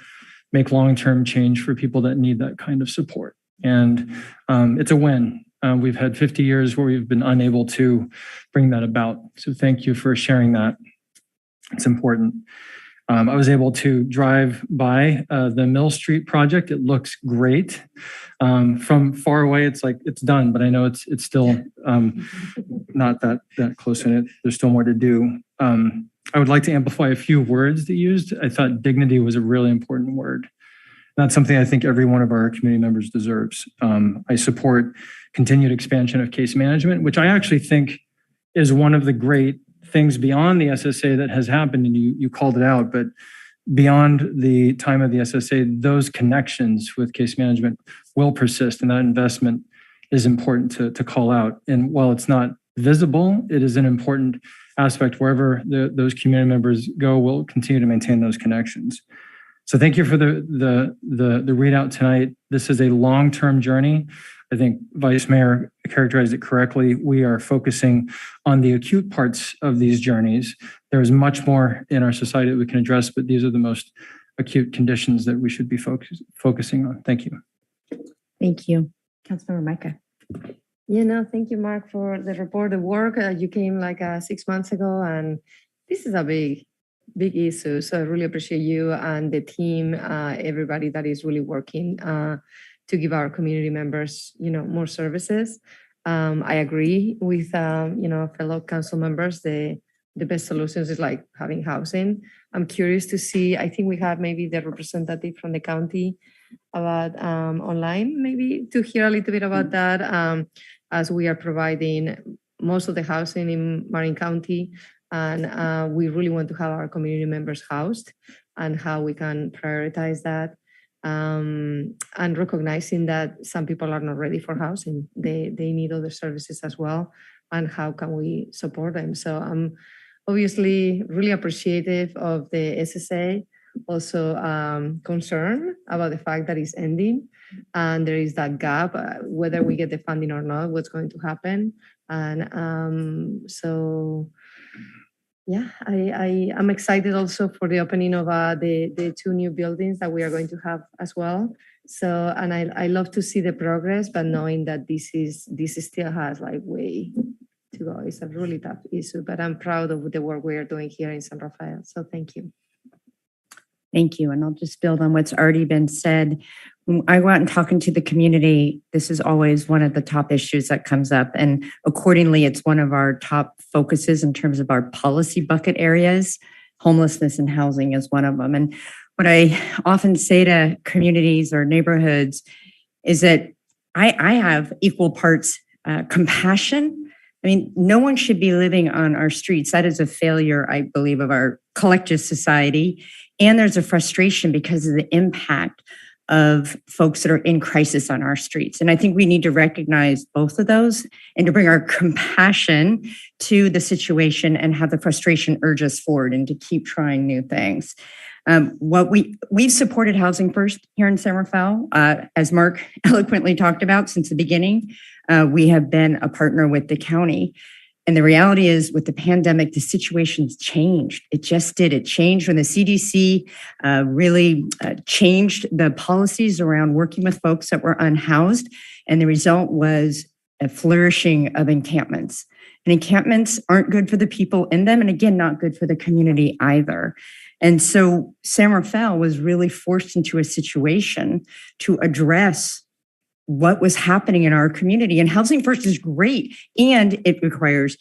make long-term change for people that need that kind of support. And it's a win. We've had 50 years where we've been unable to bring that about. So thank you for sharing that. It's important. I was able to drive by the Mill Street project. It looks great. From far away, it's like it's done, but I know it's still not that close in it. There's still more to do. I would like to amplify a few words that you used. I thought dignity was a really important word. That's something I think every one of our community members deserves. I support continued expansion of case management, which I actually think is one of the great things beyond the SSA that has happened, and you called it out, but beyond the time of the SSA, those connections with case management will persist, and that investment is important to call out. And while it's not visible, it is an important aspect. Wherever those community members go, we'll continue to maintain those connections. So thank you for the readout tonight. This is a long-term journey. I think Vice Mayor characterized it correctly. We are focusing on the acute parts of these journeys. There is much more in our society that we can address, but these are the most acute conditions that we should be focusing on. Thank you. Thank you. Councilmember Micah. Thank you, Mark, for the report, the work. You came like 6 months ago, and this is a big issue. So I really appreciate you and the team, everybody that is really working to give our community members, more services. I agree with, fellow council members, the best solutions is like having housing. I'm curious to see, I think we have maybe the representative from the county about online, maybe to hear a little bit about that, as we are providing most of the housing in Marin County. And we really want to have our community members housed, and how we can prioritize that. And recognizing that some people are not ready for housing. They need other services as well, and how can we support them? So I'm obviously really appreciative of the SSA, also concerned about the fact that it's ending, and there is that gap, whether we get the funding or not, what's going to happen. And so yeah, I'm excited also for the opening of the 2 new buildings that we are going to have as well. So, and I love to see the progress, but knowing that this still has like way to go. It's a really tough issue, but I'm proud of the work we are doing here in San Rafael. So thank you. Thank you. And I'll just build on what's already been said. when I go out and talking to the community, this is always one of the top issues that comes up. And accordingly, it's one of our top focuses in terms of our policy bucket areas. Homelessness and housing is one of them. And what I often say to communities or neighborhoods is that I have equal parts compassion. I mean, no one should be living on our streets. That is a failure, I believe, of our collective society. And there's a frustration because of the impact of folks that are in crisis on our streets. And I think we need to recognize both of those and to bring our compassion to the situation and have the frustration urge us forward and to keep trying new things. We've supported Housing First here in San Rafael, as Mark eloquently talked about since the beginning. We have been a partner with the county. And the reality is with the pandemic, the situation's changed. It just did. It changed when the CDC really changed the policies around working with folks that were unhoused. And the result was a flourishing of encampments. And encampments aren't good for the people in them. And again, not good for the community either. And so San Rafael was really forced into a situation to address what was happening in our community. And Housing First is great. And it requires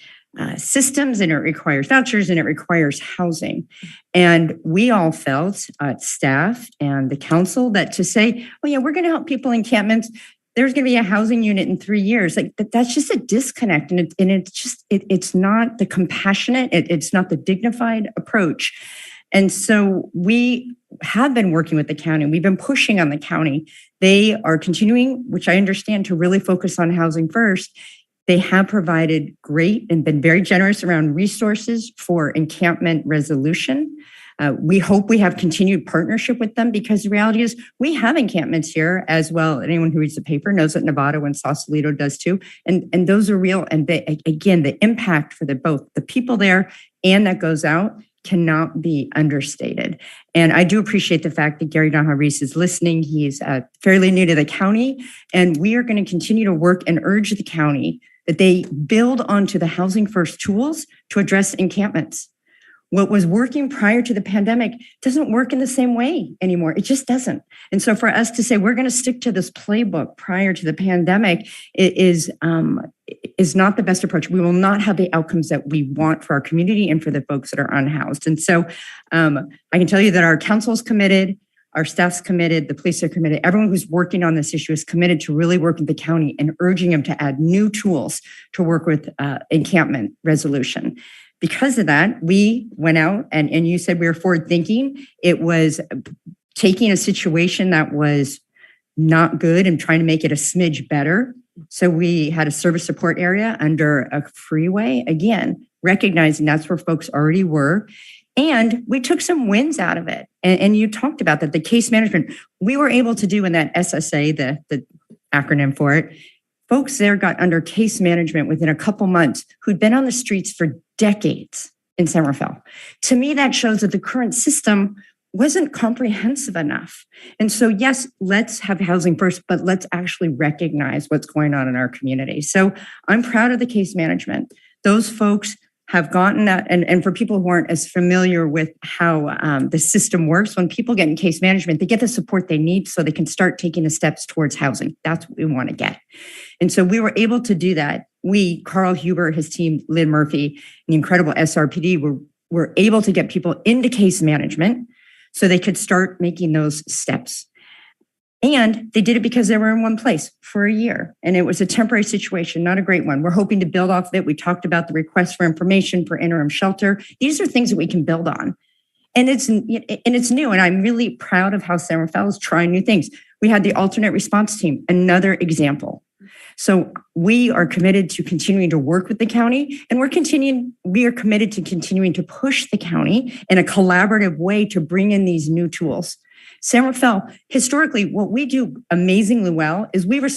systems, and it requires vouchers, and it requires housing. And we all felt, staff and the council, that to say, oh yeah, we're going to help people in encampments, there's going to be a housing unit in 3 years. Like that's just a disconnect. And it's not the compassionate, it's not the dignified approach. And so we have been working with the county. We've been pushing on the county. They are continuing, which I understand, to really focus on Housing First. They have provided great and been very generous around resources for encampment resolution. We hope we have continued partnership with them because the reality is we have encampments here as well. Anyone who reads the paper knows that Nevada and Sausalito does too. And those are real. And they, again, the impact for both the people there and that goes out cannot be understated. And I do appreciate the fact that Gary Naha-Reese is listening. He's fairly new to the county, and we are going to continue to work and urge the county that they build onto the Housing First tools to address encampments. What was working prior to the pandemic doesn't work in the same way anymore. It just doesn't. And so for us to say we're going to stick to this playbook prior to the pandemic is not the best approach. We will not have the outcomes that we want for our community and for the folks that are unhoused. And so I can tell you that our council is committed, our staff's committed, the police are committed. Everyone who's working on this issue is committed to really work with the county and urging them to add new tools to work with encampment resolution. Because of that, we went out and you said we were forward thinking. It was taking a situation that was not good and trying to make it a smidge better. So we had a service support area under a freeway, again, recognizing that's where folks already were. And we took some wins out of it. And you talked about that, the case management we were able to do in that SSA, the acronym for it. Folks there got under case management within a couple months who'd been on the streets for decades in San Rafael. To me, that shows that the current system wasn't comprehensive enough. And so, yes, let's have Housing First, but let's actually recognize what's going on in our community. So I'm proud of the case management. Those folks have gotten that. And for people who aren't as familiar with how the system works, when people get in case management, they get the support they need so they can start taking the steps towards housing. That's what we want to get. And so we were able to do that. We, Carl Huber, his team, Lynn Murphy, the incredible SRPD, were able to get people into case management so they could start making those steps. And they did it because they were in one place for a year. And it was a temporary situation, not a great one. We're hoping to build off of it. We talked about the request for information for interim shelter. These are things that we can build on. And it's new. And I'm really proud of how San Rafael is trying new things. We had the alternate response team, another example. So we are committed to continuing to work with the county, and we are committed to continuing to push the county in a collaborative way to bring in these new tools. San Rafael, historically, what we do amazingly well is we have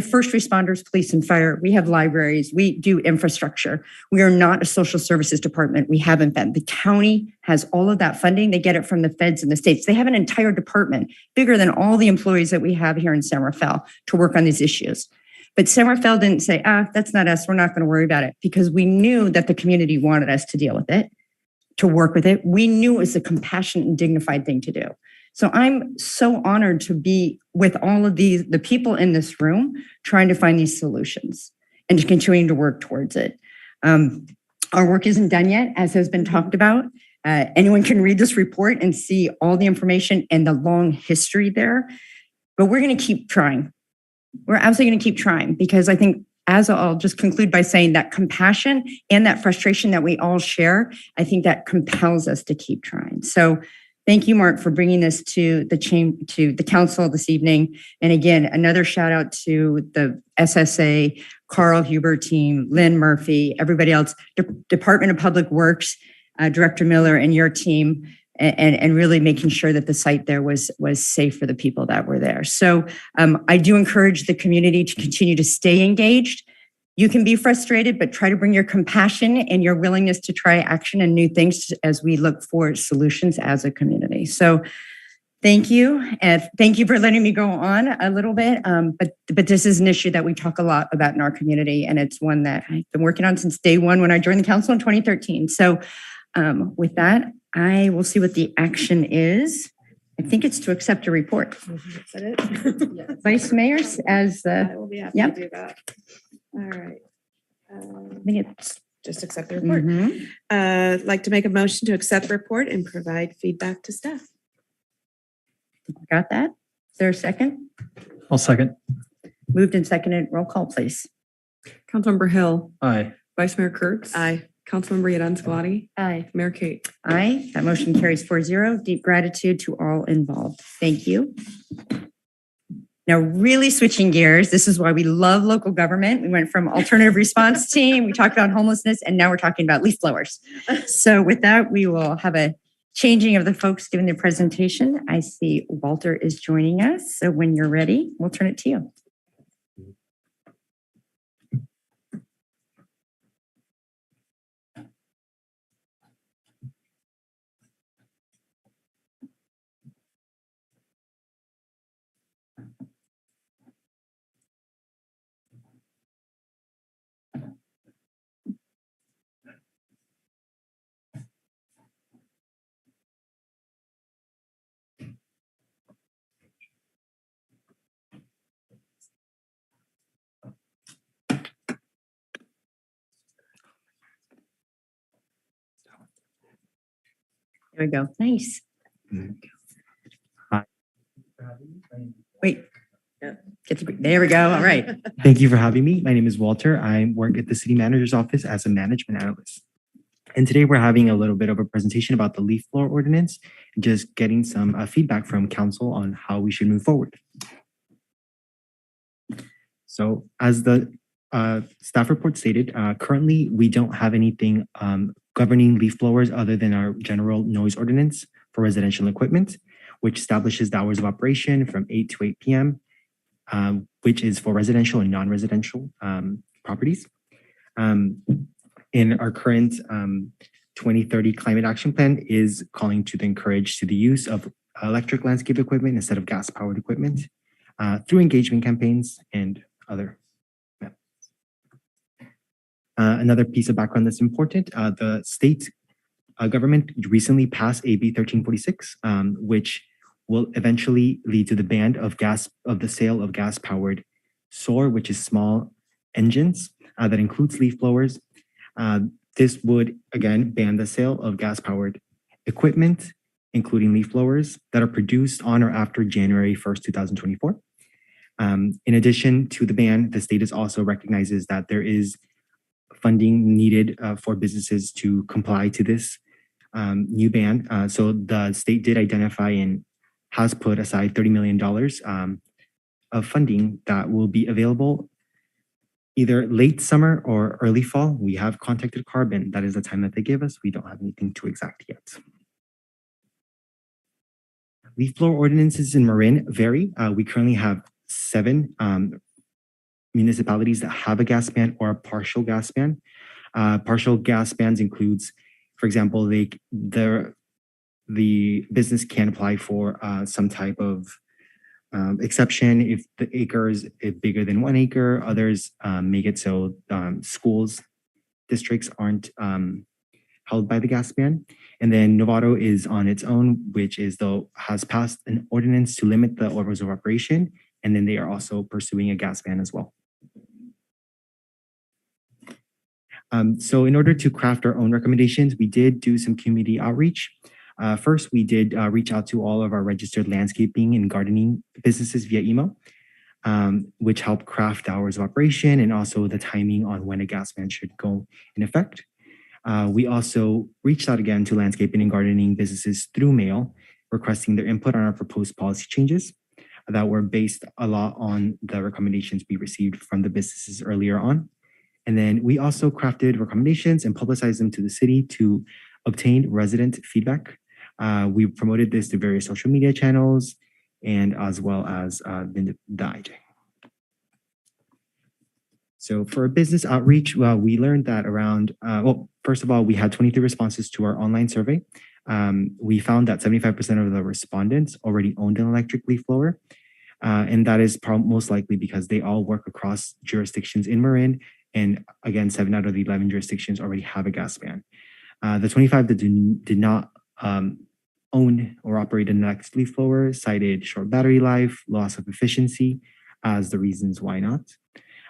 first responders, police and fire, we have libraries, we do infrastructure. We are not a social services department. We haven't been. The county has all of that funding. They get it from the feds and the states. They have an entire department bigger than all the employees that we have here in San Rafael to work on these issues. But San Rafael didn't say, that's not us. We're not going to worry about it, because we knew that the community wanted us to deal with it, to work with it. We knew it was a compassionate and dignified thing to do. So I'm so honored to be with all of the people in this room trying to find these solutions and to continuing to work towards it. Our work isn't done yet, as has been talked about. Anyone can read this report and see all the information and the long history there, but we're going to keep trying. We're absolutely going to keep trying because I think, as I'll just conclude by saying that compassion and that frustration that we all share, I think that compels us to keep trying. So thank you, Mark, for bringing this to the council this evening. And again, another shout out to the SSA, Carl Huber team, Lynn Murphy, everybody else, Department of Public Works, Director Miller and your team, and really making sure that the site there was safe for the people that were there. So I do encourage the community to continue to stay engaged. You can be frustrated, but try to bring your compassion and your willingness to try action and new things as we look for solutions as a community. So thank you. And thank you for letting me go on a little bit. But this is an issue that we talk a lot about in our community. And it's one that I've been working on since day one when I joined the council in 2013. So with that, I will see what the action is. I think it's to accept a report. Is that it? Yes. Vice Mayor, as I will be happy to do that. All right. I think it's just accept the report. Mhm. I'd like to make a motion to accept the report and provide feedback to staff. Got that? Is there a second? I'll second. Moved and seconded. Roll call, please. Councilmember Hill, Aye. Vice Mayor Kurtz. Aye. Councilmember Yadan Scalati, Aye. Mayor Kate. Aye. That motion carries 4-0. Deep gratitude to all involved. Thank you. Now, really switching gears, this is why we love local government. We went from alternative response team, we talked about homelessness, and now we're talking about leaf blowers. So with that, we will have a changing of the folks giving their presentation. I see Walter is joining us. So when you're ready, we'll turn it to you. There we go. Nice. Wait. There we go. All right. Thank you for having me. My name is Walter. I work at the city manager's office as a management analyst. And today we're having a little bit of a presentation about the leaf blower ordinance, just getting some feedback from council on how we should move forward. So as the staff report stated, currently we don't have anything governing leaf blowers other than our general noise ordinance for residential equipment, which establishes the hours of operation from 8 to 8 p.m., which is for residential and non-residential properties. In our current 2030 climate action plan is calling to encourage the use of electric landscape equipment instead of gas-powered equipment through engagement campaigns and other methods. Another piece of background that's important, the state government recently passed AB 1346, which will eventually lead to the ban of the sale of gas-powered SOAR, which is small engines that includes leaf blowers. This would again ban the sale of gas-powered equipment, including leaf blowers that are produced on or after January 1st, 2024. In addition to the ban, the state is also recognizes that there is funding needed for businesses to comply to this new ban. So the state did identify and has put aside $30 million of funding that will be available either late summer or early fall. We have contacted Carbon. That is the time that they give us. We don't have anything too exact yet. Leaf blower ordinances in Marin vary. We currently have 7 municipalities that have a gas ban or a partial gas ban. Partial gas bans includes, for example, the business can apply for some type of exception if the acre is bigger than 1 acre. Others make it so schools, districts aren't held by the gas ban. And then Novato is on its own, which is has passed an ordinance to limit the hours of operation. And then they are also pursuing a gas ban as well. So in order to craft our own recommendations, we did do some community outreach. First, we did reach out to all of our registered landscaping and gardening businesses via email, which helped craft hours of operation and also the timing on when a gas ban should go in effect. We also reached out again to landscaping and gardening businesses through mail, requesting their input on our proposed policy changes that were based a lot on the recommendations we received from the businesses earlier on. And then we also crafted recommendations and publicized them to the city to obtain resident feedback. We promoted this to various social media channels and as well as the IJ. So for business outreach, we learned that around, first of all, we had 23 responses to our online survey. We found that 75% of the respondents already owned an electric leaf blower. And that is most likely because they all work across jurisdictions in Marin. And again, 7 out of the 11 jurisdictions already have a gas ban. The 25 that did not own or operate an electric leaf blower cited short battery life, loss of efficiency as the reasons why not.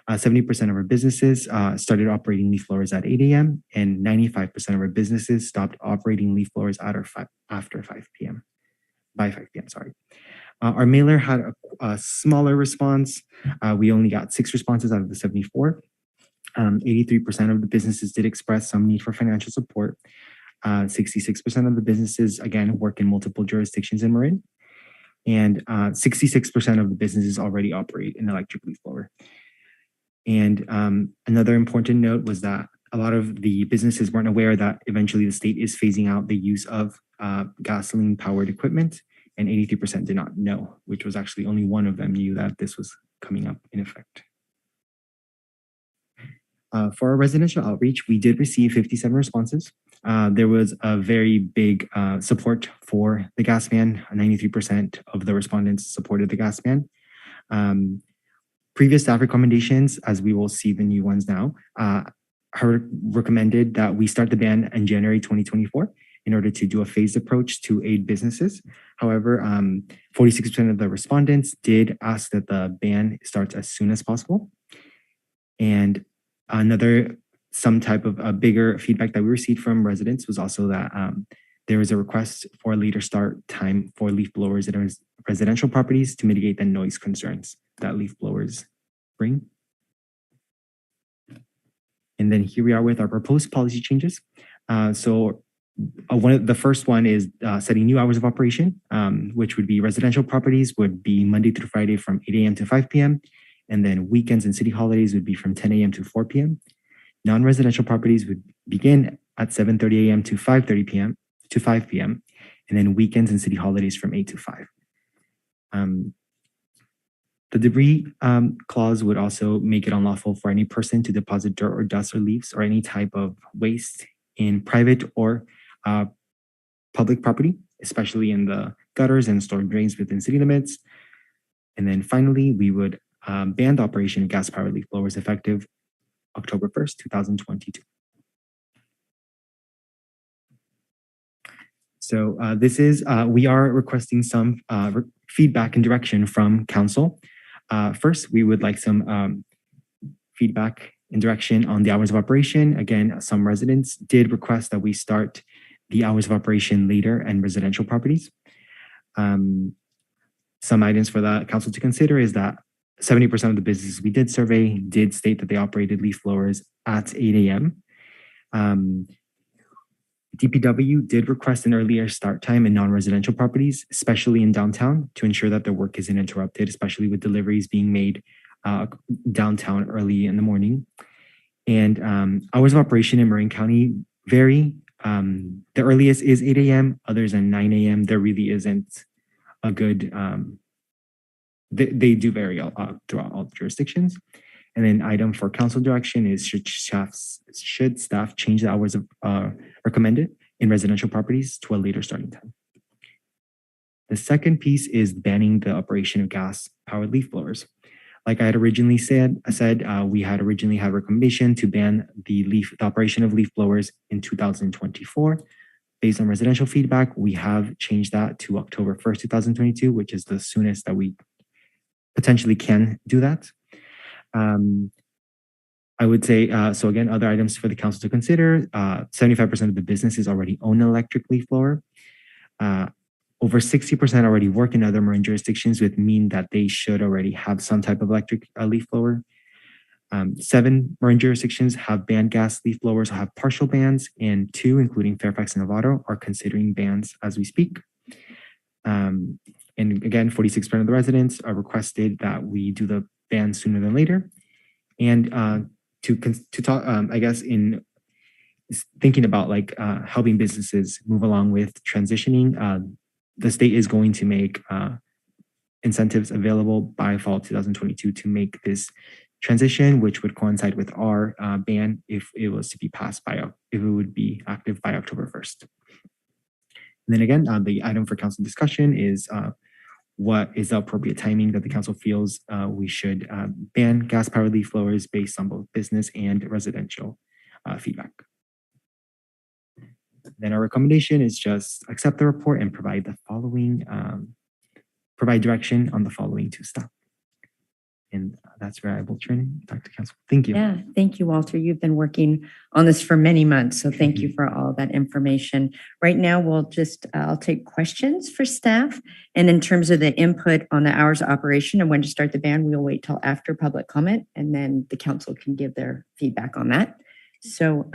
70% of our businesses started operating leaf blowers at 8 a.m. and 95% of our businesses stopped operating leaf blowers after 5 p.m. By 5 p.m., sorry. Our mailer had a smaller response. We only got 6 responses out of the 74. 83% of the businesses did express some need for financial support. 66% of the businesses, again, work in multiple jurisdictions in Marin. And 66% of the businesses already operate an electric leaf blower. And another important note was that a lot of the businesses weren't aware that eventually the state is phasing out the use of gasoline-powered equipment, and 83% did not know, which was actually only one of them knew that this was coming up in effect. For our residential outreach, we did receive 57 responses. There was a very big support for the gas ban. 93% of the respondents supported the gas ban. Previous staff recommendations, as we will see the new ones now, recommended that we start the ban in January 2024 in order to do a phased approach to aid businesses. However, 46% of the respondents did ask that the ban starts as soon as possible. And some type of a bigger feedback that we received from residents was also that there was a request for a later start time for leaf blowers at residential properties to mitigate the noise concerns that leaf blowers bring. And then here we are with our proposed policy changes. The first one is setting new hours of operation, which would be residential properties would be Monday through Friday from 8 a.m. to 5 p.m. And then weekends and city holidays would be from 10 a.m. to 4 p.m. Non-residential properties would begin at 7:30 a.m. to 5:30 p.m. to 5 p.m. And then weekends and city holidays from 8 to 5. The debris clause would also make it unlawful for any person to deposit dirt or dust or leaves or any type of waste in private or public property, especially in the gutters and storm drains within city limits. And then finally, we would ban the operation of gas-powered leaf blowers effective October 1st, 2022. So we are requesting some feedback and direction from council. First, we would like some feedback and direction on the hours of operation. Again, some residents did request that we start the hours of operation later and residential properties. Some items for the council to consider is that 70% of the businesses we did survey did state that they operated leaf blowers at 8 a.m. DPW did request an earlier start time in non-residential properties, especially in downtown, to ensure that their work isn't interrupted, especially with deliveries being made downtown early in the morning. And hours of operation in Marin County vary. The earliest is 8 a.m., others are 9 a.m. There really isn't a good, they do vary throughout all jurisdictions. And then item for council direction is should staff change the hours of recommended in residential properties to a later starting time. The second piece is banning the operation of gas-powered leaf blowers. Like I had originally said, we had originally had a recommendation to ban the operation of leaf blowers in 2024. Based on residential feedback, we have changed that to October 1st, 2022, which is the soonest that we potentially can do that. I would say, so again, other items for the council to consider, 75% of the businesses already own an electric leaf blower. Over 60% already work in other marine jurisdictions, which mean that they should already have some type of electric leaf blower. 7 marine jurisdictions have banned gas leaf blowers or have partial bans, and 2, including Fairfax and Novato, are considering bans as we speak. And again, 46% of the residents are requested that we do the ban sooner than later. And to talk, I guess, in thinking about like helping businesses move along with transitioning, the state is going to make incentives available by fall 2022 to make this transition, which would coincide with our ban if it was to be passed if it would be active by October 1st. And then again, the item for council discussion is what is the appropriate timing that the council feels we should ban gas-powered leaf blowers based on both business and residential feedback. Then our recommendation is just accept the report and provide the following, provide direction on the following 2 steps. And that's where I will turn it back to council. Thank you. Yeah, thank you, Walter. You've been working on this for many months, so thank you for all that information. Right now, I'll take questions for staff. And in terms of the input on the hours of operation and when to start the ban, we'll wait till after public comment, and then the council can give their feedback on that. So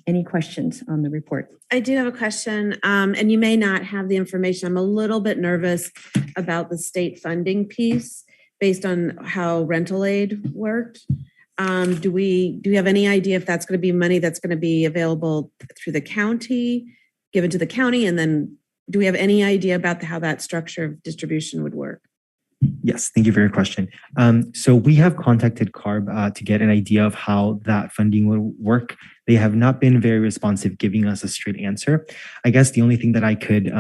any questions on the report? I do have a question, and you may not have the information. I'm a little bit nervous about the state funding piece based on how rental aid worked. Do we have any idea if that's going to be money that's going to be available through the county, given to the county? And then do we have any idea about how that structure of distribution would work? Yes, thank you for your question. So we have contacted CARB to get an idea of how that funding will work. They have not been very responsive, giving us a straight answer. I guess the only thing that I could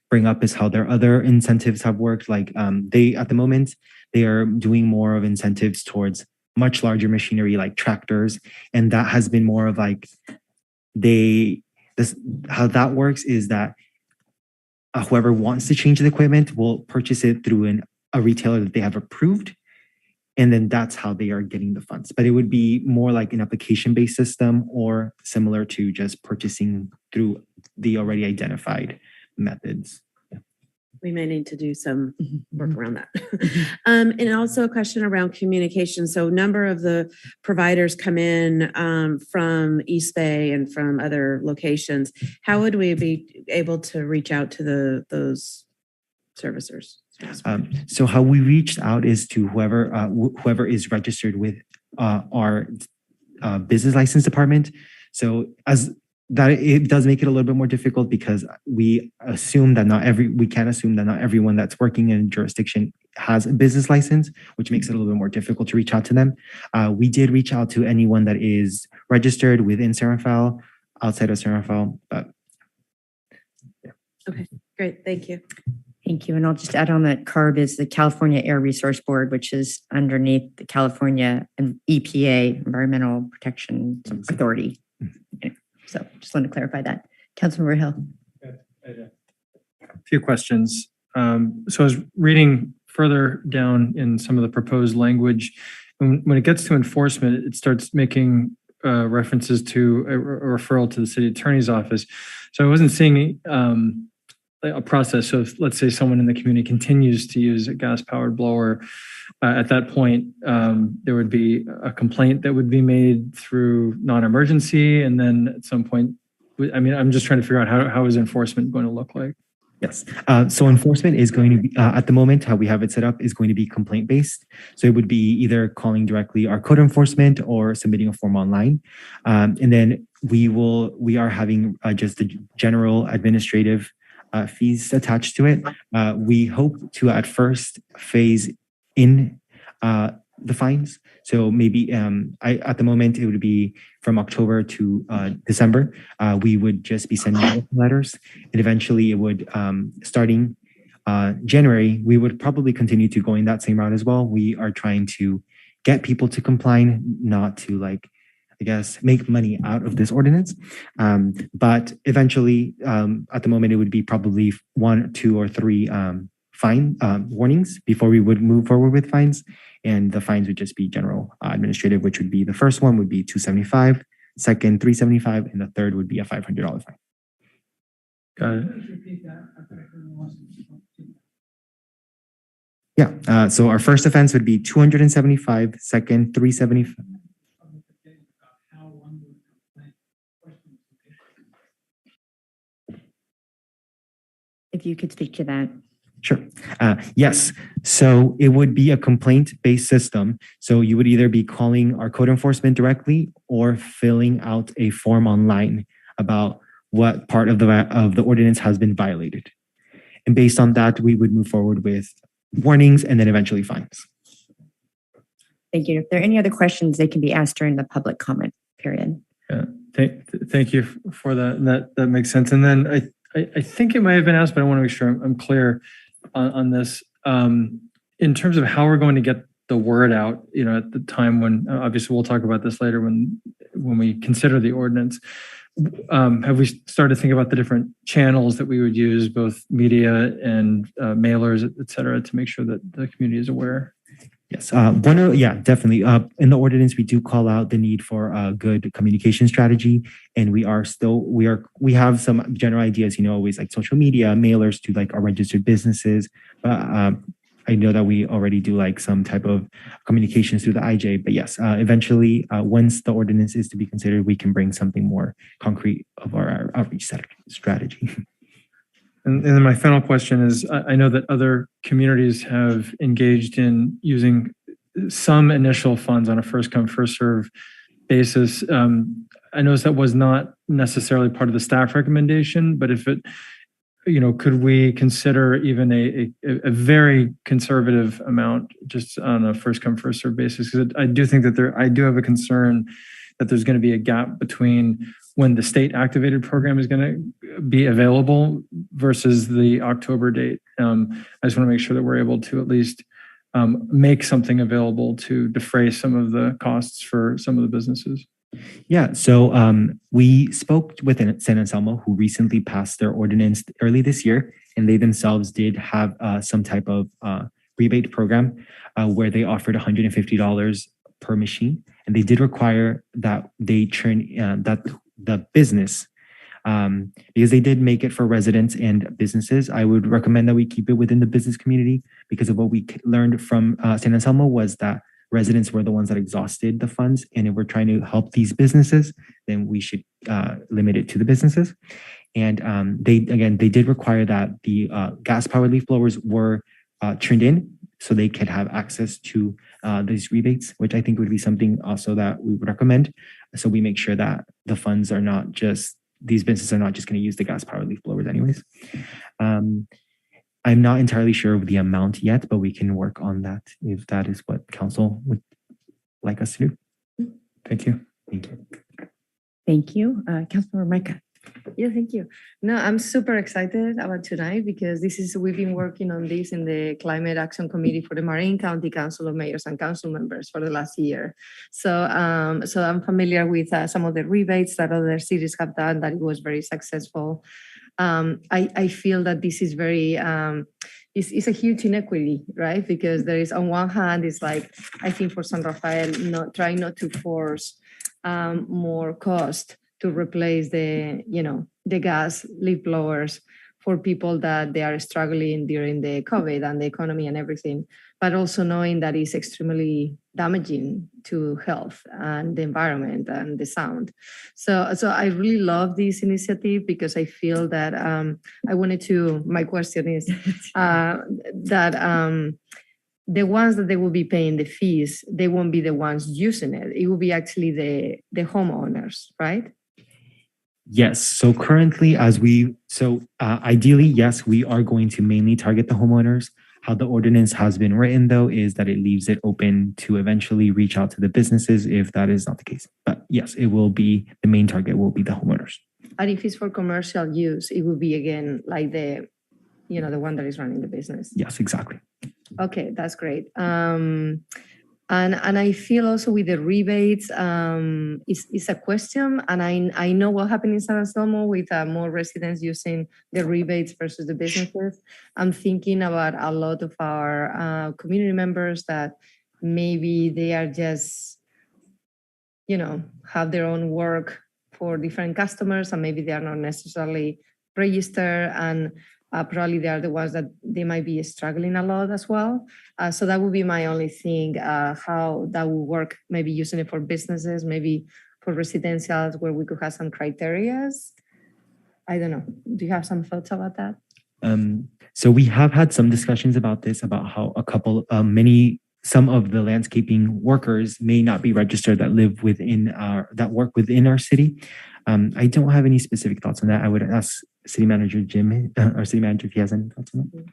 bring up is how their other incentives have worked. Like at the moment, they are doing more of incentives towards much larger machinery like tractors. And that has been more of like, how that works is that whoever wants to change the equipment will purchase it through a retailer that they have approved. And then that's how they are getting the funds. But it would be more like an application-based system or similar to just purchasing through the already identified methods. We may need to do some work around that. And also a question around communication. So a number of the providers come in from East Bay and from other locations. How would we be able to reach out to those servicers? So how we reached out is to whoever is registered with our business license department. So it does make it a little bit more difficult because we can't assume that not everyone that's working in a jurisdiction has a business license, which makes it a little bit more difficult to reach out to them. We did reach out to anyone that is registered within San Rafael, outside of San Rafael, but yeah. Okay, great, thank you. Thank you. And I'll just add on that CARB is the California Air Resource Board, which is underneath the California EPA, Environmental Protection Authority. So just wanted to clarify that. Councilmember Hill. A few questions. So I was reading further down in some of the proposed language. When it gets to enforcement, it starts making references to a referral to the city attorney's office. So I wasn't seeing a process. So if, let's say someone in the community continues to use a gas-powered blower, at that point, there would be a complaint that would be made through non-emergency. And then at some point, I mean, I'm just trying to figure out how is enforcement going to look like? Yes. So enforcement is going to be, at the moment, how we have it set up is going to be complaint-based. So it would be either calling directly our code enforcement or submitting a form online. And then we are having just the general administrative fees attached to it. We hope to at first phase in the fines. So maybe at the moment it would be from October to December. We would just be sending out letters, and eventually it would starting January, we would probably continue to going that same route as well. We are trying to get people to comply, not to like, I guess, make money out of this ordinance. But eventually, at the moment, it would be probably 1, 2, or 3 fine warnings before we would move forward with fines. And the fines would just be general administrative, which would be the first one would be $275, second $375, and the third would be a $500 fine. Got it. Yeah. So our first offense would be $275, second $375. If you could speak to that. Sure. Yes. So it would be a complaint-based system. So you would either be calling our code enforcement directly or filling out a form online about what part of the ordinance has been violated. And based on that, we would move forward with warnings and then eventually fines. Thank you. If there are any other questions, they can be asked during the public comment period. Yeah. Thank you for that. That makes sense. And then I think it might have been asked, but I want to make sure I'm clear on this. In terms of how we're going to get the word out, at the time when, obviously we'll talk about this later when we consider the ordinance. Have we started to think about the different channels that we would use, both media and mailers, et cetera, to make sure that the community is aware? Yes, definitely. In the ordinance, we do call out the need for a good communication strategy, and we have some general ideas. Always like social media, mailers to like our registered businesses. But I know that we already do like some type of communications through the IJ. But yes, eventually, once the ordinance is to be considered, we can bring something more concrete of our outreach strategy. And then my final question is, I know that other communities have engaged in using some initial funds on a first come, first serve basis. I noticed that was not necessarily part of the staff recommendation, but if it, could we consider even a very conservative amount just on a first come, first serve basis? Because I do think that I do have a concern that there's going to be a gap between when the state activated program is going to be available versus the October date. I just want to make sure that we're able to at least make something available to defray some of the costs for some of the businesses. Yeah, so we spoke with San Anselmo, who recently passed their ordinance early this year, and they themselves did have some type of rebate program where they offered $150 per machine, and they did require that they turn the business, because they did make it for residents and businesses. I would recommend that we keep it within the business community, because of what we learned from San Anselmo was that residents were the ones that exhausted the funds, and if we're trying to help these businesses, then we should limit it to the businesses. And they did require that the gas-powered leaf blowers were turned in so they could have access to these rebates, which I think would be something also that we would recommend. So we make sure that the funds are not just, these businesses are not just going to use the gas-powered leaf blowers anyways. I'm not entirely sure of the amount yet, but we can work on that if that is what council would like us to do. Thank you. Thank you. Thank you. Councilmember Micah. Yeah, thank you. No, I'm super excited about tonight because we've been working on this in the Climate Action Committee for the Marin County Council of Mayors and Council Members for the last year. So I'm familiar with some of the rebates that other cities have done, that it was very successful. I feel that this is very, it's a huge inequity, right? Because there is, on one hand, it's like, I think for San Rafael, trying not to force more cost to replace the gas leaf blowers for people that they are struggling during the COVID and the economy and everything, but also knowing that it's extremely damaging to health and the environment and the sound. So I really love this initiative because I feel that my question is that the ones that they will be paying the fees, they won't be the ones using it. It will be actually the homeowners, right? Yes. So currently, ideally, yes, we are going to mainly target the homeowners. How the ordinance has been written, though, is that it leaves it open to eventually reach out to the businesses if that is not the case. But yes, it will be, the main target will be the homeowners. And if it's for commercial use, it will be again like the the one that is running the business. Yes, exactly. Okay, that's great. And I feel also with the rebates, it's a question, and I know what happened in San Anselmo with more residents using the rebates versus the businesses. I'm thinking about a lot of our community members that maybe they are just, have their own work for different customers, and maybe they are not necessarily registered, and probably they are the ones that they might be struggling a lot as well. So that would be my only thing, how that would work, maybe using it for businesses, maybe for residentials where we could have some criterias. I don't know. Do you have some thoughts about that? So we have had some discussions about this, about how some of the landscaping workers may not be registered that live that work within our city. I don't have any specific thoughts on that. I would ask City Manager Jim, our City Manager, if he has any thoughts on that.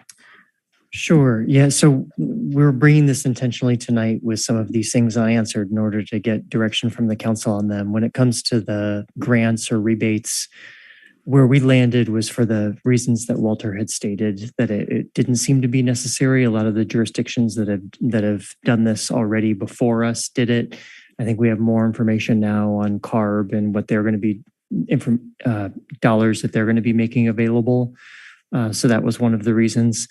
Sure. Yeah. So we're bringing this intentionally tonight with some of these things I answered in order to get direction from the council on them. When it comes to the grants or rebates, where we landed was for the reasons that Walter had stated, that it didn't seem to be necessary. A lot of the jurisdictions that have done this already before us did it. I think we have more information now on CARB and what they're going to be dollars that they're going to be making available. So that was one of the reasons.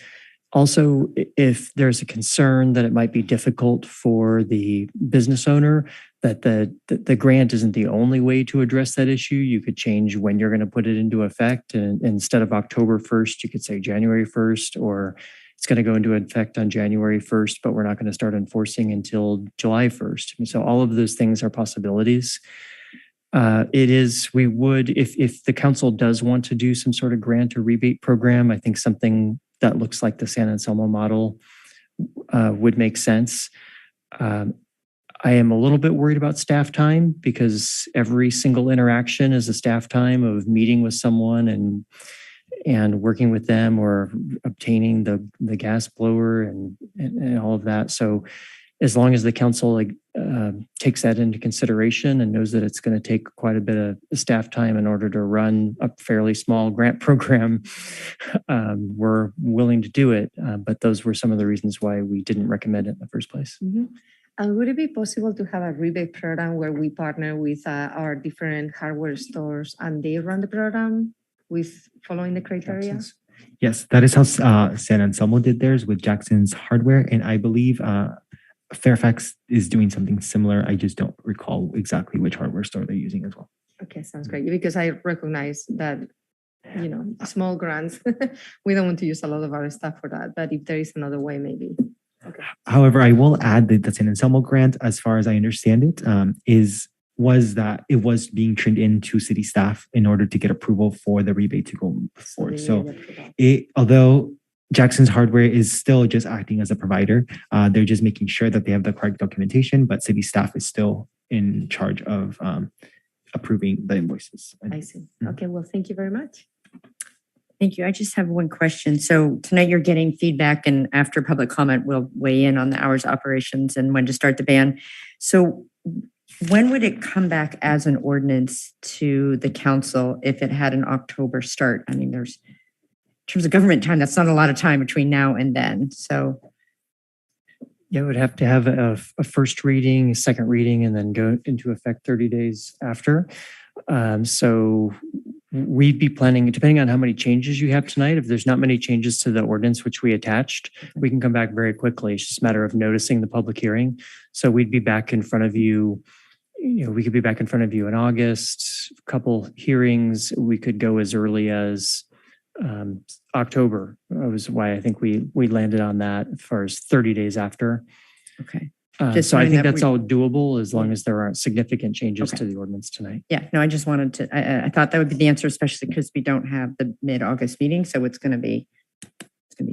Also, if there's a concern that it might be difficult for the business owner, that the grant isn't the only way to address that issue. You could change when you're going to put it into effect. And instead of October 1st, you could say January 1st, or it's going to go into effect on January 1st, but we're not going to start enforcing until July 1st. And so all of those things are possibilities. We would, if the council does want to do some sort of grant or rebate program, I think something that looks like the San Anselmo model would make sense. I am a little bit worried about staff time, because every single interaction is a staff time of meeting with someone and working with them, or obtaining the gas blower and all of that. So as long as the council takes that into consideration and knows that it's going to take quite a bit of staff time in order to run a fairly small grant program, we're willing to do it. But those were some of the reasons why we didn't recommend it in the first place. Mm-hmm. And would it be possible to have a rebate program where we partner with our different hardware stores and they run the program with following the criteria? Jackson's. Yes, that is how San Anselmo did theirs with Jackson's Hardware. And I believe Fairfax is doing something similar. I just don't recall exactly which hardware store they're using as well. Okay, sounds great. Because I recognize that, small grants, we don't want to use a lot of our stuff for that. But if there is another way, maybe. Okay. However, I will add that the San Anselmo grant, as far as I understand it, was that it was being turned into city staff in order to get approval for the rebate to go forward. So although Jackson's Hardware is still just acting as a provider, they're just making sure that they have the correct documentation, but city staff is still in charge of approving the invoices. I see. Okay, well, thank you very much. Thank you. I just have one question. So tonight you're getting feedback, and after public comment, we'll weigh in on the hours of operations and when to start the ban. So when would it come back as an ordinance to the council if it had an October start? I mean, in terms of government time, that's not a lot of time between now and then. So yeah, it would have to have a first reading, a second reading, and then go into effect 30 days after. So we'd be planning, depending on how many changes you have tonight, if there's not many changes to the ordinance which we attached, we can come back very quickly. It's just a matter of noticing the public hearing. So we'd be back in front of you. We could be back in front of you in August, a couple hearings. We could go as early as October. That was why I think we landed on that as far as 30 days after. Okay. So I think that's all doable as long as there aren't significant changes to the ordinance tonight. Yeah, no, I just wanted to, I thought that would be the answer, especially because we don't have the mid-August meeting. So it's going to be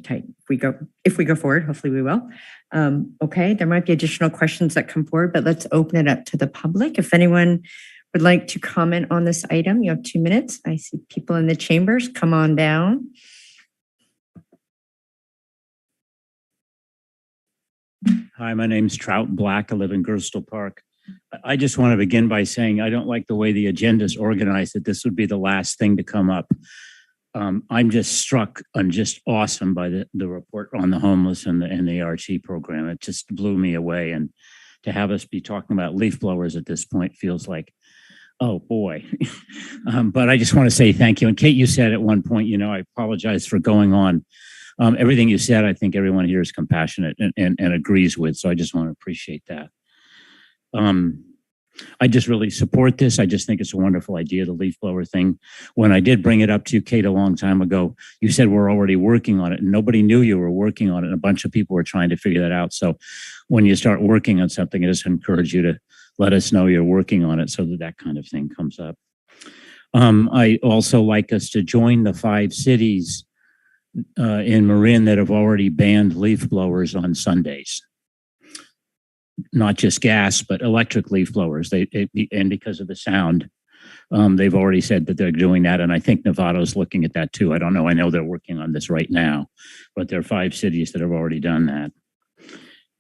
tight. If we go forward, hopefully we will. Okay, there might be additional questions that come forward, but let's open it up to the public. If anyone would like to comment on this item, you have 2 minutes. I see people in the chambers. Come on down. Hi, my name's Trout Black. I live in Gerstle Park. I just want to begin by saying I don't like the way the agenda is organized, that this would be the last thing to come up. I'm just struck and just awesome by the report on the homeless and the RT program. It just blew me away. And to have us be talking about leaf blowers at this point feels like, oh boy. But I just want to say thank you. And Kate, you said at one point, I apologize for going on. Everything you said, I think everyone here is compassionate and agrees with. So I just want to appreciate that. I just really support this. I just think it's a wonderful idea, the leaf blower thing. When I did bring it up to you, Kate, a long time ago, you said we're already working on it, and nobody knew you were working on it. And a bunch of people were trying to figure that out. So when you start working on something, I just encourage you to let us know you're working on it so that kind of thing comes up. I also like us to join the 5 cities in Marin that have already banned leaf blowers on Sundays. Not just gas, but electric leaf blowers. And because of the sound, they've already said that they're doing that. And I think Nevada's looking at that too. I don't know. I know they're working on this right now, but there are 5 cities that have already done that.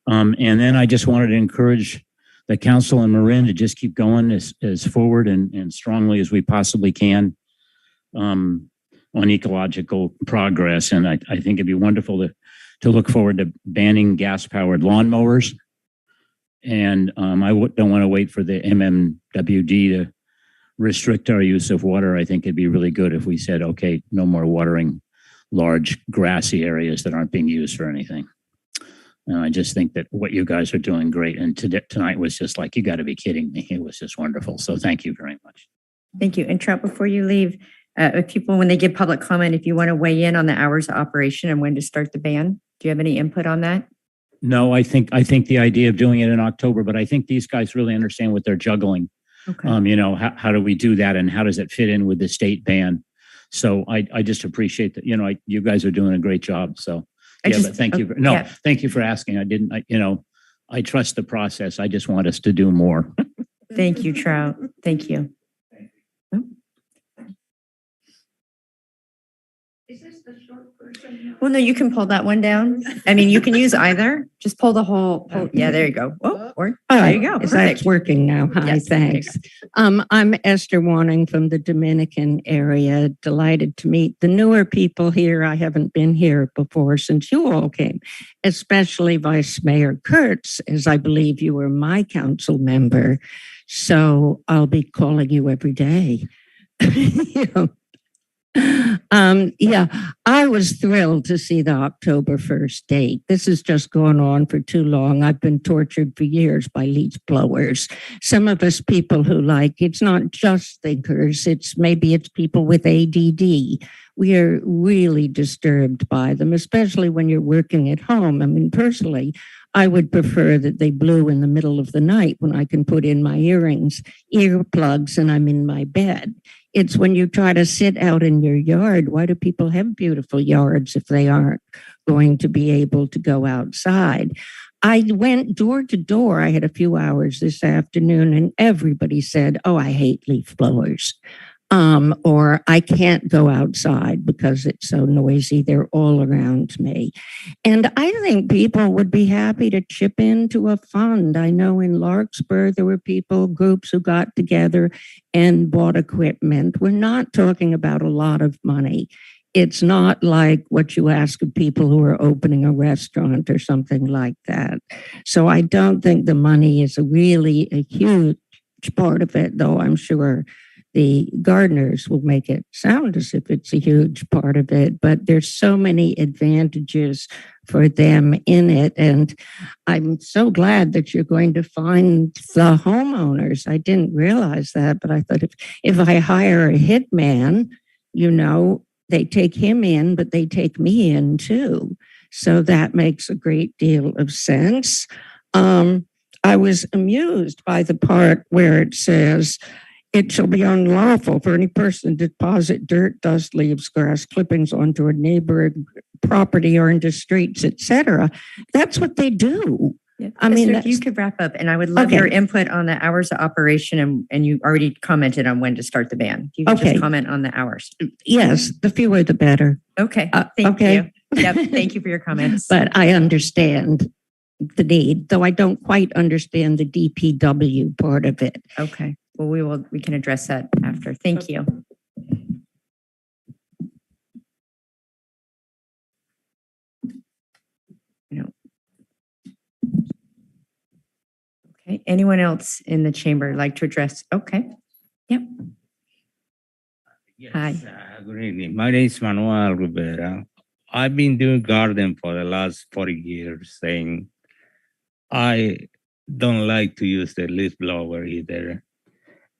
And then I just wanted to encourage the council in Marin to just keep going as forward and strongly as we possibly can on ecological progress. And I think it'd be wonderful to look forward to banning gas-powered lawnmowers. And I don't want to wait for the MMWD to restrict our use of water. I think it'd be really good if we said, okay, no more watering large grassy areas that aren't being used for anything. And I just think that what you guys are doing great. And tonight was just like, you got to be kidding me. It was just wonderful. So thank you very much. Thank you. And Trout, before you leave, if people, when they give public comment, if you want to weigh in on the hours of operation and when to start the ban, do you have any input on that? No, I think the idea of doing it in October, but I think these guys really understand what they're juggling. Okay. How do we do that and how does it fit in with the state ban? So I just appreciate that, you guys are doing a great job. So but thank you. Thank you for asking. I trust the process. I just want us to do more. Thank you, Trout. Thank you. Is this the short version? Well, no, you can pull that one down. I mean, you can use either. Just pull the whole. Yeah, there you go. There you go. That's working now. Hi, Yes, thanks. I'm Esther Warning from the Dominican area. Delighted to meet the newer people here. I haven't been here before since you all came, especially Vice Mayor Kurtz, as I believe you were my council member. So I'll be calling you every day. I was thrilled to see the October 1st date. This has just gone on for too long. I've been tortured for years by leaf blowers. Some of us people who it's not just thinkers, it's people with ADD. We are really disturbed by them, especially when you're working at home. I mean, personally, I would prefer that they blew in the middle of the night when I can put in my earplugs, and I'm in my bed. It's when you try to sit out in your yard. Why do people have beautiful yards if they aren't going to be able to go outside? I went door to door. I had a few hours this afternoon, and everybody said, oh, I hate leaf blowers. Or I can't go outside because it's so noisy. They're all around me. And I think people would be happy to chip into a fund. I know in Larkspur, there were groups who got together and bought equipment. We're not talking about a lot of money. It's not like what you ask of people who are opening a restaurant or something like that. So I don't think the money is really a huge part of it, though I'm sure the gardeners will make it sound as if it's a huge part of it, but there's so many advantages for them in it. And I'm so glad that you're going to find the homeowners. I didn't realize that, but I thought if I hire a hitman, they take him in, but they take me in too. So that makes a great deal of sense. I was amused by the part where it says, it shall be unlawful for any person to deposit dirt, dust, leaves, grass, clippings onto a neighboring property or into streets, etc. That's what they do. Yeah. If you could wrap up, and I would love your input on the hours of operation, and you already commented on when to start the ban. You can just comment on the hours. Yes, the fewer the better. Okay, thank you. Yep, thank you for your comments. But I understand the need, though I don't quite understand the DPW part of it. Okay. Well, we can address that after. Thank you. Okay, anyone else in the chamber like to address? Okay, yep. Hi. Good evening. My name is Manuel Rivera. I've been doing garden for the last 40 years, and I don't like to use the leaf blower either.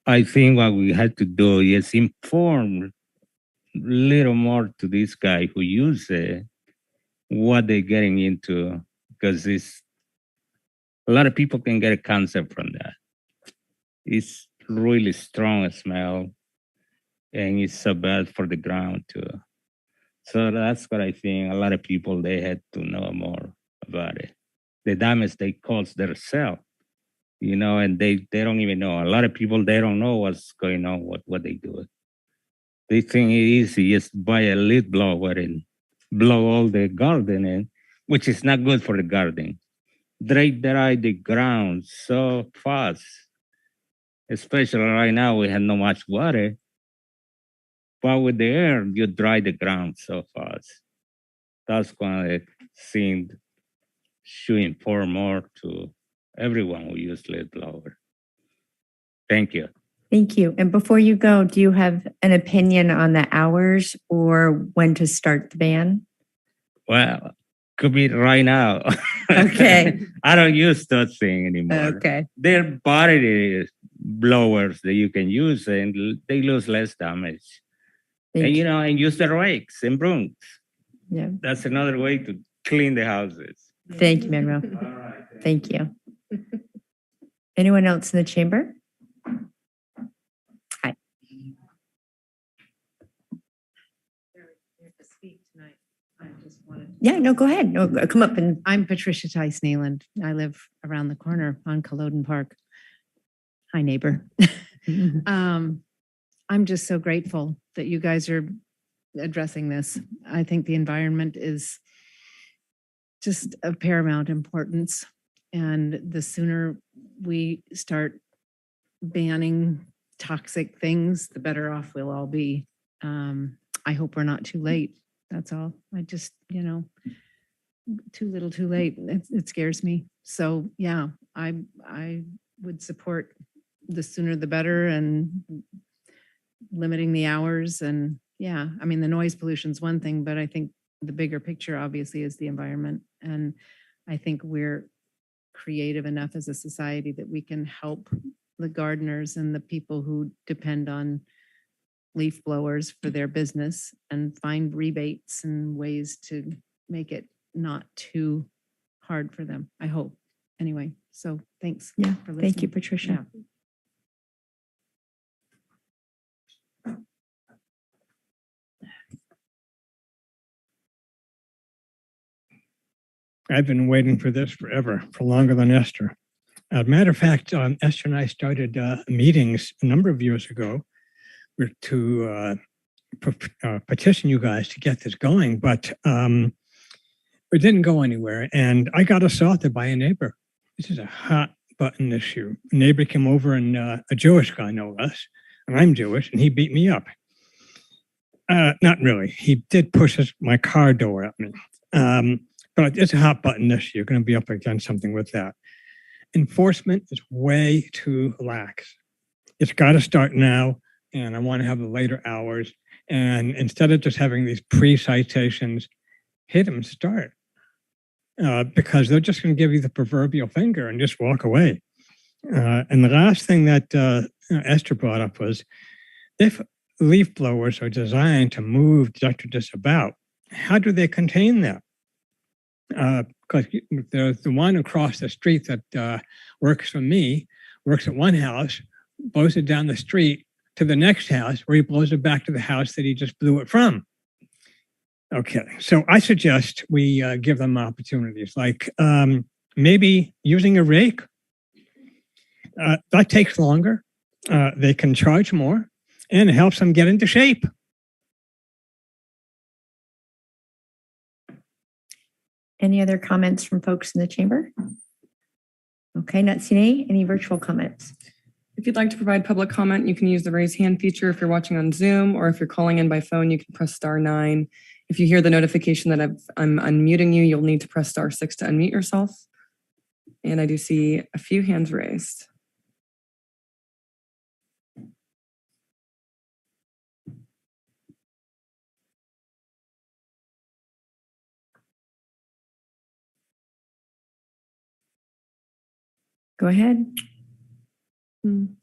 I think what we had to do is inform a little more to this guy who use it, what they're getting into, because it's a lot of people can get a cancer from that. It's really strong smell, and it's so bad for the ground too. So that's what I think. A lot of people, they had to know more about it. The damage they cause themselves, and they don't even know. A lot of people, they don't know what's going on, what they do. They think it's easy, just buy a leaf blower and blow all the garden in, which is not good for the garden. They dry the ground so fast, especially right now we have not much water. But with the air, you dry the ground so fast. That's why I think should inform more to everyone who use leaf blower. Thank you. Thank you. And before you go, do you have an opinion on the hours or when to start the ban? Well, could be right now. Okay. I don't use that thing anymore. Okay. They're body blowers that you can use and they lose less damage. And and use the rakes and brooms. Yeah. That's another way to clean the houses. Thank you, Manuel. Thank you. Anyone else in the chamber? Hi. Yeah, no, go ahead. No, come up and. I'm Patricia Tice Neyland. I live around the corner on Culloden Park. Hi, neighbor. I'm just so grateful that you guys are addressing this. I think the environment is just of paramount importance. And the sooner we start banning toxic things, the better off we'll all be. I hope we're not too late. That's all. I just, too little, too late. It scares me. So yeah, I would support the sooner the better and limiting the hours. And yeah, I mean, the noise pollution is one thing, but I think the bigger picture obviously is the environment. And I think we're creative enough as a society that we can help the gardeners and the people who depend on leaf blowers for their business and find rebates and ways to make it not too hard for them, I hope. Anyway, so thanks. Yeah, for listening. thank you, Patricia. Yeah. I've been waiting for this forever, for longer than Esther. As a matter of fact, Esther and I started meetings a number of years ago to petition you guys to get this going, but it didn't go anywhere. And I got assaulted by a neighbor. This is a hot button issue. A neighbor came over and a Jewish guy, no less, and I'm Jewish, and he beat me up. Not really. He did push my car door at me. But it's a hot button issue. You're going to be up against something with that. Enforcement is way too lax. It's got to start now, and I want to have the later hours. And instead of just having these pre-citations, hit them, start. Because they're just going to give you the proverbial finger and just walk away. And the last thing that Esther brought up was, if leaf blowers are designed to move detritus about, how do they contain that? Because the one across the street that works for me works at one house, blows it down the street to the next house, where he blows it back to the house that he just blew it from. Okay, so I suggest we give them opportunities, like maybe using a rake. That takes longer. They can charge more, and it helps them get into shape. Any other comments from folks in the chamber? Okay, not seeing any virtual comments. If you'd like to provide public comment, you can use the raise hand feature if you're watching on Zoom, or if you're calling in by phone, you can press *9. If you hear the notification that I'm unmuting you, you'll need to press *6 to unmute yourself. And I do see a few hands raised. Go ahead. I'm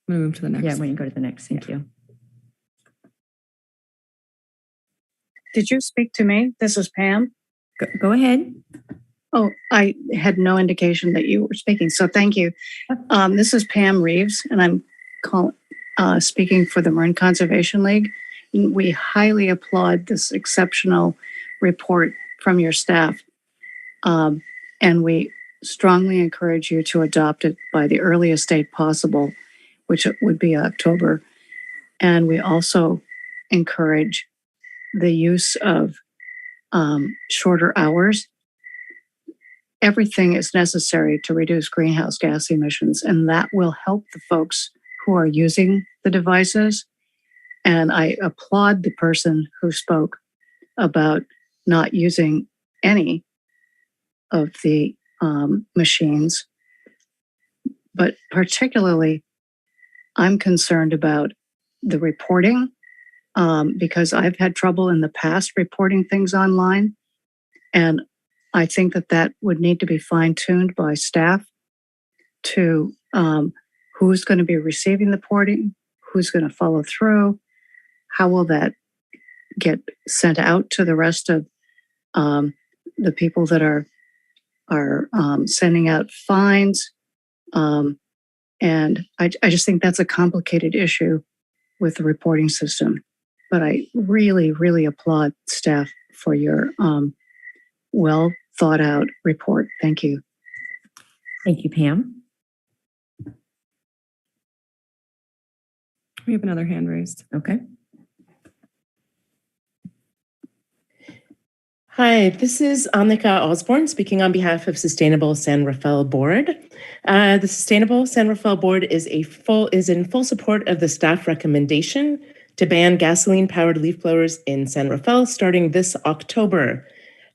going to move to the next. Yeah, when you go to the next, thank you. Did you speak to me? This is Pam. Go ahead. Oh, I had no indication that you were speaking, so thank you. This is Pam Reeves, and I'm speaking for the Marin Conservation League. We highly applaud this exceptional report from your staff, and we strongly encourage you to adopt it by the earliest date possible, which would be October. And we also encourage the use of shorter hours. Everything is necessary to reduce greenhouse gas emissions, and that will help the folks who are using the devices. And I applaud the person who spoke about not using any of the machines. But particularly, I'm concerned about the reporting because I've had trouble in the past reporting things online. And I think that would need to be fine-tuned by staff to who's going to be receiving the reporting, who's going to follow through, how will that get sent out to the rest of the people that are sending out fines. And I just think that's a complicated issue with the reporting system. But I really, really applaud staff for your well thought out report. Thank you. Thank you, Pam. We have another hand raised. Okay. Hi, this is Annika Osborne speaking on behalf of Sustainable San Rafael Board. The Sustainable San Rafael Board is in full support of the staff recommendation to ban gasoline-powered leaf blowers in San Rafael starting this October,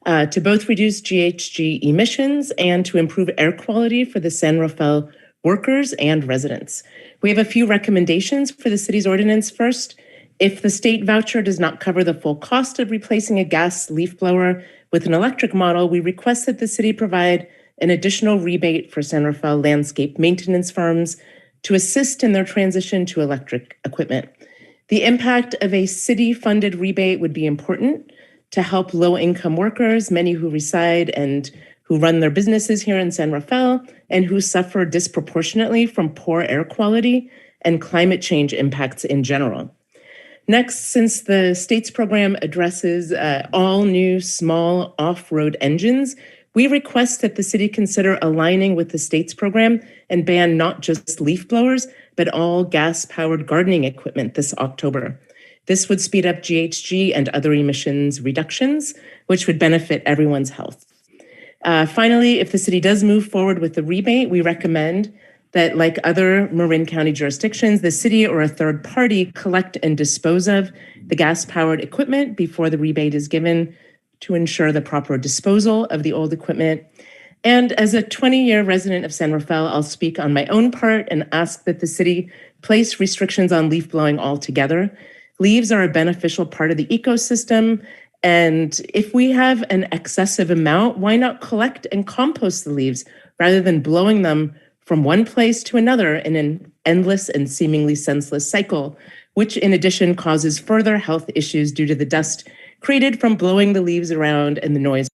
to both reduce GHG emissions and to improve air quality for the San Rafael workers and residents. We have a few recommendations for the city's ordinance. First, if the state voucher does not cover the full cost of replacing a gas leaf blower with an electric model, we request that the city provide an additional rebate for San Rafael landscape maintenance firms to assist in their transition to electric equipment. The impact of a city-funded rebate would be important to help low-income workers, many who reside and who run their businesses here in San Rafael, and who suffer disproportionately from poor air quality and climate change impacts in general. Next, since the state's program addresses all new small off-road engines, we request that the city consider aligning with the state's program and ban not just leaf blowers, but all gas-powered gardening equipment this October. This would speed up GHG and other emissions reductions, which would benefit everyone's health. Finally, if the city does move forward with the rebate, we recommend that, like other Marin County jurisdictions, the city or a third party collect and dispose of the gas-powered equipment before the rebate is given to ensure the proper disposal of the old equipment. And as a 20-year resident of San Rafael, I'll speak on my own part and ask that the city place restrictions on leaf blowing altogether. Leaves are a beneficial part of the ecosystem, and if we have an excessive amount, why not collect and compost the leaves rather than blowing them from one place to another in an endless and seemingly senseless cycle, which in addition causes further health issues due to the dust created from blowing the leaves around and the noise.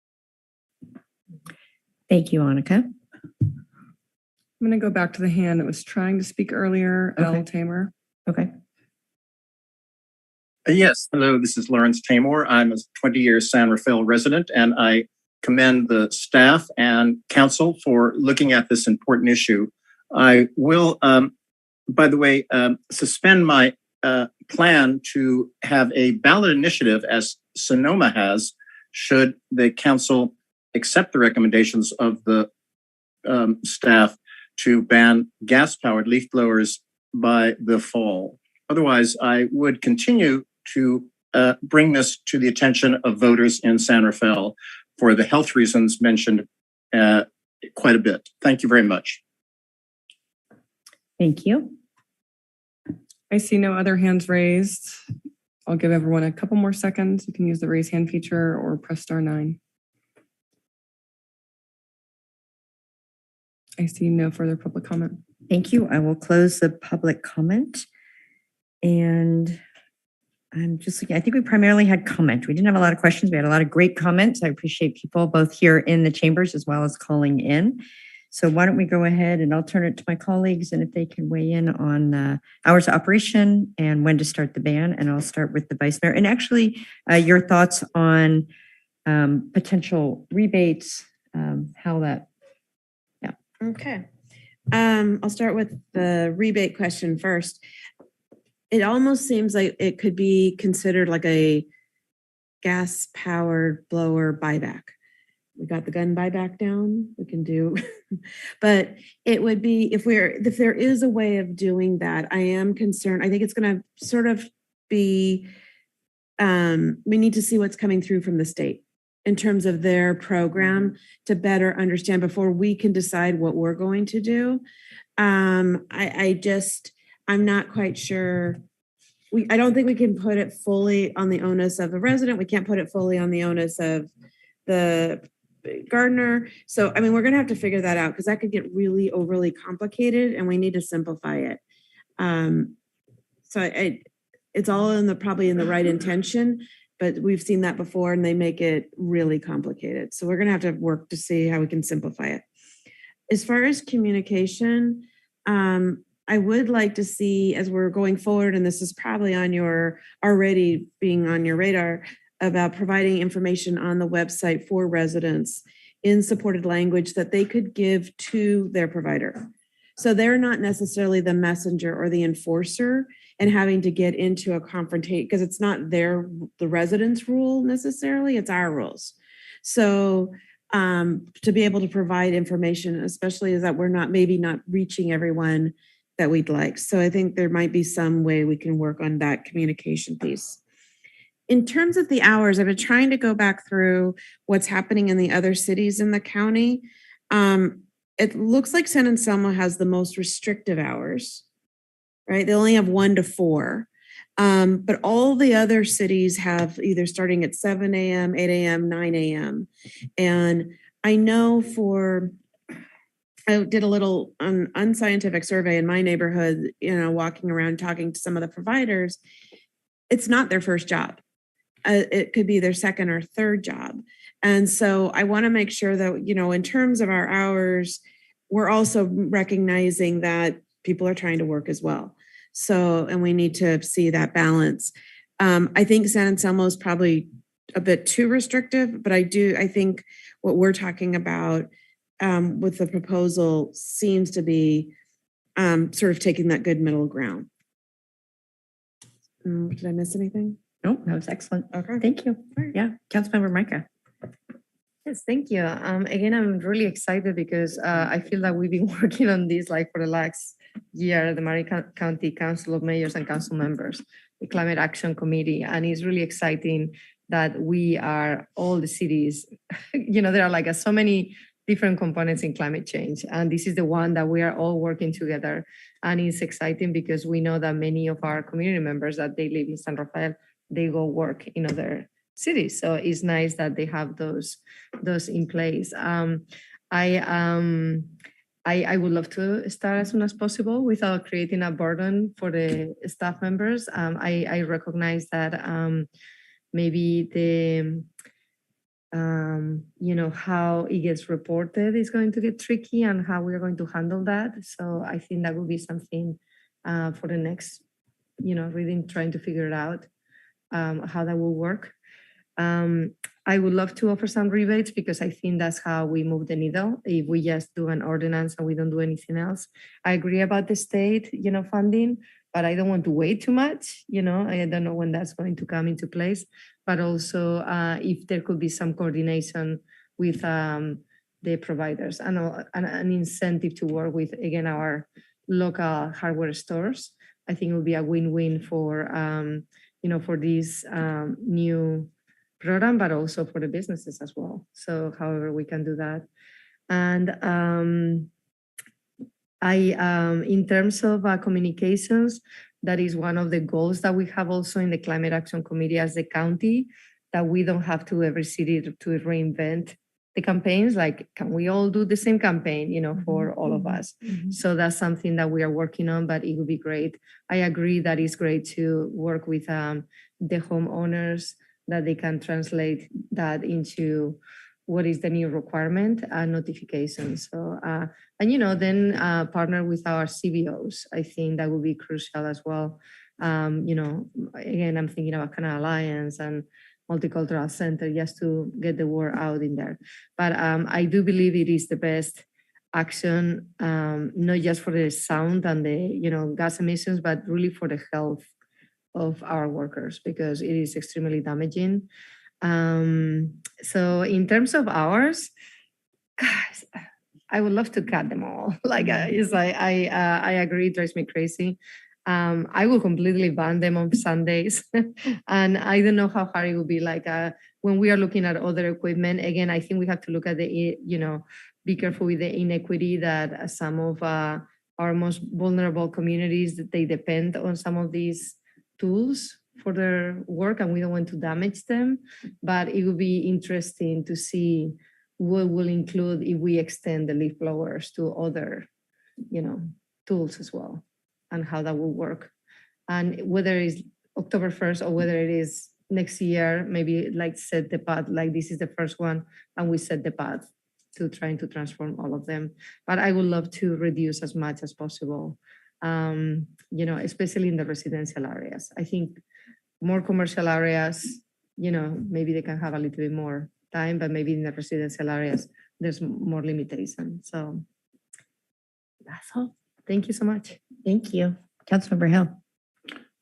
Thank you, Annika. I'm going to go back to the hand that was trying to speak earlier, Okay. L. Tamer. Okay. Yes, hello, this is Lawrence Tamor. I'm a 20-year San Rafael resident, and I commend the staff and council for looking at this important issue. I will, by the way, suspend my plan to have a ballot initiative as Sonoma has, should the council accept the recommendations of the staff to ban gas-powered leaf blowers by the fall. Otherwise, I would continue to bring this to the attention of voters in San Rafael. for the health reasons mentioned quite a bit. Thank you very much. Thank you. I see no other hands raised. I'll give everyone a couple more seconds. You can use the raise hand feature or press *9. I see no further public comment. Thank you. I will close the public comment. And I'm just looking, I think we primarily had comment. We didn't have a lot of questions. We had a lot of great comments. I appreciate people both here in the chambers as well as calling in. So why don't we go ahead and I'll turn it to my colleagues and if they can weigh in on hours of operation and when to start the ban. And I'll start with the Vice Mayor. And actually your thoughts on potential rebates, how that, yeah. Okay. I'll start with the rebate question first. It almost seems like it could be considered like a gas-powered blower buyback. We got the gun buyback down, we can do, but it would be, if there is a way of doing that, I am concerned. I think it's going to sort of be, we need to see what's coming through from the state in terms of their program to better understand before we can decide what we're going to do. I'm not quite sure. I don't think we can put it fully on the onus of the resident. We can't put it fully on the onus of the gardener. So, I mean, we're going to have to figure that out because that could get really overly complicated and we need to simplify it. It's all probably in the right intention, but we've seen that before and they make it really complicated. So we're going to have to work to see how we can simplify it. As far as communication, I would like to see as we're going forward, and this is probably already being on your radar, about providing information on the website for residents in supported language that they could give to their provider. So they're not necessarily the messenger or the enforcer and having to get into a confrontation because it's not the residents' rule necessarily, it's our rules. So to be able to provide information, especially is that we're maybe not reaching everyone that we'd like. So I think there might be some way we can work on that communication piece. In terms of the hours, I've been trying to go back through what's happening in the other cities in the county. It looks like San Anselmo has the most restrictive hours, right? They only have 1 to 4. But all the other cities have either starting at 7 a.m., 8 a.m., 9 a.m. And I know I did a little unscientific survey in my neighborhood, walking around talking to some of the providers. It's not their first job. It could be their second or third job. And so I want to make sure that, in terms of our hours, we're also recognizing that people are trying to work as well. So, and we need to see that balance. I think San Anselmo is probably a bit too restrictive, but I think what we're talking about with the proposal seems to be sort of taking that good middle ground. Did I miss anything? No, that was excellent. Okay. Thank you. Yeah, Councilmember Micah. Yes, thank you. Again, I'm really excited because I feel that we've been working on this like for the last year, the Marin County Council of Mayors and Council Members, the Climate Action Committee, and it's really exciting that we are all the cities, there are like so many different components in climate change. And this is the one that we are all working together. And it's exciting because we know that many of our community members that they live in San Rafael, they go work in other cities. So it's nice that they have those in place. I would love to start as soon as possible without creating a burden for the staff members. I recognize that maybe the how it gets reported is going to get tricky and how we're going to handle that. So I think that will be something for the next, reading, trying to figure it out, how that will work. I would love to offer some rebates because I think that's how we move the needle. If we just do an ordinance and we don't do anything else. I agree about the state, funding, but I don't want to wait too much. I don't know when that's going to come into place, but also if there could be some coordination with the providers and an incentive to work with, again, our local hardware stores. I think it would be a win-win for, for these new program, but also for the businesses as well. So however we can do that. And in terms of communications, that is one of the goals that we have also in the Climate Action Committee as the county, that we don't have to every city to reinvent the campaigns. Like, can we all do the same campaign, for all of us? So that's something that we are working on, but it would be great. I agree that it's great to work with the homeowners, that they can translate that into what is the new requirement and notification. So, then partner with our CBOs. I think that would be crucial as well. Again, I'm thinking about Canal Alliance and Multicultural Center just to get the word out in there. But I do believe it is the best action, not just for the sound and the gas emissions, but really for the health of our workers, because it is extremely damaging. So in terms of hours, guys, I would love to cut them all. I agree, it drives me crazy. I will completely ban them on Sundays. And I don't know how hard it will be when we are looking at other equipment. Again, I think we have to look at be careful with the inequity that some of our most vulnerable communities, that they depend on some of these tools for their work, and we don't want to damage them. But it would be interesting to see what will include if we extend the leaf blowers to other, tools as well, and how that will work. And whether it's October 1st or whether it is next year, maybe set the path, this is the first one, and we set the path to trying to transform all of them. But I would love to reduce as much as possible, especially in the residential areas. I think more commercial areas, maybe they can have a little bit more time, but maybe in the residential areas, there's more limitation. So that's all. Thank you so much. Thank you. Councilmember Hill.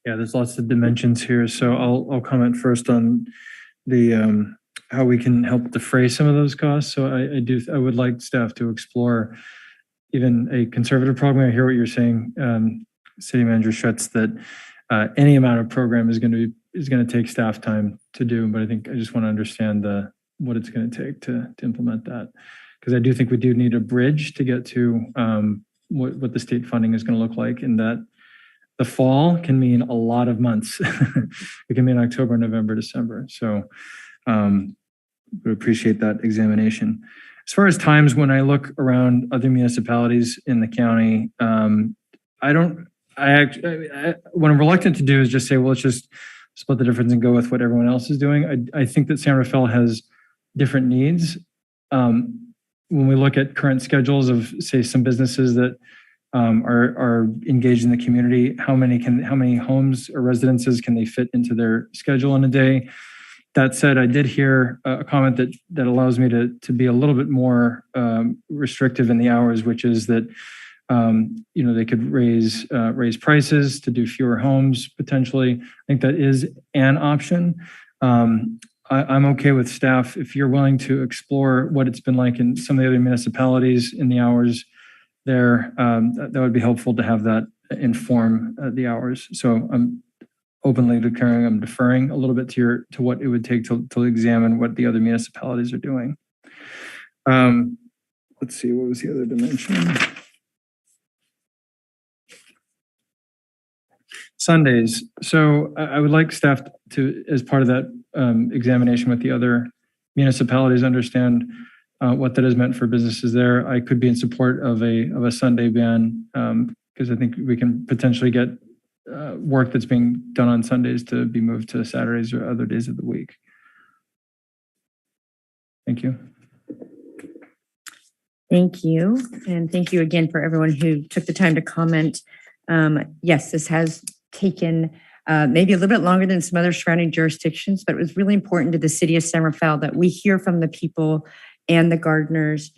Yeah, there's lots of dimensions here. So I'll comment first on the how we can help defray some of those costs. So I would like staff to explore even a conservative program. I hear what you're saying, City Manager Schutz, that any amount of program is going to take staff time to do. But I think I just want to understand what it's going to take to implement that, because I do think we do need a bridge to get to what the state funding is going to look like, and that the fall can mean a lot of months. It can mean October, November, December. So we appreciate that examination. As far as times, when I look around other municipalities in the county, what I'm reluctant to do is just say, well, let's just split the difference and go with what everyone else is doing. I think that San Rafael has different needs. When we look at current schedules of, say, some businesses that are engaged in the community, how many homes or residences can they fit into their schedule in a day? That said, I did hear a comment that allows me to be a little bit more restrictive in the hours, which is that they could raise prices to do fewer homes potentially. I think that is an option. I'm okay with staff, if you're willing to explore what it's been like in some of the other municipalities in the hours there, that would be helpful to have that inform the hours. So I'm openly declaring I'm deferring a little bit to what it would take to examine what the other municipalities are doing. Let's see, what was the other dimension? Sundays. So I would like staff to, as part of that examination with the other municipalities, understand what that has meant for businesses there. I could be in support of a Sunday ban, because I think we can potentially get work that's being done on Sundays to be moved to Saturdays or other days of the week. Thank you. Thank you. And thank you again for everyone who took the time to comment. Yes, this has taken maybe a little bit longer than some other surrounding jurisdictions, but it was really important to the city of San Rafael that we hear from the people and the gardeners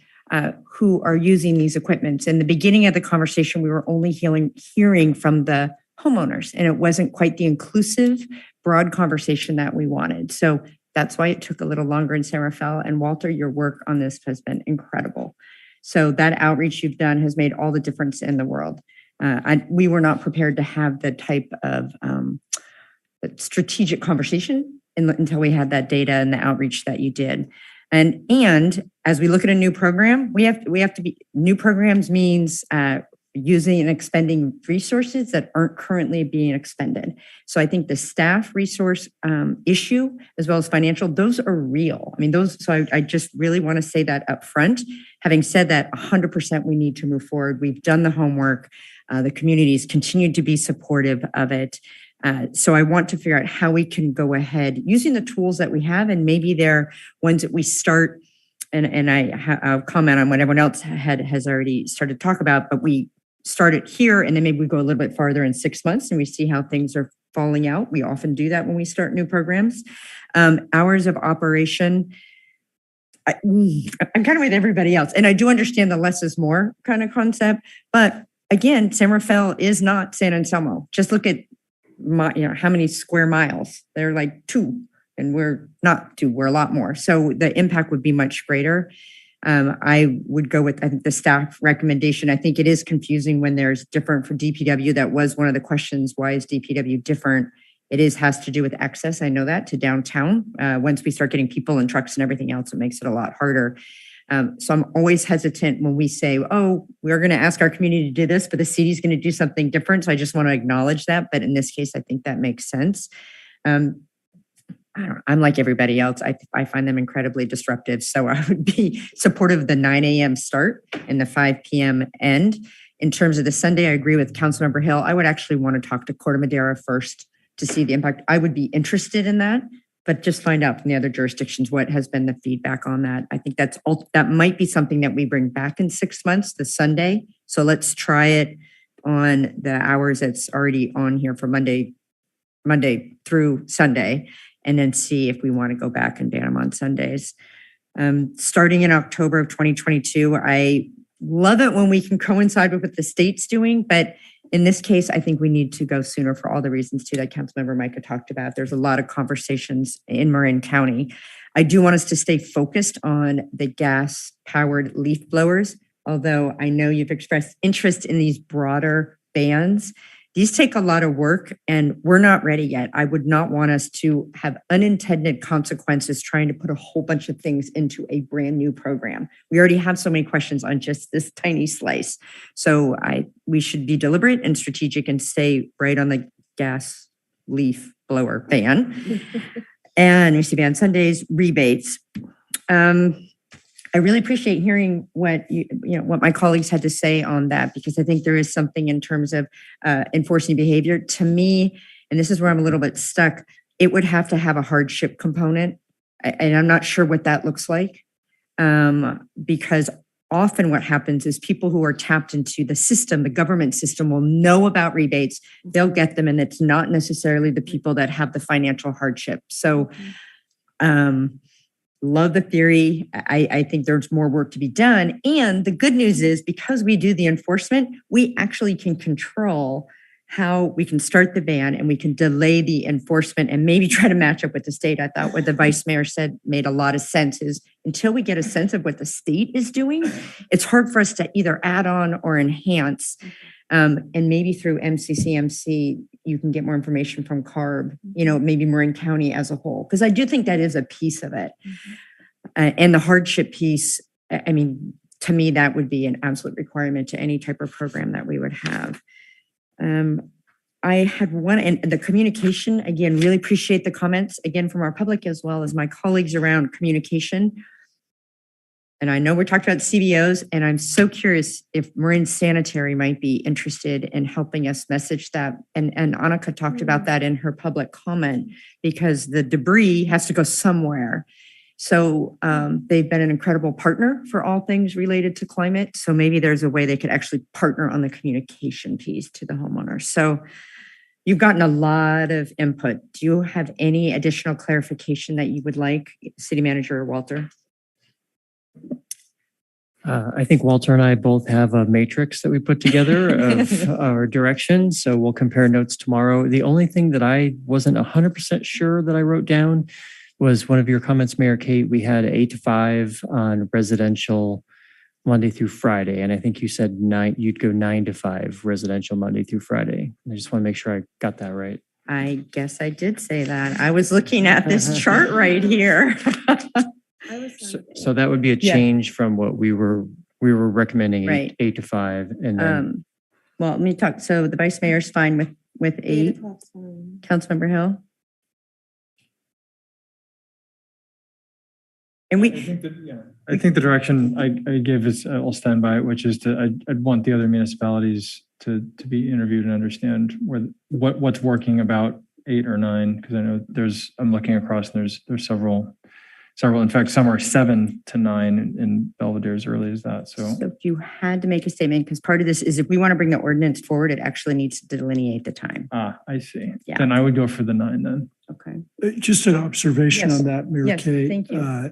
who are using these equipments. In the beginning of the conversation, we were only hearing from the homeowners, and it wasn't quite the inclusive, broad conversation that we wanted. So that's why it took a little longer in San Rafael. And Walter, your work on this has been incredible. So that outreach you've done has made all the difference in the world. We were not prepared to have the type of strategic conversation until we had that data and the outreach that you did. And as we look at a new program, we have to be, new programs means using and expending resources that aren't currently being expended. So I think the staff resource issue, as well as financial, those are real. I mean, so I just really want to say that up front. Having said that, 100% we need to move forward. We've done the homework. The communities continue to be supportive of it. So I want to figure out how we can go ahead using the tools that we have, and maybe they're ones that we start, and I'll comment on what everyone else has already started to talk about, but we start it here, and then maybe we go a little bit farther in 6 months and we see how things are falling out. We often do that when we start new programs. Hours of operation, I'm kind of with everybody else, and I do understand the less is more kind of concept, but again, San Rafael is not San Anselmo. Just look at how many square miles. They're like 2, and we're not 2, we're a lot more. So the impact would be much greater. I would go with, I think, the staff recommendation. I think it is confusing when there's different for DPW. That was one of the questions. Why is DPW different? It has to do with access. I know that, to downtown. Once we start getting people and trucks and everything else, it makes it a lot harder. So I'm always hesitant when we say, oh, we're going to ask our community to do this, but the city's going to do something different. So I just want to acknowledge that. But in this case, I think that makes sense. I'm like everybody else. I find them incredibly disruptive. So I would be supportive of the 9 a.m. start and the 5 p.m. end. In terms of the Sunday, I agree with Councilmember Hill. I would actually want to talk to Corte Madera first to see the impact. I would be interested in that, but just find out from the other jurisdictions what has been the feedback on that. I think that might be something that we bring back in 6 months, the Sunday. So let's try it on the hours that's already on here for Monday through Sunday, and then see if we want to go back and ban them on Sundays. Starting in October of 2022, I love it when we can coincide with what the state's doing, but in this case, I think we need to go sooner for all the reasons too that Councilmember Micah talked about. There's a lot of conversations in Marin County. I do want us to stay focused on the gas-powered leaf blowers, although I know you've expressed interest in these broader bans. These take a lot of work, and we're not ready yet. I would not want us to have unintended consequences trying to put a whole bunch of things into a brand new program. We already have so many questions on just this tiny slice. So we should be deliberate and strategic and stay right on the gas leaf blower ban. And we see ban Sundays, rebates. I really appreciate hearing what what my colleagues had to say on that, because I think there is something in terms of enforcing behavior. To me, and this is where I'm a little bit stuck, it would have to have a hardship component, and I'm not sure what that looks like, because often what happens is people who are tapped into the system, the government system, will know about rebates, they'll get them, and it's not necessarily the people that have the financial hardship. So love the theory. I think there's more work to be done. And the good news is, because we do the enforcement, we actually can control how we can start the ban, and we can delay the enforcement and maybe try to match up with the state. I thought what the vice mayor said made a lot of sense. Is until we get a sense of what the state is doing, it's hard for us to either add on or enhance. And maybe through MCCMC, you can get more information from CARB, maybe Marin County as a whole, because I do think that is a piece of it. And the hardship piece, I mean, to me, that would be an absolute requirement to any type of program that we would have. I had one, and the communication, again, really appreciate the comments, again, from our public as well as my colleagues around communication. And I know we're talking about CBOs, and I'm so curious if Marin Sanitary might be interested in helping us message that. And Annika talked about that in her public comment, because the debris has to go somewhere. So they've been an incredible partner for all things related to climate. So maybe there's a way they could actually partner on the communication piece to the homeowners. So you've gotten a lot of input. Do you have any additional clarification that you would like, City Manager Walter? I think Walter and I both have a matrix that we put together of our directions. So we'll compare notes tomorrow. The only thing that I wasn't 100% sure that I wrote down was one of your comments, Mayor Kate. We had 8 to 5 on residential Monday through Friday. And I think you said you'd go 9 to 5 residential Monday through Friday. I just want to make sure I got that right. I guess I did say that. I was looking at this chart right here. So that would be a Yeah. change from what we were recommending, Right. 8 to 5, and then Well, let me talk. So the vice mayor's fine with 8. Councilmember Hill? And I think the direction I give is, I'll stand by it, which is I'd want the other municipalities to be interviewed and understand what's working about 8 or 9, because I know I'm looking across and there's several. In fact, some are 7 to 9 in Belvedere as early as that. So if you had to make a statement, because part of this is if we want to bring the ordinance forward, it actually needs to delineate the time. I see. Yeah. Then I would go for the 9 then. Okay. Just an observation Yes. on that, Mayor Yes, Kate. thank you.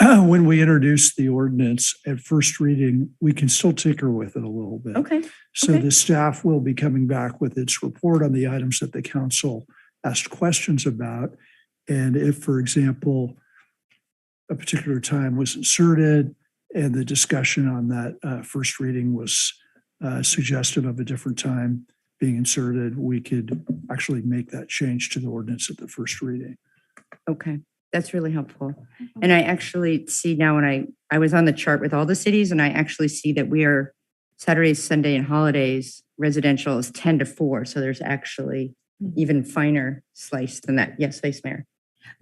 When we introduce the ordinance at first reading, we can still tinker with it a little bit. Okay. So Okay. the staff will be coming back with its report on the items that the council asked questions about. And if, for example, a particular time was inserted and the discussion on that first reading was suggestive of a different time being inserted, we could actually make that change to the ordinance at the first reading. Okay, that's really helpful. And I actually see now when I was on the chart with all the cities, and I actually see that we are Saturday, Sunday, and holidays, residential is 10 to 4. So there's actually even finer slice than that. Yes, Vice Mayor.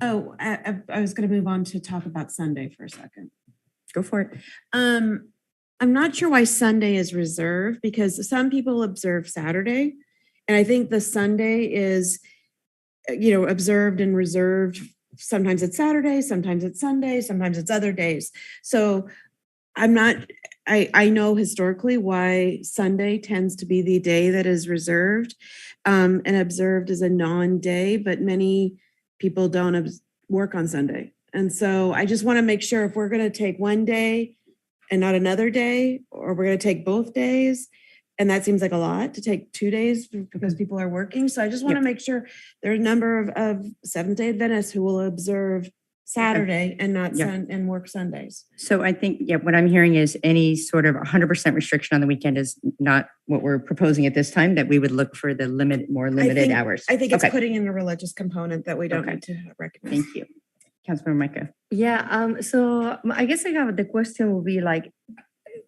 Oh, I was going to move on to talk about Sunday for a second. Go for it. I'm not sure why Sunday is reserved because some people observe Saturday. And I think the Sunday is, observed and reserved. Sometimes it's Saturday, sometimes it's Sunday, sometimes it's other days. So I know historically why Sunday tends to be the day that is reserved and observed as a non-day, but many people don't work on Sunday. And so I just want to make sure if we're going to take one day and not another day, or we're going to take both days, and that seems like a lot to take 2 days because people are working. So I just want to make sure there are a number of Seventh-day Adventists who will observe Saturday and not and work Sundays. So I think, what I'm hearing is any sort of 100% restriction on the weekend is not what we're proposing at this time, that we would look for the more limited hours. I think it's putting in a religious component that we don't need to recognize. Thank you. Councilmember Micah. Yeah, so I guess the question will be like,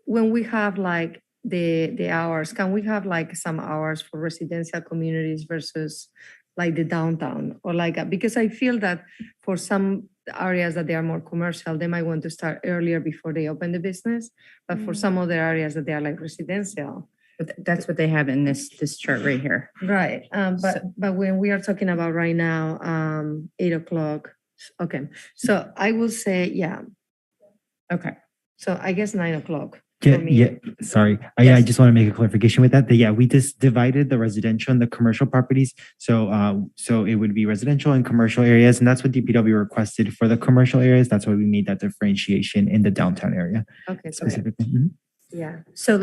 when we have like the hours, can we have like some hours for residential communities versus like the downtown, or like, because I feel that for some areas that they are more commercial, they might want to start earlier before they open the business, but for some other areas that they are like residential. But that's what they have in this chart right here. Right, but when we are talking about right now, 8 o'clock, okay. So I will say, okay. So I guess 9 o'clock. Sorry. I just want to make a clarification with that. We just divided the residential and the commercial properties. So it would be residential and commercial areas, and that's what DPW requested for the commercial areas. That's why we made that differentiation in the downtown area. Okay. Specifically. Yeah. So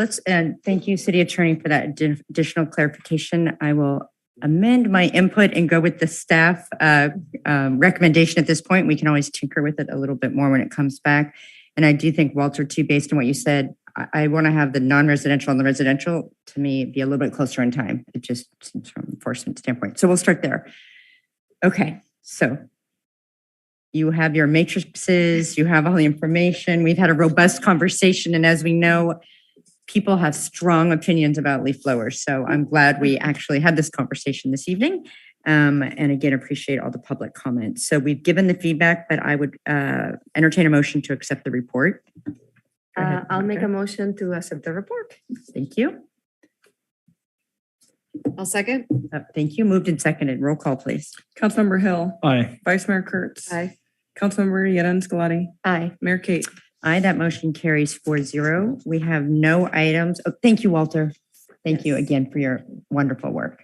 thank you, City Attorney, for that additional clarification. I will amend my input and go with the staff recommendation at this point. We can always tinker with it a little bit more when it comes back. And I do think, Walter, too, based on what you said, I want to have the non-residential and the residential, to me, be a little bit closer in time. It just seems from an enforcement standpoint. So we'll start there. Okay, so you have your matrices, you have all the information. We've had a robust conversation. And as we know, people have strong opinions about leaf blowers. So I'm glad we actually had this conversation this evening. And again, appreciate all the public comments. So we've given the feedback, but I would entertain a motion to accept the report. I'll make a motion to accept the report. Thank you. I'll second. Thank you. Moved and seconded. Roll call, please. Councilmember Hill. Aye. Vice Mayor Kurtz. Aye. Councilmember Yeren Scolati. Aye. Mayor Kate. Aye, that motion carries 4-0. We have no items. Oh, thank you, Walter. Thank you again for your wonderful work.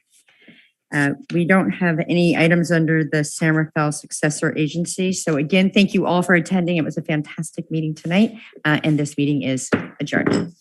We don't have any items under the San Rafael Successor Agency. So again, thank you all for attending. It was a fantastic meeting tonight, and this meeting is adjourned.